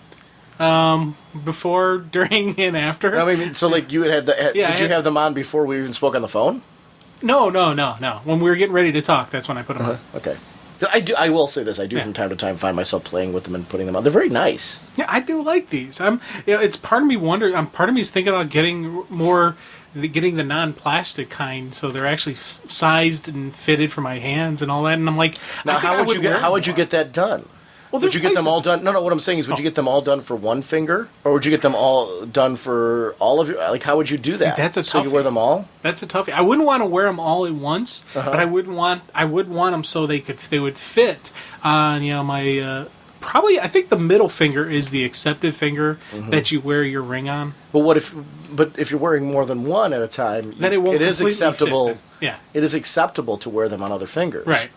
Before, during, and after. I mean, so like you had the did you have them on before we even spoke on the phone? No. When we were getting ready to talk, that's when I put them on. Okay. I will say this. I do from time to time find myself playing with them and putting them on. They're very nice. Yeah, I do like these. It's part of me wondering. Part of me is thinking about getting the non-plastic kind, so they're actually sized and fitted for my hands and all that. And I'm like, now how would you get that done? Well, would you get them all done? No. What I'm saying is, would you get them all done for one finger, or would you get them all done for all of your? Like, how would you do that? See, that's a toughie. So you wear them all? That's a toughie. I wouldn't want to wear them all at once, but I would want them so they would fit on my. Probably, I think the middle finger is the accepted finger that you wear your ring on. But if you're wearing more than one at a time, then it is acceptable. Fit. Yeah, it is acceptable to wear them on other fingers. Right.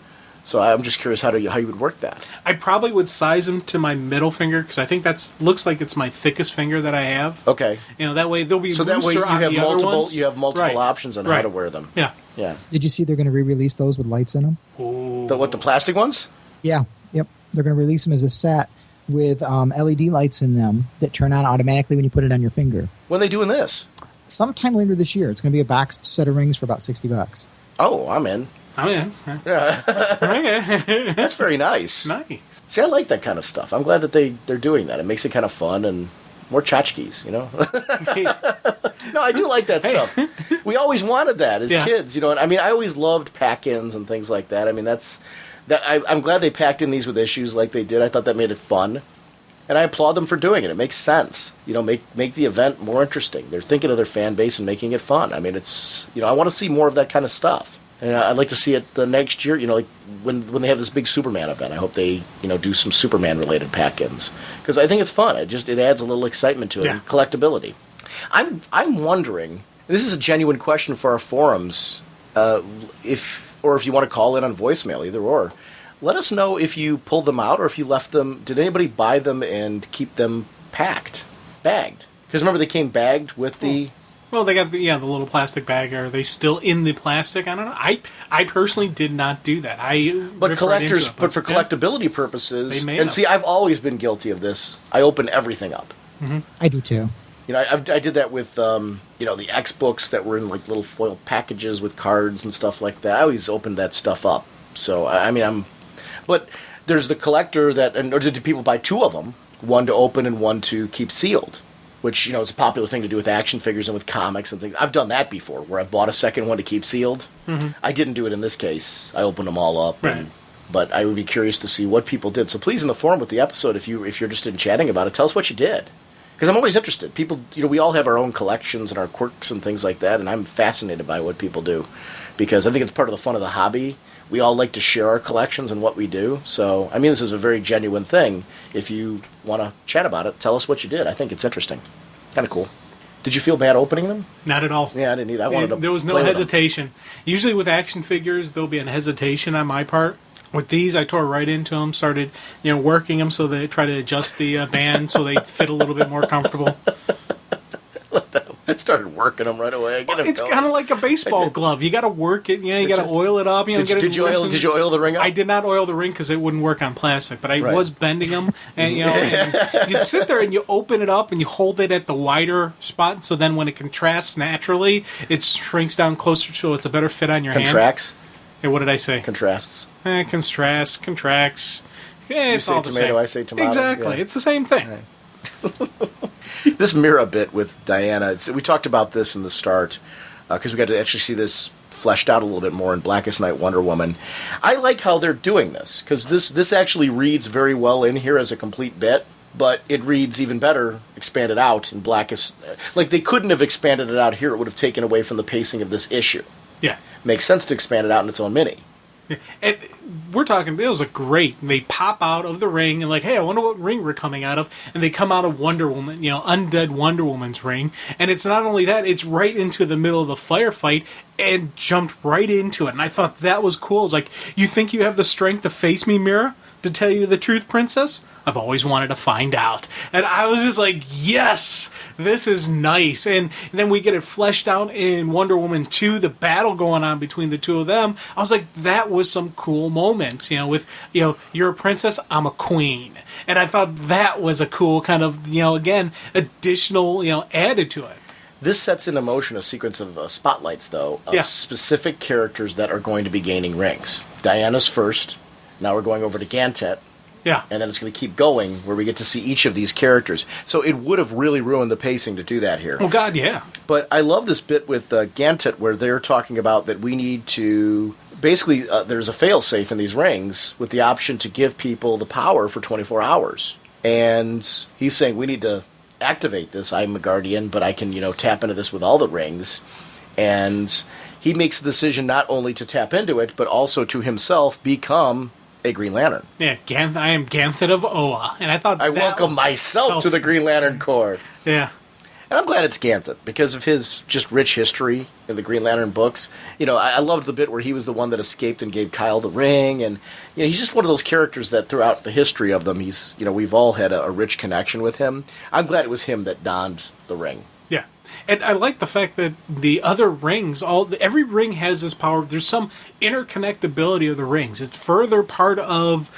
So I'm just curious how you would work that. I probably would size them to my middle finger because I think looks like it's my thickest finger that I have. Okay. That way they'll be so looser that way you on have the multiple other ones. you have multiple options on how to wear them. Yeah. Yeah. Did you see they're going to re-release those with lights in them? The plastic ones? Yeah. Yep. They're going to release them as a set with LED lights in them that turn on automatically when you put it on your finger. When are they doing this? Sometime later this year. It's going to be a box set of rings for about $60. Oh, I'm in. Yeah. That's very nice. Nice. See, I like that kind of stuff. I'm glad that they're doing that. It makes it kind of fun and more tchotchkes, No, I do like that stuff. We always wanted that as kids, And I mean, I always loved pack-ins and things like that. I mean, I'm glad they packed in these with issues like they did. I thought that made it fun. And I applaud them for doing it. It makes sense. Make the event more interesting. They're thinking of their fan base and making it fun. I mean, it's, I want to see more of that kind of stuff. And I'd like to see it the next year, like when they have this big Superman event. I hope they, do some Superman-related pack-ins. Because I think it's fun. It adds a little excitement to it and collectability. I'm wondering, this is a genuine question for our forums, if you want to call in on voicemail, either or. Let us know if you pulled them out or if you left them. Did anybody buy them and keep them bagged? Because remember, they came bagged with the... Well, they got the little plastic bag. Are they still in the plastic? I don't know. I personally did not do that. But for collectability purposes, see, I've always been guilty of this. I open everything up. Mm-hmm. I do too. I did that with the X books that were in like little foil packages with cards and stuff like that. I always opened that stuff up. So but there's the collector or did people buy two of them, one to open and one to keep sealed? Which, is a popular thing to do with action figures and with comics and things. I've done that before, where I've bought a second one to keep sealed. Mm-hmm. I didn't do it in this case. I opened them all up. Right. But I would be curious to see what people did. So please, in the forum with the episode, if you're interested in chatting about it, tell us what you did. Because I'm always interested. People, we all have our own collections and our quirks and things like that, and I'm fascinated by what people do. Because I think it's part of the fun of the hobby. We all like to share our collections and what we do. So, this is a very genuine thing. If you want to chat about it, tell us what you did. I think it's interesting. Kind of cool. Did you feel bad opening them? Not at all. Yeah, I didn't either. There was no hesitation. Usually with action figures, there'll be a hesitation on my part. With these, I tore right into them, started working them so they try to adjust the band so they fit a little bit more comfortable. I started working them right away. It's kind of like a baseball glove. You got to work it. You got to oil it up. Did you oil the ring up? I did not oil the ring because it wouldn't work on plastic. But I was bending them, and and you'd sit there and you open it up and you hold it at the wider spot. So then when it contrasts naturally, it shrinks down closer, so it's a better fit on your hand. Contracts. Hey, what did I say? Contrasts. Contracts. It's all the same. I say tomato. Exactly. Yeah. It's the same thing. Right. This Mira bit with Diana, we talked about this in the start, because we got to actually see this fleshed out a little bit more in Blackest Night Wonder Woman. I like how they're doing this, because this actually reads very well in here as a complete bit, but it reads even better expanded out in Blackest... Like, they couldn't have expanded it out here. It would have taken away from the pacing of this issue. Yeah. Makes sense to expand it out in its own mini. And we're talking, it was a great. They pop out of the ring and like, hey, I wonder what ring we're coming out of. And they come out of Wonder Woman, undead Wonder Woman's ring. And it's not only that, it's right into the middle of the firefight and jumped right into it. And I thought that was cool. It's like, you think you have the strength to face me, Mira? To tell you the truth, princess? I've always wanted to find out. And I was just like, yes! this is nice. And then we get it fleshed out in Wonder Woman 2, the battle going on between the two of them. I was like, that was some cool moments, with, you're a princess, I'm a queen. And I thought that was a cool kind of, again, additional, added to it. This sets into motion a sequence of spotlights, though, of specific characters that are going to be gaining rings. Diana's first. Now we're going over to Gantet. Yeah. And then it's going to keep going where we get to see each of these characters. So it would have really ruined the pacing to do that here. Oh, God, yeah. But I love this bit with Gantet where they're talking about that we need to... Basically, there's a fail-safe in these rings with the option to give people the power for 24 hours. And he's saying we need to activate this. I'm a guardian, but I can, tap into this with all the rings. And he makes the decision not only to tap into it, but also to himself become a Green Lantern. Yeah, I am Ganthet of Oa. And I thought I welcome myself to the Green Lantern Corps. Yeah. And I'm glad it's Ganthet because of his just rich history in the Green Lantern books. I loved the bit where he was the one that escaped and gave Kyle the ring. And, he's just one of those characters that throughout the history of them, he's, we've all had a rich connection with him. I'm glad it was him that donned the ring. Yeah. And I like the fact that the other rings, every ring has this power. There's some interconnectability of the rings. It's further part of,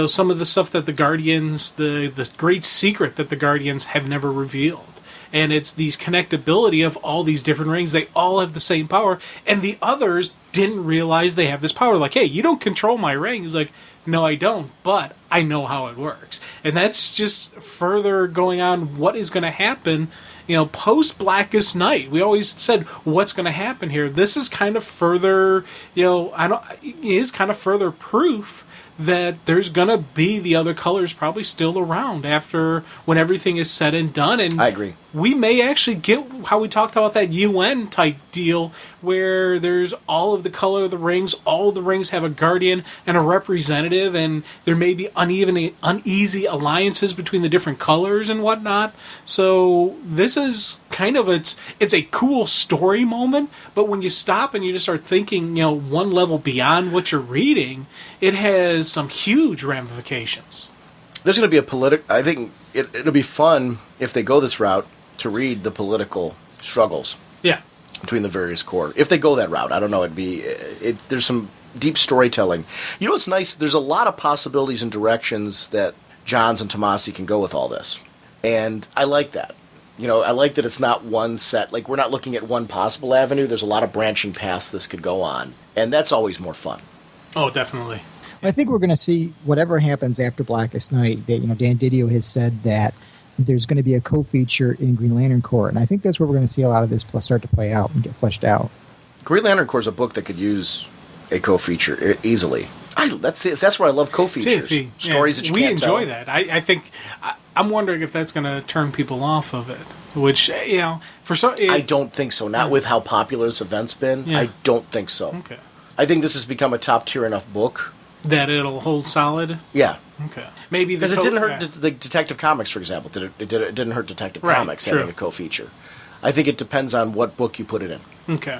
some of the stuff that the Guardians, the great secret that the Guardians have never revealed. And it's these connectability of all these different rings. They all have the same power. And the others didn't realize they have this power. Like, hey, you don't control my ring. He's like, no, I don't, but I know how it works. And that's just further going on what is going to happen, post Blackest Night. We always said, what's going to happen here? This is kind of further, is kind of further proof that there's going to be the other colors probably still around after when everything is said and done. And I agree. We may actually get how we talked about that UN type deal where there's all of the color of the rings, all of the rings have a guardian and a representative, and there may be uneasy alliances between the different colors and whatnot. So this is kind of it's a cool story moment, but when you stop and you just start thinking, one level beyond what you're reading, it has some huge ramifications. There's going to be I think it'll be fun if they go this route to read the political struggles. Yeah. Between the various corps. If they go that route, I don't know, there's some deep storytelling. What's nice? There's a lot of possibilities and directions that Johns and Tomasi can go with all this. And I like that. I like that it's not one set. Like, we're not looking at one possible avenue. There's a lot of branching paths this could go on. And that's always more fun. Oh, definitely. I think we're going to see whatever happens after Blackest Night. That, Dan Didio has said that there's going to be a co-feature in Green Lantern Corps, and I think that's where we're going to see a lot of this start to play out and get fleshed out. Green Lantern Corps is a book that could use a co-feature easily. That's where I love co-features. Stories that you can't tell. We enjoy that. I think I'm wondering if that's going to turn people off of it. Which I don't think so. Not with how popular this event's been. Yeah. I don't think so. Okay. I think this has become a top tier enough book that it'll hold solid. Yeah. Okay. Maybe because it didn't hurt the Detective Comics, for example. It didn't hurt Detective Comics having a co-feature. I think it depends on what book you put it in. Okay.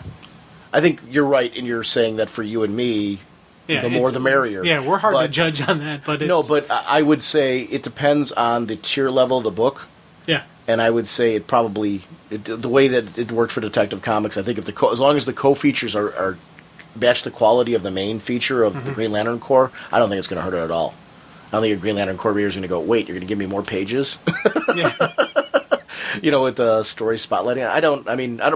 I think you're right in your saying that for you and me, the more the merrier. Yeah, we're hard to judge on that, but but I would say it depends on the tier level of the book. Yeah. And I would say it probably the way that it worked for Detective Comics. I think if as long as the co-features are match the quality of the main feature of the Green Lantern Corps, I don't think it's going to hurt it at all. I don't think a Green Lantern Corps reader is going to go, wait, you're going to give me more pages? Yeah. With the story spotlighting. I don't.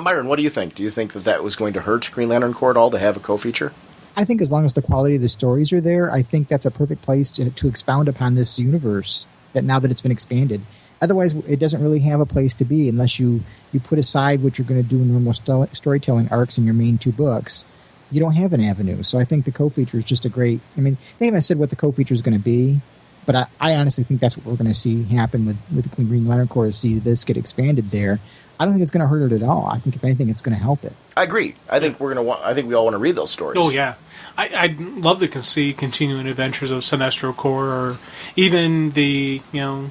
Myron, what do you think? Do you think that was going to hurt Green Lantern Corps at all to have a co-feature? I think as long as the quality of the stories are there, I think that's a perfect place to expound upon this universe that now that it's been expanded. Otherwise, it doesn't really have a place to be unless you put aside what you're going to do in normal storytelling arcs in your main two books. You don't have an avenue. So I think the co-feature is just a great... they haven't said what the co-feature is going to be, but I honestly think that's what we're going to see happen with the Green Lantern Corps, see this get expanded there. I don't think it's going to hurt it at all. I think, if anything, it's going to help it. I agree. I think we all want to read those stories. Oh, yeah. I'd love to see continuing adventures of Sinestro Corps, or even the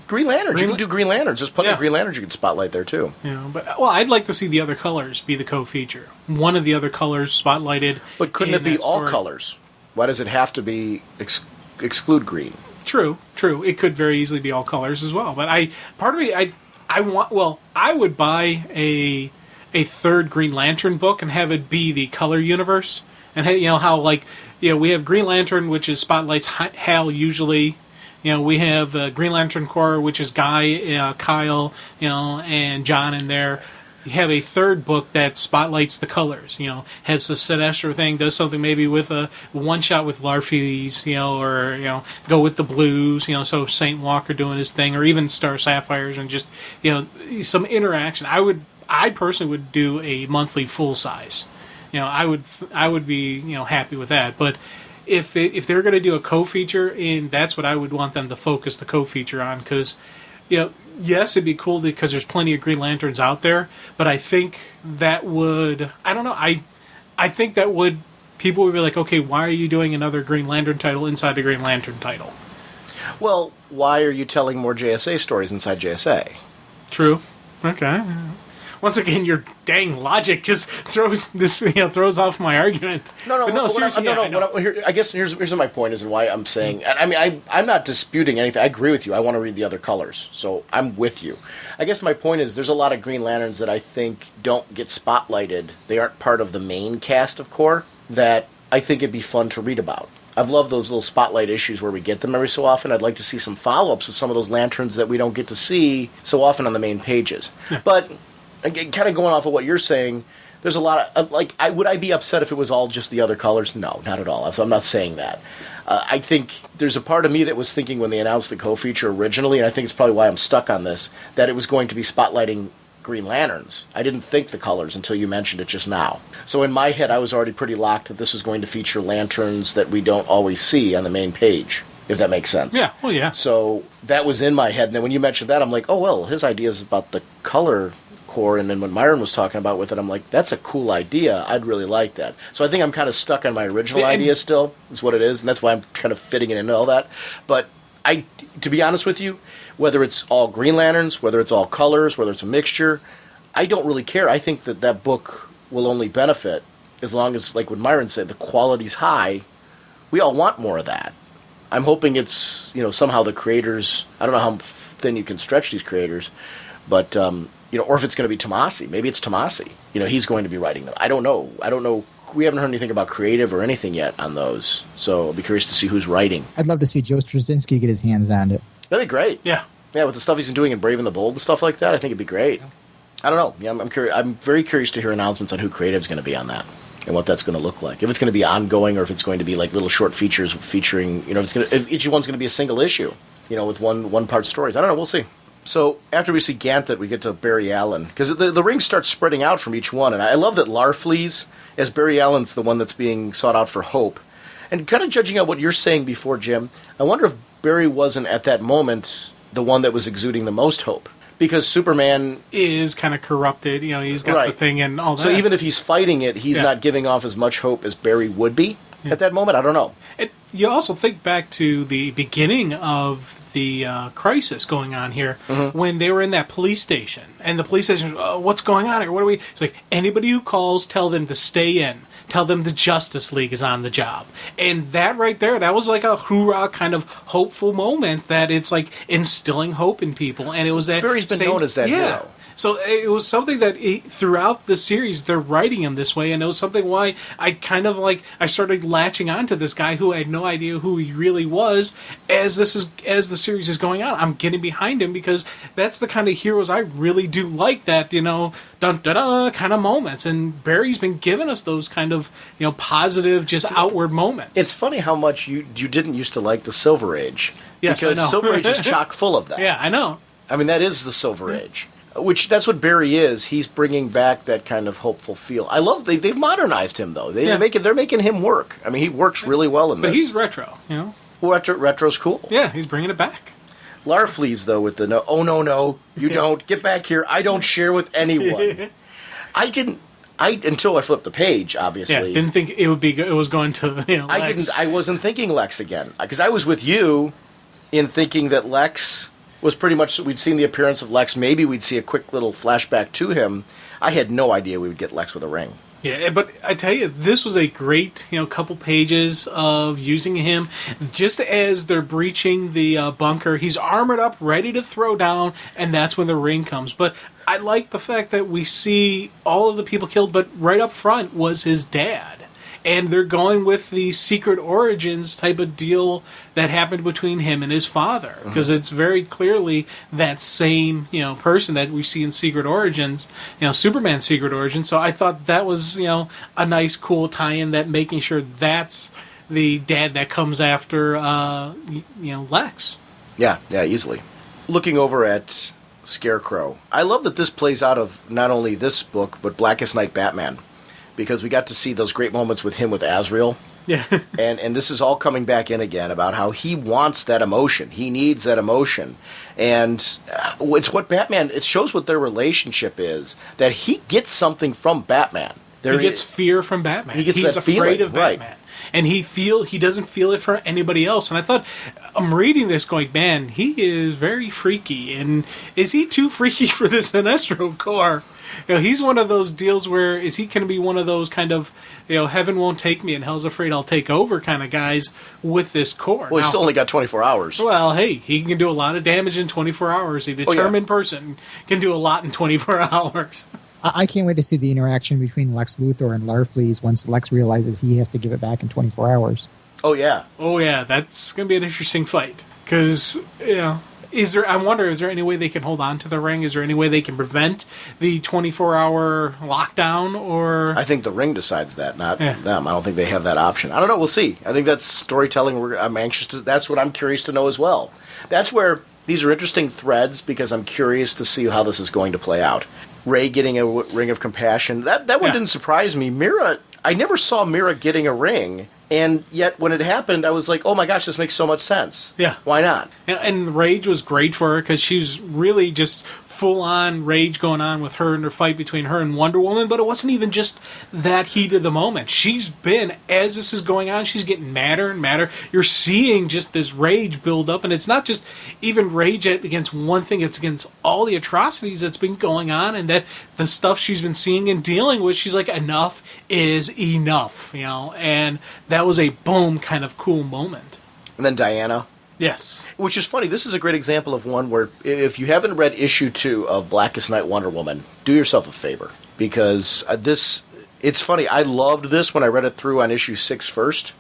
Green Lanterns. You can do Green Lanterns. Just plenty of Green Lanterns you can spotlight there too. I'd like to see the other colors be the co-feature. One of the other colors spotlighted. But couldn't it be all colors? Why does it have to be exclude green? True. It could very easily be all colors as well. But part of me, I would buy a third Green Lantern book and have it be the color universe, and how we have Green Lantern, which is spotlights Hal usually. We have Green Lantern Corps, which is Guy, Kyle, and John in there. You have a third book that spotlights the colors, has the Sinestro thing, does something maybe with a one-shot with Larfleeze, or, go with the blues, so Saint Walker doing his thing, or even Star Sapphires, and just, some interaction. I personally would do a monthly full size. I would be, happy with that. But if they're going to do a co-feature, and that's what I would want them to focus the co-feature on, because, yes, it'd be cool because there's plenty of Green Lanterns out there, but I think that would, I don't know, I think that would, people would be like, okay, why are you doing another Green Lantern title inside the Green Lantern title? Well, why are you telling more JSA stories inside JSA? True. Okay. Once again, your dang logic just throws off my argument. No, seriously. I guess here's what my point is and why I'm saying. I mean, I'm not disputing anything. I agree with you. I want to read the other colors, so I'm with you. I guess my point is there's a lot of Green Lanterns that I think don't get spotlighted. They aren't part of the main cast of Corps that I think it'd be fun to read about. I've loved those little spotlight issues where we get them every so often. I'd like to see some follow-ups with some of those lanterns that we don't get to see so often on the main pages. Yeah. But again, kind of going off of what you're saying, there's a lot of, would I be upset if it was all just the other colors? No, not at all. So I'm not saying that. I think there's a part of me that was thinking when they announced the co-feature originally, and I think it's probably why I'm stuck on this, that it was going to be spotlighting Green Lanterns. I didn't think the colors until you mentioned it just now. So in my head, I was already pretty locked that this was going to feature lanterns that we don't always see on the main page, if that makes sense. Yeah, well, yeah. So that was in my head, and then when you mentioned that, I'm like, oh, well, his idea is about the color Corps, and then when Myron was talking about with it, I'm like, that's a cool idea. I'd really like that. So I think I'm kind of stuck on my original idea still, is what it is, and that's why I'm kind of fitting it into all that. But to be honest with you, whether it's all Green Lanterns, whether it's all colors, whether it's a mixture, I don't really care. I think that book will only benefit as long as, like what Myron said, the quality's high. We all want more of that. I'm hoping it's, somehow the creators, I don't know how thin you can stretch these creators, but or if it's going to be Tomasi. Maybe it's Tomasi. He's going to be writing them. I don't know. We haven't heard anything about creative or anything yet on those. So I'll be curious to see who's writing. I'd love to see Joe Straczynski get his hands on it. That'd be great. Yeah. Yeah, with the stuff he's been doing in Brave and the Bold and stuff like that, I think it'd be great. I don't know. Yeah, I'm curious. I'm very curious to hear announcements on who creative's going to be on that and what that's going to look like. If it's going to be ongoing or if it's going to be like little short features featuring, if each one's going to be a single issue, with one-part stories. I don't know. We'll see. So after we see Ganthet, we get to Barry Allen. Because the ring starts spreading out from each one. And I love that Larfleeze, as Barry Allen's the one that's being sought out for Hope. And kind of judging out what you're saying before, Jim, I wonder if Barry wasn't at that moment the one that was exuding the most hope. Because Superman is kind of corrupted. He's got the thing and all that. So even if he's fighting it, he's not giving off as much hope as Barry would be at that moment. I don't know. You also think back to the beginning of the crisis going on here when they were in that police station. And the police station, what's going on here? What are we? It's like, anybody who calls, tell them to stay in. Tell them the Justice League is on the job. And that right there, that was like a hoorah kind of hopeful moment that it's like instilling hope in people. And it was that... Barry's been known as that hero. So it was something that throughout the series, they're writing him this way, and it was something why I kind of I started latching on to this guy who I had no idea who he really was as the series is going on. I'm getting behind him because that's the kind of heroes I really do like, that, dun-da-da kind of moments. And Barry's been giving us those kind of, positive, just outward moments. It's funny how much you didn't used to like the Silver Age. Yes, because I know. Silver Age is chock full of that. Yeah, I know. I mean, that is the Silver Age. That's what Barry is. He's bringing back that kind of hopeful feel. I love they've modernized him though. They're making him work. I mean, he works really well in this. But he's retro, Retro's cool. Yeah, he's bringing it back. Larfleeze though with the no, you don't get back here. I don't share with anyone. Until I flipped the page, obviously. Yeah, didn't think it would be. It was going to Lex. I wasn't thinking Lex again because I was with you in thinking that Lex was pretty much, we'd seen the appearance of Lex. Maybe we'd see a quick little flashback to him. I had no idea we would get Lex with a ring. Yeah, but I tell you, this was a great, couple pages of using him. Just as they're breaching the bunker, he's armored up, ready to throw down, and that's when the ring comes. But I like the fact that we see all of the people killed, but right up front was his dad. And they're going with the secret origins type of deal that happened between him and his father. Because it's very clearly that same, person that we see in Secret Origins, Superman's Secret Origins. So I thought that was, a nice, cool tie-in, that making sure that's the dad that comes after, Lex. Yeah, easily. Looking over at Scarecrow, I love that this plays out of not only this book, but Blackest Night Batman. Because we got to see those great moments with him with Azrael. Yeah. and this is all coming back in again about how he wants that emotion. He needs that emotion. And it's what Batman, it shows what their relationship is, that he gets something from Batman. He gets fear from Batman. He's afraid feeling, of Batman. Right. And he doesn't feel it for anybody else. And I thought, I'm reading this going, man, he is very freaky. And is he too freaky for the Sinestro Corps? He's one of those deals where, is he going to be one of those kind of, heaven won't take me and hell's afraid I'll take over kind of guys with this Corps? Well, he's still only got 24 hours. Well, hey, he can do a lot of damage in 24 hours. A determined person can do a lot in 24 hours. I can't wait to see the interaction between Lex Luthor and Larfleeze once Lex realizes he has to give it back in 24 hours. Oh, yeah. Oh, yeah, that's going to be an interesting fight. Because, is there any way they can hold on to the ring? Is there any way they can prevent the 24-hour lockdown? Or I think the ring decides that, not them. I don't think they have that option. I don't know. We'll see. I think that's storytelling. I'm anxious to. That's what I'm curious to know as well. That's where these are interesting threads, because I'm curious to see how this is going to play out. Ray getting a ring of compassion. That one didn't surprise me. Mira, I never saw Mira getting a ring. And yet, when it happened, I was like, oh my gosh, this makes so much sense. Yeah. Why not? And Rage was great for her, because she was really just full-on rage going on with her and her fight between her and Wonder Woman, but it wasn't even just that heat of the moment. She's been, as this is going on, she's getting madder and madder. You're seeing just this rage build up, and it's not just even rage against one thing, it's against all the atrocities that's been going on, and that the stuff she's been seeing and dealing with, she's like, enough is enough, and that was a boom kind of cool moment. And then Diana. Yes. Which is funny. This is a great example of one where, if you haven't read issue 2 of Blackest Night Wonder Woman, do yourself a favor. Because it's funny. I loved this when I read it through on issue 6 first.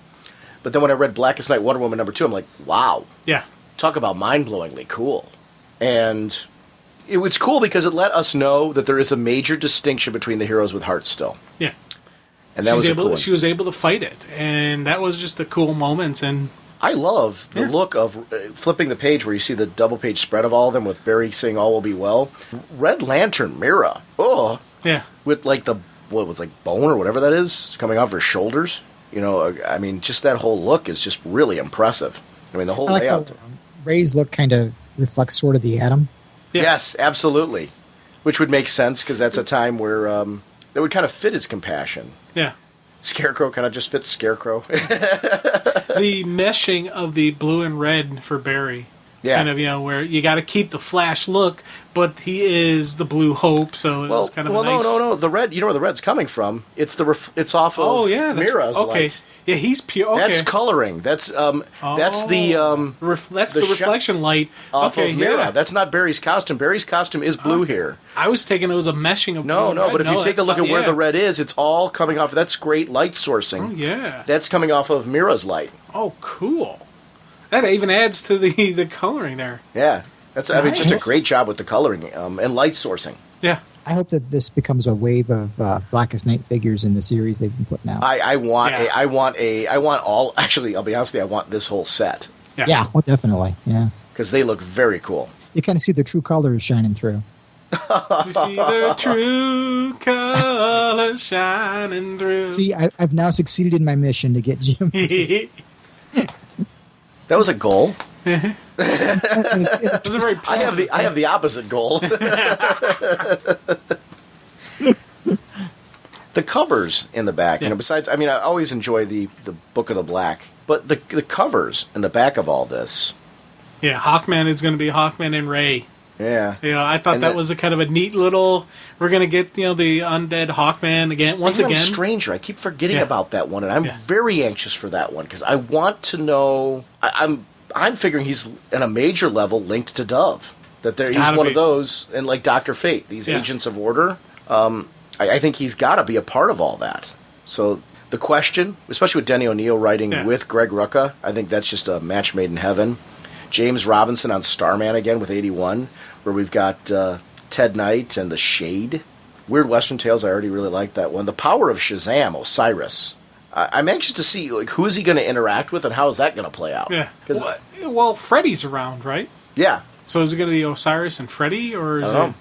But then when I read Blackest Night Wonder Woman number 2, I'm like, wow. Yeah. Talk about mind-blowingly cool. And it was cool because it let us know that there is a major distinction between the heroes with hearts still. Yeah. And that was cool. She was able to fight it. And that was just the cool moments. And I love the look of flipping the page where you see the double page spread of all of them with Barry saying all will be well. Red Lantern Mira. Oh. Yeah. With like bone or whatever that is coming off her shoulders. I mean, just that whole look is just really impressive. I mean, the whole layout. Ray's look kind of reflects sort of the Atom. Yeah. Yes, absolutely. Which would make sense because that's a time where that would kind of fit his compassion. Yeah. Scarecrow kind of just fits Scarecrow. The meshing of the blue and red for Barry. Yeah. Kind of, where you got to keep the Flash look, but he is the Blue Hope, so it was kind of nice. No. The red, you know where the red's coming from. It's it's off of Mira's light. Yeah, he's pure. Okay. That's coloring. That's the reflection light off of Mira. Yeah. That's not Barry's costume. Barry's costume is blue here. I was thinking it was a meshing of blue and red. But if you take a look at where the red is, it's all coming off. That's great light sourcing. Oh yeah. That's coming off of Mira's light. Oh, cool. That even adds to the coloring there. Yeah, that's nice. I mean, just a great job with the coloring and light sourcing. Yeah. I hope that this becomes a wave of Blackest Night figures in the series they've been putting out. I want all. Actually, I'll be honest with you. I want this whole set. Yeah, well, definitely. Yeah, because they look very cool. You kind of see the true colors shining through. You see the true colors shining through. See, I've now succeeded in my mission to get Jim. That was a goal. It was a very I have the opposite goal. The covers in the back, besides, I mean, I always enjoy the Book of the Black, but the covers in the back of all this. Yeah, Hawkman is going to be Hawkman and Ray. Yeah. I thought that was a kind of a neat little. We're gonna get the undead Hawkman again once again. Stranger. I keep forgetting about that one, and I'm very anxious for that one because I want to know. I'm figuring he's in a major level linked to Dove. That he's one of those, and like Dr. Fate, these agents of order. I think he's got to be a part of all that. So the question, especially with Denny O'Neil writing with Greg Rucka, I think that's just a match made in heaven. James Robinson on Starman again with 81, where we've got Ted Knight and The Shade. Weird Western Tales, I already really liked that one. The Power of Shazam, Osiris. I'm anxious to see who is he going to interact with and how is that going to play out. Yeah. Well, Freddy's around, right? Yeah. So is it going to be Osiris and Freddy, or I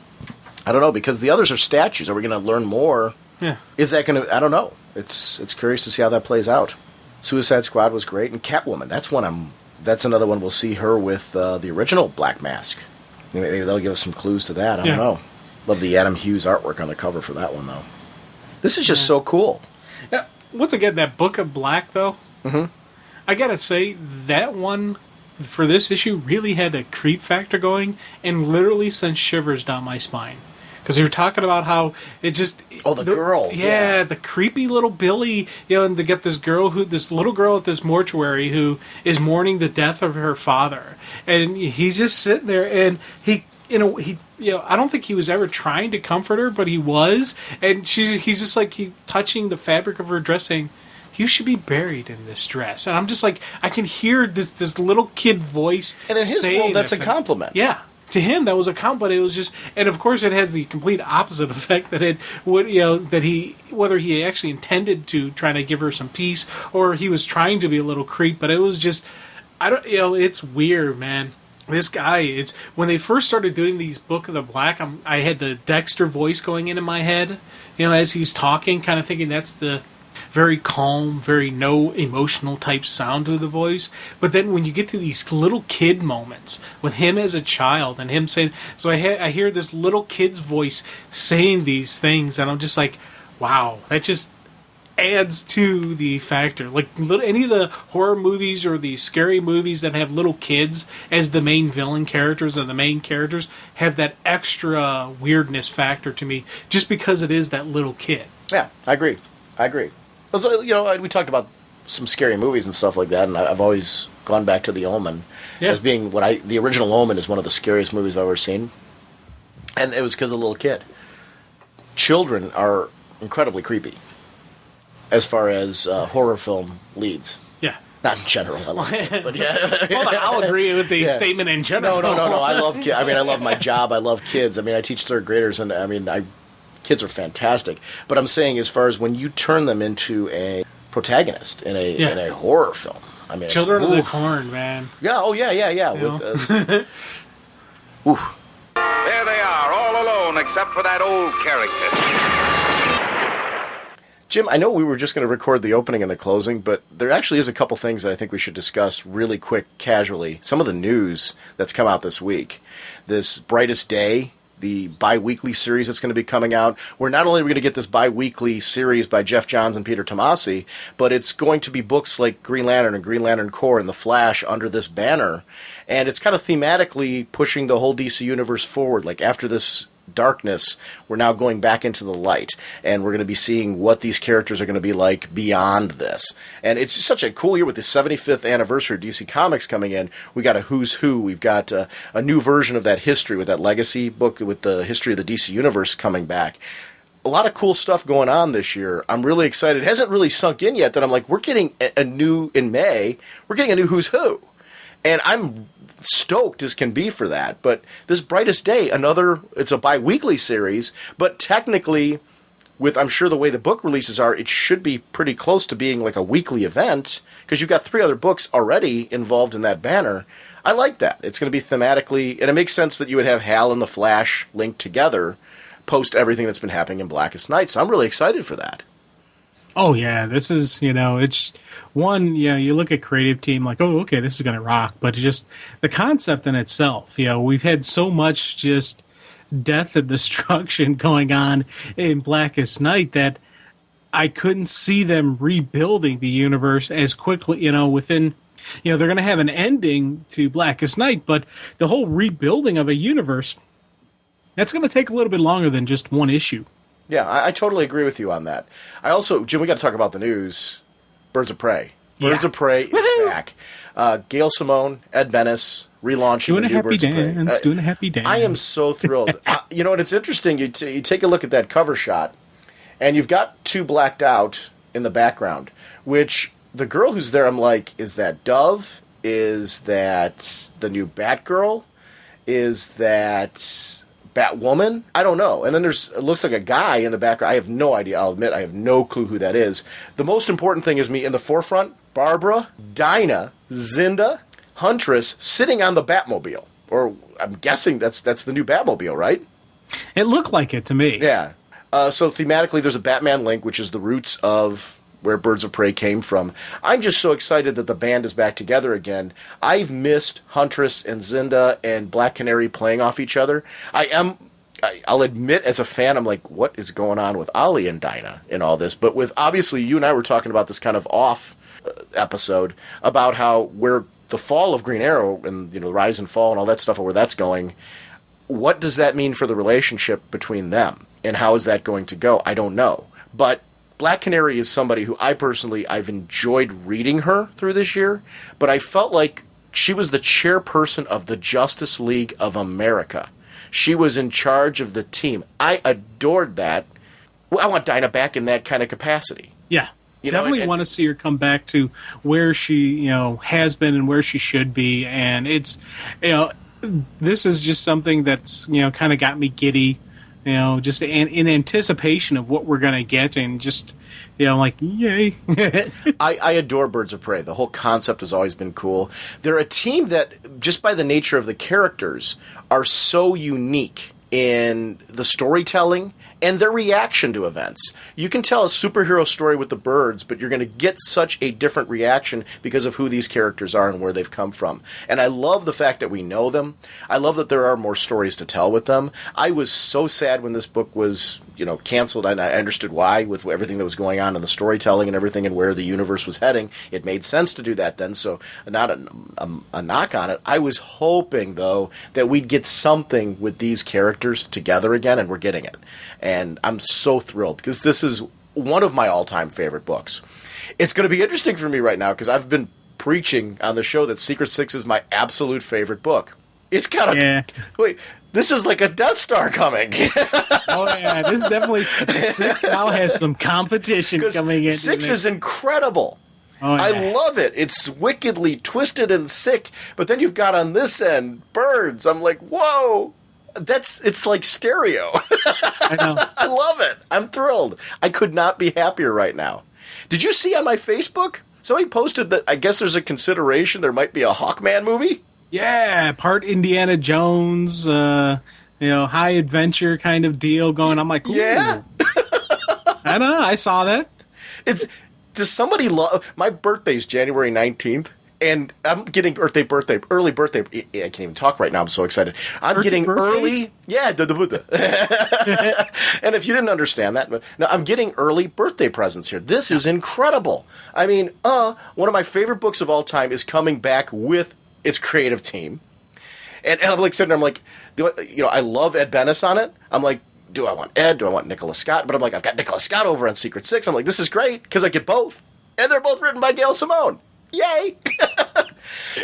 don't know, because the others are statues. Are we going to learn more? Yeah. Is that going to... I don't know. It's curious to see how that plays out. Suicide Squad was great, and Catwoman. That's another one we'll see her with the original Black Mask. Maybe they'll give us some clues to that. I don't know. Love the Adam Hughes artwork on the cover for that one, though. This is just so cool. Now, once again, that Book of Black, though, I gotta say, that one, for this issue, really had a creep factor going and literally sent shivers down my spine. Because you're talking about how it just... Oh, the girl. Yeah, the creepy little Billy, and they get this little girl at this mortuary who is mourning the death of her father. And he's just sitting there, and he I don't think he was ever trying to comfort her, but he was. And he's just like, touching the fabric of her dress saying, "You should be buried in this dress." And I'm just like, I can hear this little kid voice. And in his world, that's a compliment. Yeah. To him, that was a compliment, but it was just, and of course, it has the complete opposite effect that it would, whether he actually intended to try to give her some peace or he was trying to be a little creep, but it was just, it's weird, man. This guy, when they first started doing these Book of the Black, I had the Dexter voice going in my head, as he's talking, kind of thinking that's the very calm, very no emotional type sound to the voice. But then when you get to these little kid moments with him as a child and him saying, so I hear this little kid's voice saying these things, and I'm just like, wow, that just adds to the factor. Like any of the horror movies or the scary movies that have little kids as the main villain characters or the main characters have that extra weirdness factor to me just because it is that little kid. Yeah, I agree. We talked about some scary movies and stuff like that, and I've always gone back to The Omen as being the original Omen is one of the scariest movies I've ever seen, and it was because of a little kid. Children are incredibly creepy as far as horror film leads. Yeah. Not in general, I love kids, but yeah. Well, I'll agree with the statement in general. No. I love kids. I mean, I love my job. I love kids. I mean, I teach third graders, and kids are fantastic. But I'm saying, as far as when you turn them into a protagonist in a horror film, I mean, Children of the Corn, man. Yeah. Oh, yeah. Oof. There they are, all alone, except for that old character. Jim, I know we were just going to record the opening and the closing, but there actually is a couple things that I think we should discuss really quick, casually. Some of the news that's come out this week. This Brightest Day, the bi-weekly series that's going to be coming out, where not only are we going to get this bi-weekly series by Jeff Johns and Peter Tomasi, but it's going to be books like Green Lantern and Green Lantern Corps and The Flash under this banner. And it's kind of thematically pushing the whole DC universe forward. Like, after this darkness, we're now going back into the light, and we're going to be seeing what these characters are going to be like beyond this. And it's just such a cool year with the 75th anniversary of DC Comics coming in. We got a who's who. We've got a new version of that history with that legacy book with the history of the DC universe coming back. A lot of cool stuff going on this year. I'm really excited. It hasn't really sunk in yet that I'm like, we're getting in May, we're getting a new who's who. And I'm stoked as can be for that. But this Brightest Day, it's a bi-weekly series, but technically, with I'm sure the way the book releases are, it should be pretty close to being like a weekly event, because you've got 3 other books already involved in that banner. I like that. It's going to be thematically, and it makes sense that you would have Hal and the Flash linked together post everything that's been happening in Blackest Night. So I'm really excited for that. Oh, yeah. This is, it's one, you look at creative team like, oh, okay, this is going to rock. But just the concept in itself, we've had so much just death and destruction going on in Blackest Night that I couldn't see them rebuilding the universe as quickly, within, they're going to have an ending to Blackest Night, but the whole rebuilding of a universe That's going to take a little bit longer than just one issue. Yeah, I totally agree with you on that. I also, Jim, we got to talk about the news. Birds of Prey. Birds of Prey is back. Gail Simone, Ed Benes, relaunching doing the new Birds of Prey. Doing a happy dance. I am so thrilled. You know, and it's interesting. You take a look at that cover shot, and you've got two blacked out in the background, which the girl who's there, I'm like, is that Dove? Is that the new Batgirl? Is that Batwoman? I don't know. And then it looks like a guy in the background. I have no idea. I'll admit I have no clue who that is. The most important thing is me in the forefront, Barbara, Dinah, Zinda, Huntress sitting on the Batmobile. Or I'm guessing that's the new Batmobile, right? It looked like it to me. Yeah. So thematically, there's a Batman link, which is the roots of where Birds of Prey came from. I'm just so excited that the band is back together again. I've missed Huntress and Zinda and Black Canary playing off each other. I'll admit, as a fan, I'm like, what is going on with Ollie and Dinah in all this? But with, obviously, you and I were talking about this kind of off episode about how where the fall of Green Arrow and, you know, the rise and fall and all that stuff, where that's going. What does that mean for the relationship between them? And how is that going to go? I don't know. But Black Canary is somebody who I've enjoyed reading her through this year, but I felt like she was the chairperson of the Justice League of America. She was in charge of the team. I adored that. Well, I want Dinah back in that kind of capacity. Yeah. Definitely want to see her come back to where she, has been and where she should be. And it's, this is just something that's, kind of got me giddy. Just in anticipation of what we're going to get, and just, like, yay. I adore Birds of Prey. The whole concept has always been cool. They're a team that, just by the nature of the characters, are so unique in the storytelling and their reaction to events. You can tell a superhero story with the birds, but you're going to get such a different reaction because of who these characters are and where they've come from. And I love the fact that we know them. I love that there are more stories to tell with them. I was so sad when this book was, canceled, and I understood why with everything that was going on in the storytelling and everything and where the universe was heading. It made sense to do that then, so not a knock on it. I was hoping, though, that we'd get something with these characters together again, and we're getting it. And I'm so thrilled because this is one of my all-time favorite books. It's going to be interesting for me right now because I've been preaching on the show that Secret Six is my absolute favorite book. It's kind of... Yeah. Wait, this is like a Death Star coming. Oh, yeah. This is definitely... Six now has some competition coming in. Six is incredible. Oh, yeah. I love it. It's wickedly twisted and sick. But then you've got on this end birds. I'm like, whoa. It's like stereo. I know. I love it. I'm thrilled. I could not be happier right now. Did you see on my Facebook? Somebody posted that I guess there's a consideration there might be a Hawkman movie? Yeah, part Indiana Jones, high adventure kind of deal going. I'm like, ooh. Yeah. I know. I saw that. Does somebody love... My birthday's January 19th. And I'm getting early birthday. I can't even talk right now. I'm so excited. I'm getting early. Yeah, and if you didn't understand that, but no, I'm getting early birthday presents here. This is incredible. I mean, one of my favorite books of all time is coming back with its creative team. And I'm like sitting there, I'm like, I love Ed Benes on it. I'm like, do I want Ed? Do I want Nicholas Scott? But I'm like, I've got Nicholas Scott over on Secret Six. I'm like, this is great because I get both. And they're both written by Gail Simone. Yay!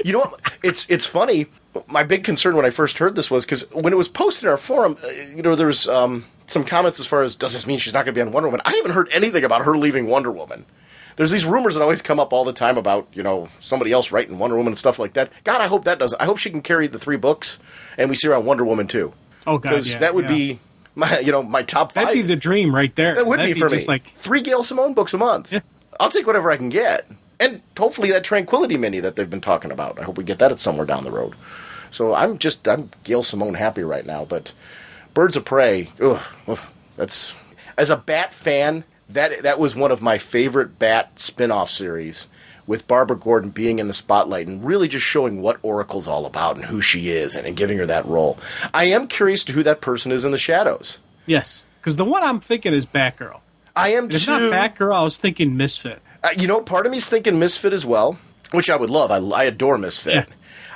You know what? It's funny. My big concern when I first heard this was because when it was posted in our forum, there was some comments as far as, does this mean she's not going to be on Wonder Woman? I haven't heard anything about her leaving Wonder Woman. There's these rumors that always come up all the time about, somebody else writing Wonder Woman and stuff like that. God, I hope that doesn't. I hope she can carry the 3 books and we see her on Wonder Woman too. Oh, God, because that would be my top 5. That'd be the dream right there. That would That'd be for me. Like 3 Gail Simone books a month. Yeah. I'll take whatever I can get. And hopefully that Tranquility mini that they've been talking about. I hope we get that at somewhere down the road. So I'm Gail Simone happy right now. But Birds of Prey, that's... As a Bat fan, that was one of my favorite Bat spin-off series, with Barbara Gordon being in the spotlight and really just showing what Oracle's all about and who she is and giving her that role. I am curious to who that person is in the shadows. Yes, because the one I'm thinking is Batgirl. I am too. It's not Batgirl, I was thinking Misfit. Part of me's thinking Misfit as well, which I would love. I adore Misfit. Yeah.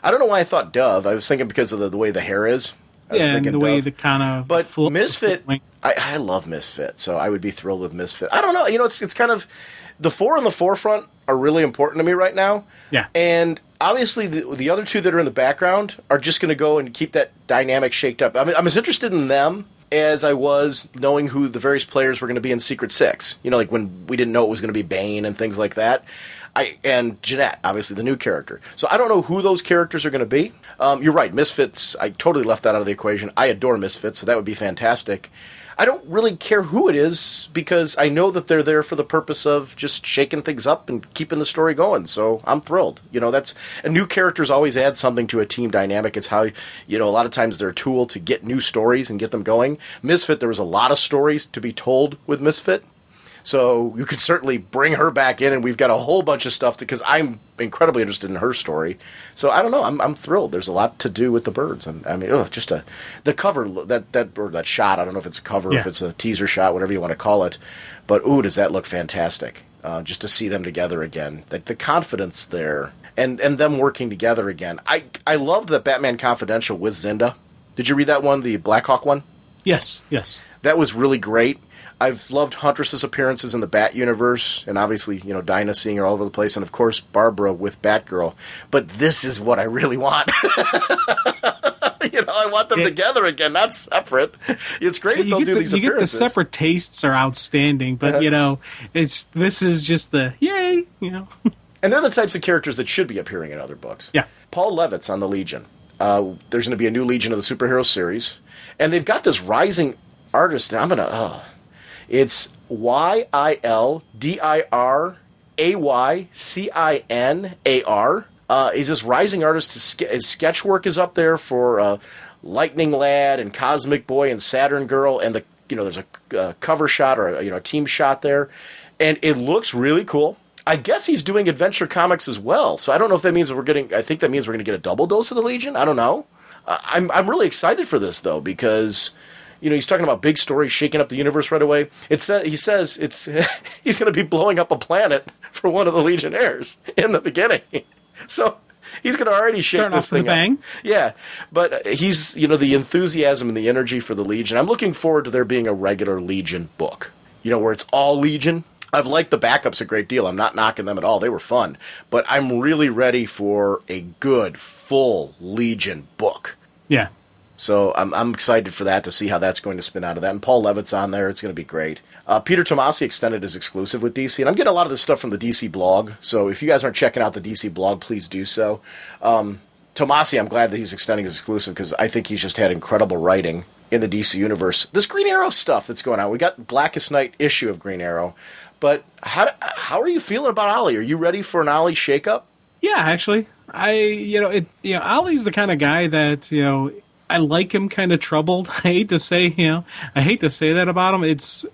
I don't know why I thought Dove. I was thinking because of the way the hair is. and the way the kind of but Misfit, I love Misfit, so I would be thrilled with Misfit. I don't know, it's kind of the four in the forefront are really important to me right now. Yeah, and obviously the other two that are in the background are just going to go and keep that dynamic shaked up. I mean, I'm as interested in them as I was knowing who the various players were going to be in Secret Six. Like when we didn't know it was going to be Bane and things like that. And Jeanette, obviously the new character. So I don't know who those characters are going to be. You're right, Misfits, I totally left that out of the equation. I adore Misfits, so that would be fantastic. I don't really care who it is because I know that they're there for the purpose of just shaking things up and keeping the story going. So I'm thrilled. That's a new characters always add something to a team dynamic. It's how, a lot of times they're a tool to get new stories and get them going. Misfit, there was a lot of stories to be told with Misfit. So you could certainly bring her back in, and we've got a whole bunch of stuff because I'm incredibly interested in her story. So I don't know. I'm thrilled. There's a lot to do with the birds, and I mean, the cover that shot. I don't know if it's a cover, if it's a teaser shot, whatever you want to call it. But does that look fantastic? Just to see them together again, the confidence there, and them working together again. I loved that Batman Confidential with Zinda. Did you read that one, the Blackhawk one? Yes. That was really great. I've loved Huntress's appearances in the Bat universe, and obviously, Dinah seeing her all over the place, and of course Barbara with Batgirl. But this is what I really want. I want them together again, not separate. It's great if they'll do these appearances. You get the separate tastes are outstanding, but this is just the yay, And they're the types of characters that should be appearing in other books. Yeah. Paul Levitt's on the Legion. There's going to be a new Legion of the Superhero series, and they've got this rising artist, and I'm going to. It's YildirAycinar. He's this rising artist. His sketch work is up there for Lightning Lad and Cosmic Boy and Saturn Girl, and there's a cover shot or a team shot there, and it looks really cool. I guess he's doing Adventure Comics as well, so I don't know if that means I think that means we're going to get a double dose of the Legion. I don't know. I'm really excited for this though because. He's talking about big stories shaking up the universe right away. He says he's going to be blowing up a planet for one of the Legionnaires in the beginning. So he's going to already shake this thing up. Bang. Yeah, but he's the enthusiasm and the energy for the Legion. I'm looking forward to there being a regular Legion book. Where it's all Legion. I've liked the backups a great deal. I'm not knocking them at all. They were fun. But I'm really ready for a good, full Legion book. Yeah. So I'm excited for that, to see how that's going to spin out of that. And Paul Levitt's on there. It's going to be great. Peter Tomasi extended his exclusive with DC. And I'm getting a lot of this stuff from the DC blog. So if you guys aren't checking out the DC blog, please do so. Tomasi, I'm glad that he's extending his exclusive because I think he's just had incredible writing in the DC universe. This Green Arrow stuff that's going on. We got Blackest Night issue of Green Arrow. But how are you feeling about Ollie? Are you ready for an Ollie shakeup? Yeah, actually. Ollie's the kind of guy that, I like him kind of troubled. I hate to say that about him.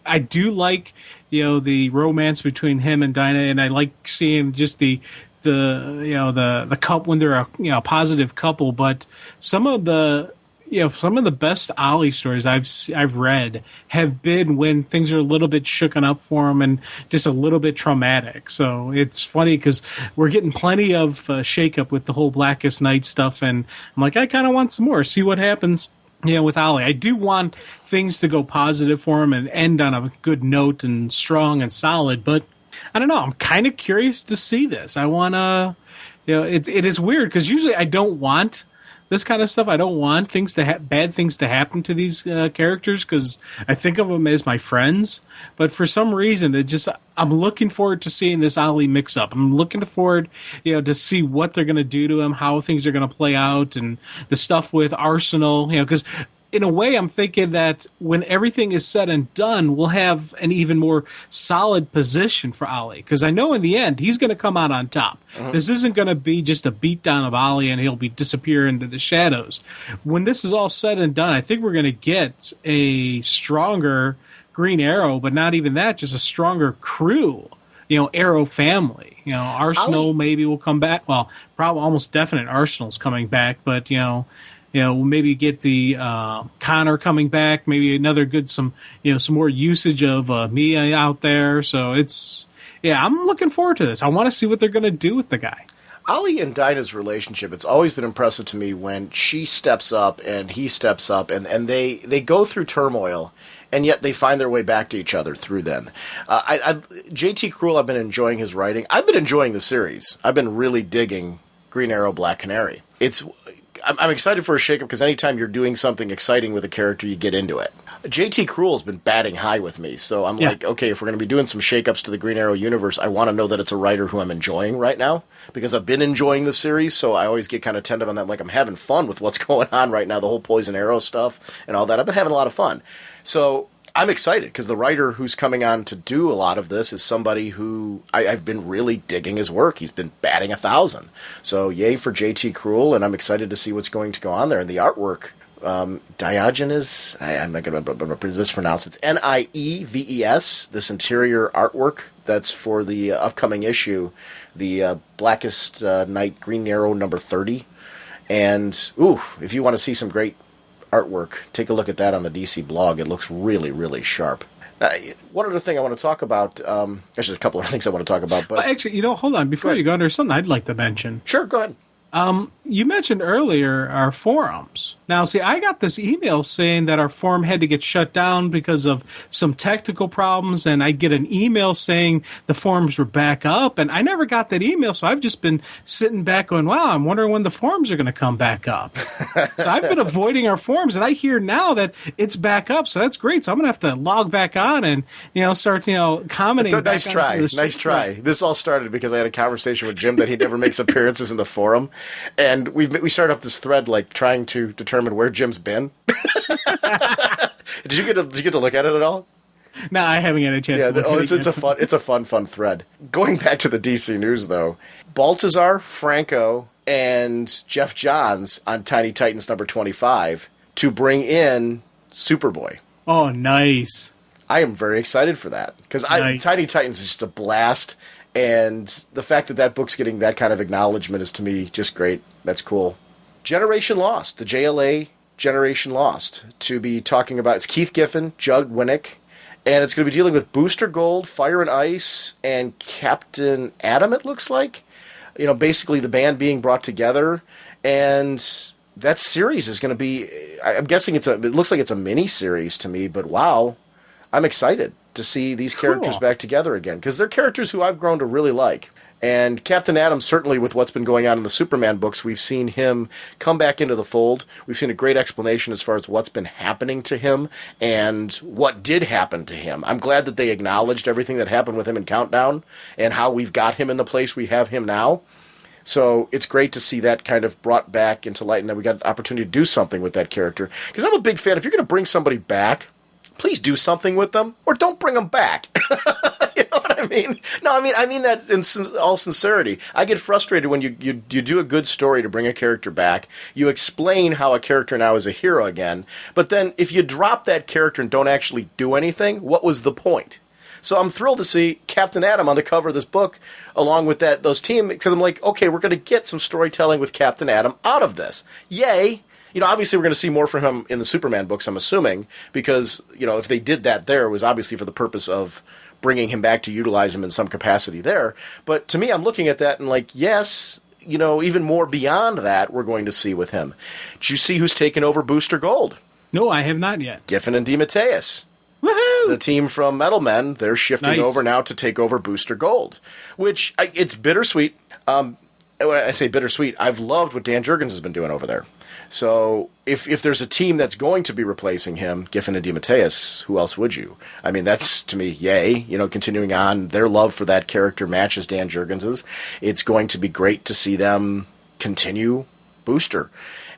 I do like, the romance between him and Dinah, and I like seeing just the couple when they're a positive couple. But some of the best Ollie stories I've read have been when things are a little bit shooken up for him and just a little bit traumatic. So it's funny because we're getting plenty of shakeup with the whole Blackest Night stuff, and I'm like, I kind of want some more. See what happens. With Ollie, I do want things to go positive for him and end on a good note and strong and solid. But I don't know. I'm kind of curious to see this. I want to. It is weird because usually I don't want this kind of stuff. I don't want bad things to happen to these characters because I think of them as my friends. But for some reason, I'm looking forward to seeing this Ollie mix-up. I'm looking forward, to see what they're going to do to him, how things are going to play out, and the stuff with Arsenal. Because in a way, I'm thinking that when everything is said and done, we'll have an even more solid position for Ollie. Because I know in the end, he's going to come out on top. Uh-huh. This isn't going to be just a beatdown of Ollie and he'll be disappear into the shadows. When this is all said and done, I think we're going to get a stronger Green Arrow, but not even that, just a stronger crew. Arrow family. Arsenal maybe will come back. Well, probably almost definite Arsenal's coming back, but maybe get the Connor coming back. Maybe another some more usage of Mia out there. So I'm looking forward to this. I want to see what they're going to do with the guy. Ollie and Dinah's relationship, it's always been impressive to me when she steps up and he steps up, and they go through turmoil, and yet they find their way back to each other through then. J.T. Cruel, I've been enjoying his writing. I've been enjoying the series. I've been really digging Green Arrow, Black Canary. I'm excited for a shakeup because anytime you're doing something exciting with a character, you get into it. J.T. Cruel has been batting high with me, so I'm like, okay, if we're going to be doing some shakeups to the Green Arrow universe, I want to know that it's a writer who I'm enjoying right now, because I've been enjoying the series, so I always get kind of tentative on that. Like, I'm having fun with what's going on right now, the whole Poison Arrow stuff and all that. I've been having a lot of fun. So I'm excited because the writer who's coming on to do a lot of this is somebody who I've been really digging his work. He's been batting 1,000. So yay for J.T. Cruel, and I'm excited to see what's going to go on there. And the artwork, Diogenes, I'm not going to mispronounce it. It's Nieves, this interior artwork that's for the upcoming issue, the Blackest Night Green Arrow number 30. And, if you want to see some great artwork, take a look at that on the DC blog. It looks really, really sharp. One other thing I want to talk about, actually a couple of things I want to talk about. But actually, hold on. Before you go on, there's something I'd like to mention. Sure, go ahead. You mentioned earlier our forums. Now, see, I got this email saying that our forum had to get shut down because of some technical problems, and I get an email saying the forums were back up, and I never got that email, so I've just been sitting back going, wow, I'm wondering when the forums are going to come back up. So I've been avoiding our forums, and I hear now that it's back up, so that's great. So I'm going to have to log back on and, start, commenting. Nice try. This all started because I had a conversation with Jim that he never makes appearances in the forum. And we started up this thread, like, trying to determine where Jim's been. Did you get to look at it at all? No, I haven't had a chance to look at it. It's a fun thread. Going back to the DC News, though, Baltazar, Franco, and Jeff Johns on Tiny Titans number 25 to bring in Superboy. Oh, nice. I am very excited for that, because Tiny Titans is just a blast. And the fact that book's getting that kind of acknowledgement is, to me, just great. That's cool. Generation Lost, the JLA Generation Lost, to be talking about. It's Keith Giffen, Judd Winnick, and it's going to be dealing with Booster Gold, Fire and Ice, and Captain Atom, it looks like. Basically the band being brought together. And that series is going to be, I'm guessing it looks like it's a mini-series to me, but wow, I'm excited to see these characters back together again, because they're characters who I've grown to really like. And Captain Atom, certainly with what's been going on in the Superman books, we've seen him come back into the fold. We've seen a great explanation as far as what's been happening to him and what did happen to him. I'm glad that they acknowledged everything that happened with him in Countdown and how we've got him in the place we have him now. So it's great to see that kind of brought back into light, and that we got an opportunity to do something with that character. Because I'm a big fan. If you're going to bring somebody back, please do something with them, or don't bring them back. You know what I mean? No, I mean that in all sincerity. I get frustrated when you do a good story to bring a character back. You explain how a character now is a hero again, but then if you drop that character and don't actually do anything, what was the point? So I'm thrilled to see Captain Atom on the cover of this book, along with those team, because I'm like, okay, we're going to get some storytelling with Captain Atom out of this. Yay! Obviously we're going to see more from him in the Superman books, I'm assuming, because, if they did that there, it was obviously for the purpose of bringing him back to utilize him in some capacity there. But to me, I'm looking at that and like, yes, even more beyond that we're going to see with him. Did you see who's taken over Booster Gold? No, I have not yet. Giffen and DeMatteis. Woohoo! The team from Metal Men, they're shifting over now to take over Booster Gold, which it's bittersweet. When I say bittersweet, I've loved what Dan Jurgens has been doing over there. So if there's a team that's going to be replacing him, Giffen and DeMatteis, who else would you? I mean, that's, to me, yay. Continuing on, their love for that character matches Dan Jurgens's. It's going to be great to see them continue Booster.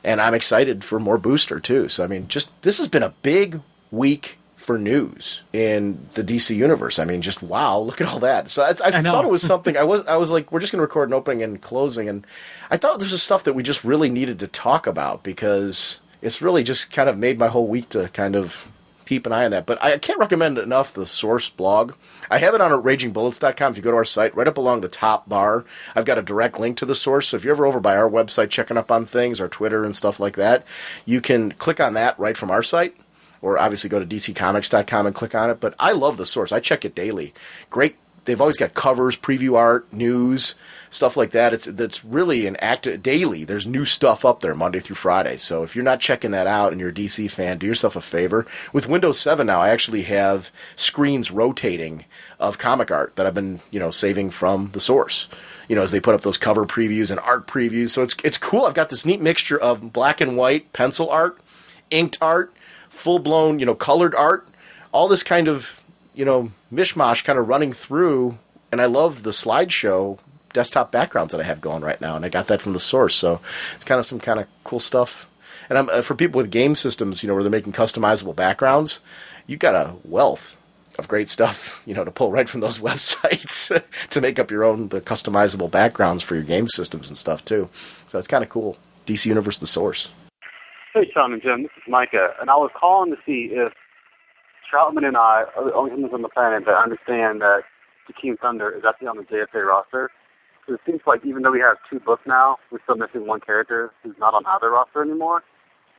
And I'm excited for more Booster, too. So, this has been a big week for news in the DC universe. Just wow, look at all that. So I thought it was something. I was like, we're just going to record an opening and closing, and I thought this was stuff that we just really needed to talk about, because it's really just kind of made my whole week to kind of keep an eye on that. But I can't recommend enough the Source blog. I have it on ragingbullets.com. If you go to our site, right up along the top bar, I've got a direct link to the Source. So if you're ever over by our website checking up on things, our Twitter and stuff like that, you can click on that right from our site. Or obviously go to dccomics.com and click on it. But I love the Source. I check it daily. Great they've always got covers, preview art, news, stuff like that. That's really an active daily. There's new stuff up there Monday through Friday. So if you're not checking that out and you're a DC fan, do yourself a favor. With Windows 7 now, I actually have screens rotating of comic art that I've been, saving from the source. As they put up those cover previews and art previews. So it's cool. I've got this neat mixture of black and white pencil art, inked art, full-blown, colored art, all this kind of, mishmash kind of running through. And I love the slideshow desktop backgrounds that I have going right now, and I got that from the source. So it's kind of some kind of cool stuff. And for people with game systems, where they're making customizable backgrounds, you got a wealth of great stuff, to pull right from those websites to make up the customizable backgrounds for your game systems and stuff too. So it's kind of cool. DC Universe, the source. Hey, Sean and Jim, this is Micah, and I was calling to see if Troutman and I are the only humans on the planet that understand that Jakeem Thunder is actually on the JSA roster. Because it seems like even though we have 2 books now, we're still missing one character who's not on either roster anymore.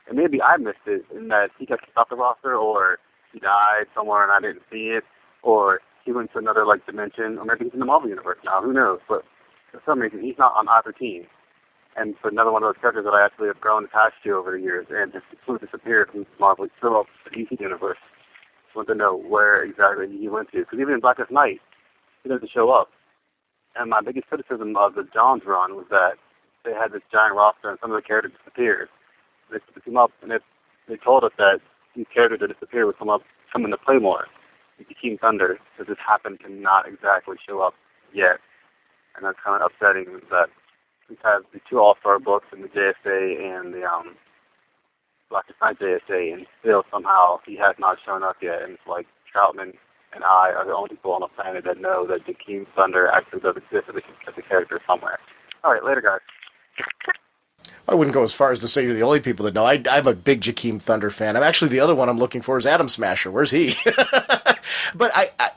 And maybe I missed it in that he got kicked off the roster, or he died somewhere and I didn't see it, or he went to another dimension, or maybe he's in the Marvel Universe now, who knows. But for some reason, he's not on either team. And for another one of those characters that I actually have grown attached to over the years and just completely disappeared from Marvel, still up the DC Universe. Just want to know where exactly he went to. Because even in Blackest Night, he doesn't show up. And my biggest criticism of the Johns run was that they had this giant roster and some of the characters disappeared. They came up and they told us that these characters that disappeared would come into play more. Like Jakeem Thunder, that just happened to not exactly show up yet. And that's kind of upsetting that we have the 2 All-Star books in the JSA and the Blackest Night JSA, and still somehow he has not shown up yet. And it's like Troutman and I are the only people on the planet that know that Jakeem Thunder actually does exist as a character somewhere. All right, later, guys. I wouldn't go as far as to say you're the only people that know. I'm a big Jakeem Thunder fan. I'm actually the other one I'm looking for is Atom Smasher. Where's he? But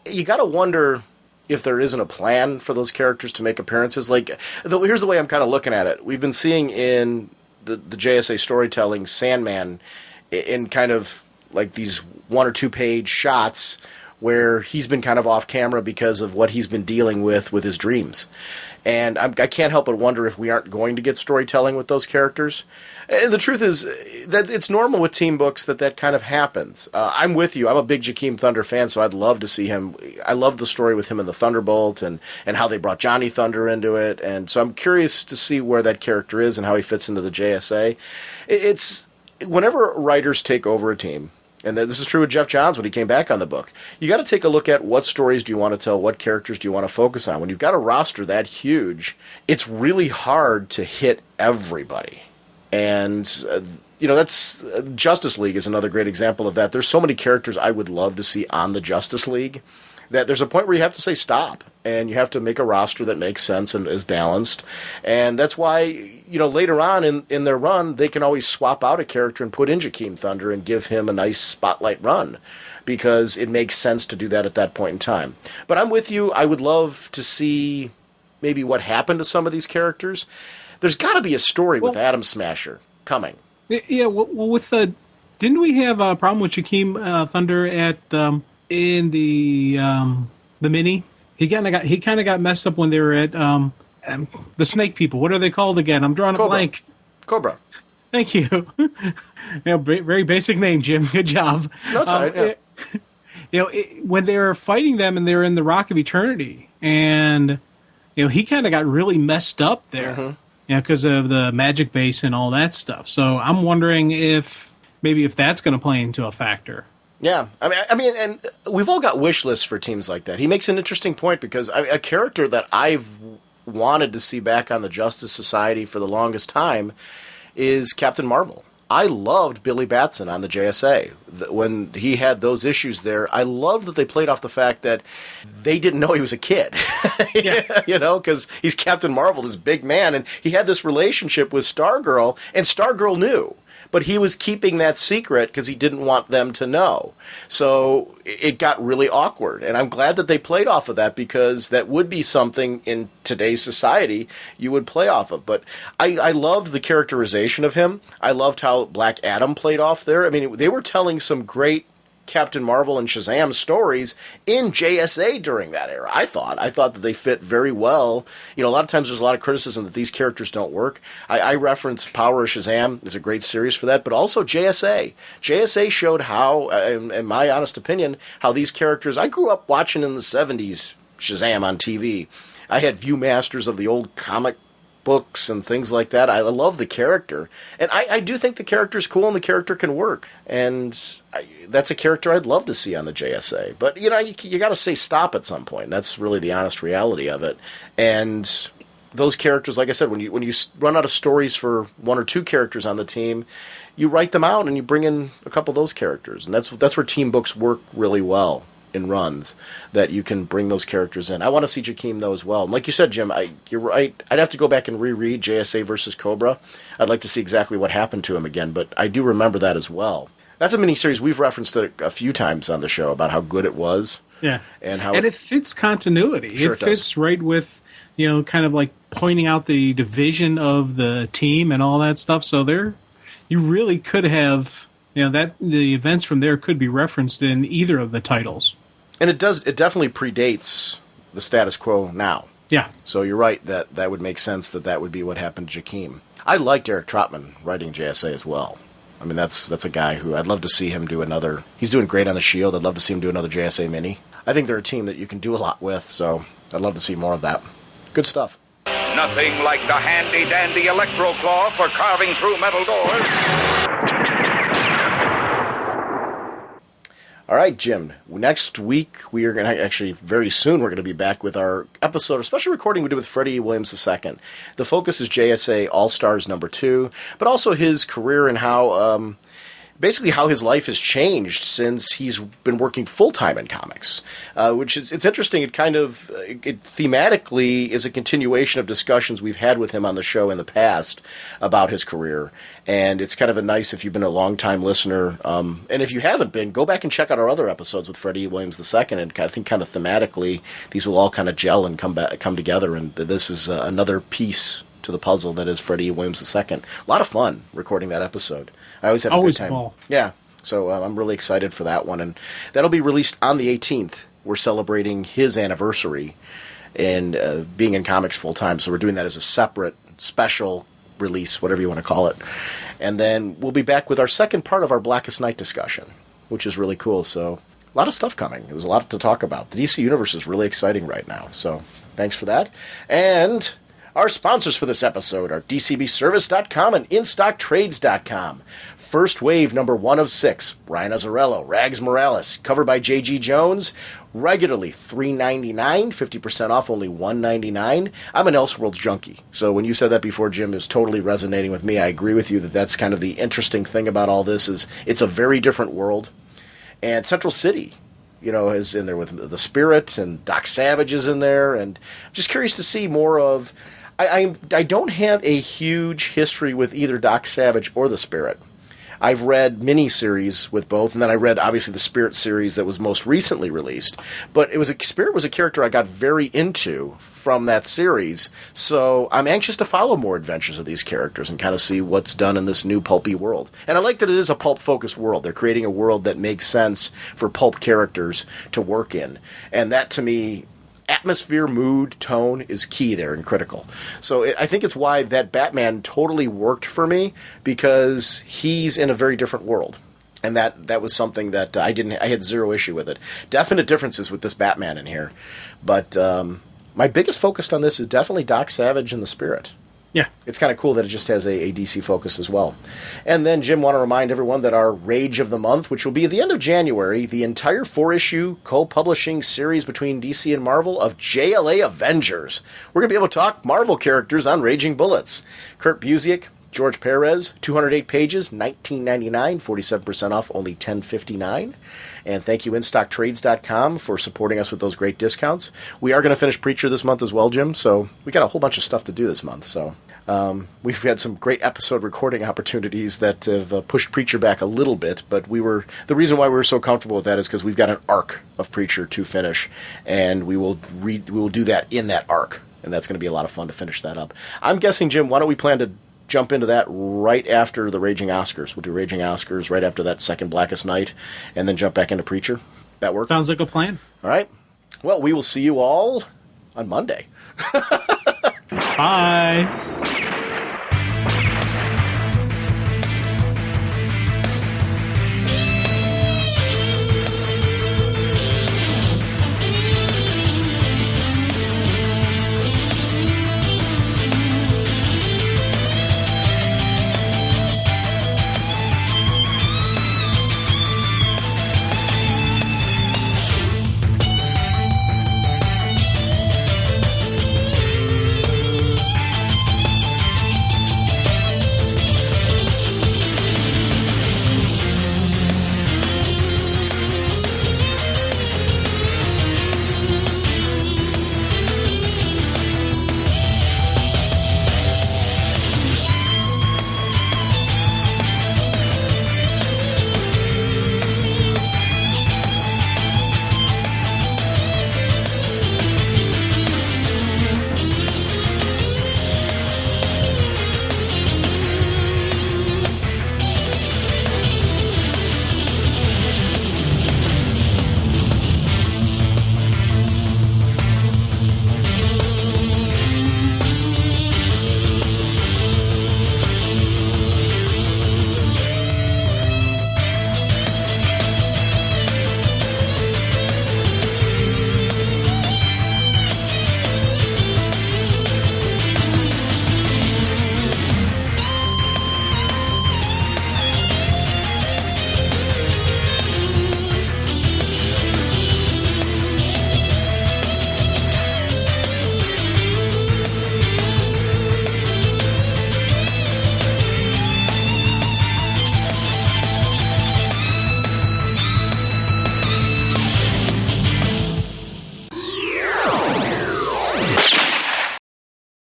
you got to wonder if there isn't a plan for those characters to make appearances. Here's the way I'm kind of looking at it. We've been seeing in the JSA storytelling Sandman in kind of like these 1 or 2 page shots where he's been kind of off camera because of what he's been dealing with his dreams. And I can't help but wonder if we aren't going to get storytelling with those characters. And the truth is that it's normal with team books that kind of happens. I'm with you. I'm a big Jakeem Thunder fan, so I'd love to see him. I love the story with him in the Thunderbolt and how they brought Johnny Thunder into it. And so I'm curious to see where that character is and how he fits into the JSA. It's whenever writers take over a team, and this is true with Jeff Johns when he came back on the book, you got to take a look at what stories do you want to tell, what characters do you want to focus on. When you've got a roster that huge, it's really hard to hit everybody. And, that's Justice League is another great example of that. There's so many characters I would love to see on the Justice League that there's a point where you have to say stop, and you have to make a roster that makes sense and is balanced. And that's why, later on in their run, they can always swap out a character and put in Jakeem Thunder and give him a nice spotlight run, because it makes sense to do that at that point in time. But I'm with you. I would love to see maybe what happened to some of these characters. There's got to be a story with Atom Smasher coming. Yeah, didn't we have a problem with Jakeem Thunder in the mini? He kind of got messed up when they were at the Snake People. What are they called again? I'm drawing a blank. Cobra. Thank you. Very basic name, Jim. Good job. That's right. Yeah. When they were fighting them and they were in the Rock of Eternity, and he kind of got really messed up there. Mm-hmm. Because of the magic base and all that stuff. So I'm wondering if that's going to play into a factor. Yeah, I mean, and we've all got wish lists for teams like that. He makes an interesting point because a character that I've wanted to see back on the Justice Society for the longest time is Captain Marvel. I loved Billy Batson on the JSA. When he had those issues there, I loved that they played off the fact that they didn't know he was a kid. Because he's Captain Marvel, this big man, and he had this relationship with Stargirl, and Stargirl knew. But he was keeping that secret because he didn't want them to know. So it got really awkward. And I'm glad that they played off of that, because that would be something in today's society you would play off of. But I loved the characterization of him. I loved how Black Adam played off there. I mean, they were telling some great Captain Marvel and Shazam stories in JSA during that era. I thought that they fit very well. You know, a lot of times there's a lot of criticism that these characters don't work. I reference Power of Shazam is a great series for that, but also JSA. JSA showed how, in my honest opinion, how these characters, I grew up watching in the 70s Shazam on TV. I had Viewmasters of the old comic books and things like that. I love the character. And I do think the character's cool and the character can work. And that's a character I'd love to see on the JSA. But, you know, you got to say stop at some point. That's really the honest reality of it. And those characters, like I said, when you run out of stories for one or two characters on the team, you write them out and you bring in a couple of those characters. And that's where team books work really well in runs, that you can bring those characters in. I want to see Jakeem, though, as well. And like you said, Jim, you're right. I'd have to go back and reread JSA versus Cobra. I'd like to see exactly what happened to him again, but I do remember that as well. That's a miniseries we've referenced it a few times on the show about how good it was. Yeah. And how it fits continuity. Sure it fits right with, you know, kind of like pointing out the division of the team and all that stuff. So you really could have, you know, that the events from there could be referenced in either of the titles. And it definitely predates the status quo now. Yeah. So you're right that would make sense that would be what happened to Jakeem. I liked Eric Trotman writing JSA as well. I mean, that's a guy who I'd love to see him do another. He's doing great on the Shield. I'd love to see him do another JSA mini. I think they're a team that you can do a lot with, so I'd love to see more of that. Good stuff. Nothing like the handy-dandy electro claw for carving through metal doors. All right, Jim. Next week, we are going to actually, very soon, we're going to be back with our episode, a special recording we did with Freddie Williams II. The focus is JSA All-Stars #2, but also his career and how, basically how his life has changed since he's been working full-time in comics, which it's interesting. It kind of, it thematically is a continuation of discussions we've had with him on the show in the past about his career. And it's kind of a nice, if you've been a long-time listener, and if you haven't been, go back and check out our other episodes with Freddie Williams II, and I think kind of thematically, these will all kind of gel and come together, and this is another piece to the puzzle that is Freddie Williams II. A lot of fun recording that episode. I always have a good time. Ball. Yeah, so I'm really excited for that one, and that'll be released on the 18th. We're celebrating his anniversary and being in comics full-time, so we're doing that as a separate, special release, whatever you want to call it. And then we'll be back with our second part of our Blackest Night discussion, which is really cool. So a lot of stuff coming. There's a lot to talk about. The DC Universe is really exciting right now, so thanks for that. And our sponsors for this episode are DCBService.com and InStockTrades.com. First Wave #1 of 6, Brian Azzarello, Rags Morales, cover by J.G. Jones, regularly $3.99, 50% off, only $1.99. I'm an Elseworlds junkie, so when you said that before, Jim, is totally resonating with me. I agree with you that's kind of the interesting thing about all this is it's a very different world. And Central City, you know, is in there with the Spirit, and Doc Savage is in there, and I'm just curious to see more of. I don't have a huge history with either Doc Savage or the Spirit. I've read miniseries with both, and then I read, obviously, the Spirit series that was most recently released. But Spirit was a character I got very into from that series, so I'm anxious to follow more adventures of these characters and kind of see what's done in this new pulpy world. And I like that it is a pulp-focused world. They're creating a world that makes sense for pulp characters to work in. And that, to me, atmosphere, mood, tone is key there and critical. So I think it's why that Batman totally worked for me, because he's in a very different world. And that was something that I had zero issue with it. Definite differences with this Batman in here. But my biggest focus on this is definitely Doc Savage and the Spirit. Yeah. It's kind of cool that it just has a DC focus as well. And then, Jim, want to remind everyone that our Rage of the Month, which will be at the end of January, the entire 4-issue co-publishing series between DC and Marvel of JLA Avengers. We're going to be able to talk Marvel characters on Raging Bullets. Kurt Busiek, George Perez, 208 pages, $19.99, 47% off, only $10.59. And thank you, InStockTrades.com, for supporting us with those great discounts. We are going to finish Preacher this month as well, Jim, so we got a whole bunch of stuff to do this month. So we've had some great episode recording opportunities that have pushed Preacher back a little bit, but the reason why we were so comfortable with that is because we've got an arc of Preacher to finish, and we will do that in that arc, and that's going to be a lot of fun to finish that up. I'm guessing, Jim, why don't we plan to jump into that right after the Raging Oscars. We'll do Raging Oscars right after that second Blackest Night, and then jump back into Preacher. That work? Sounds like a plan. All right. Well, we will see you all on Monday. Bye.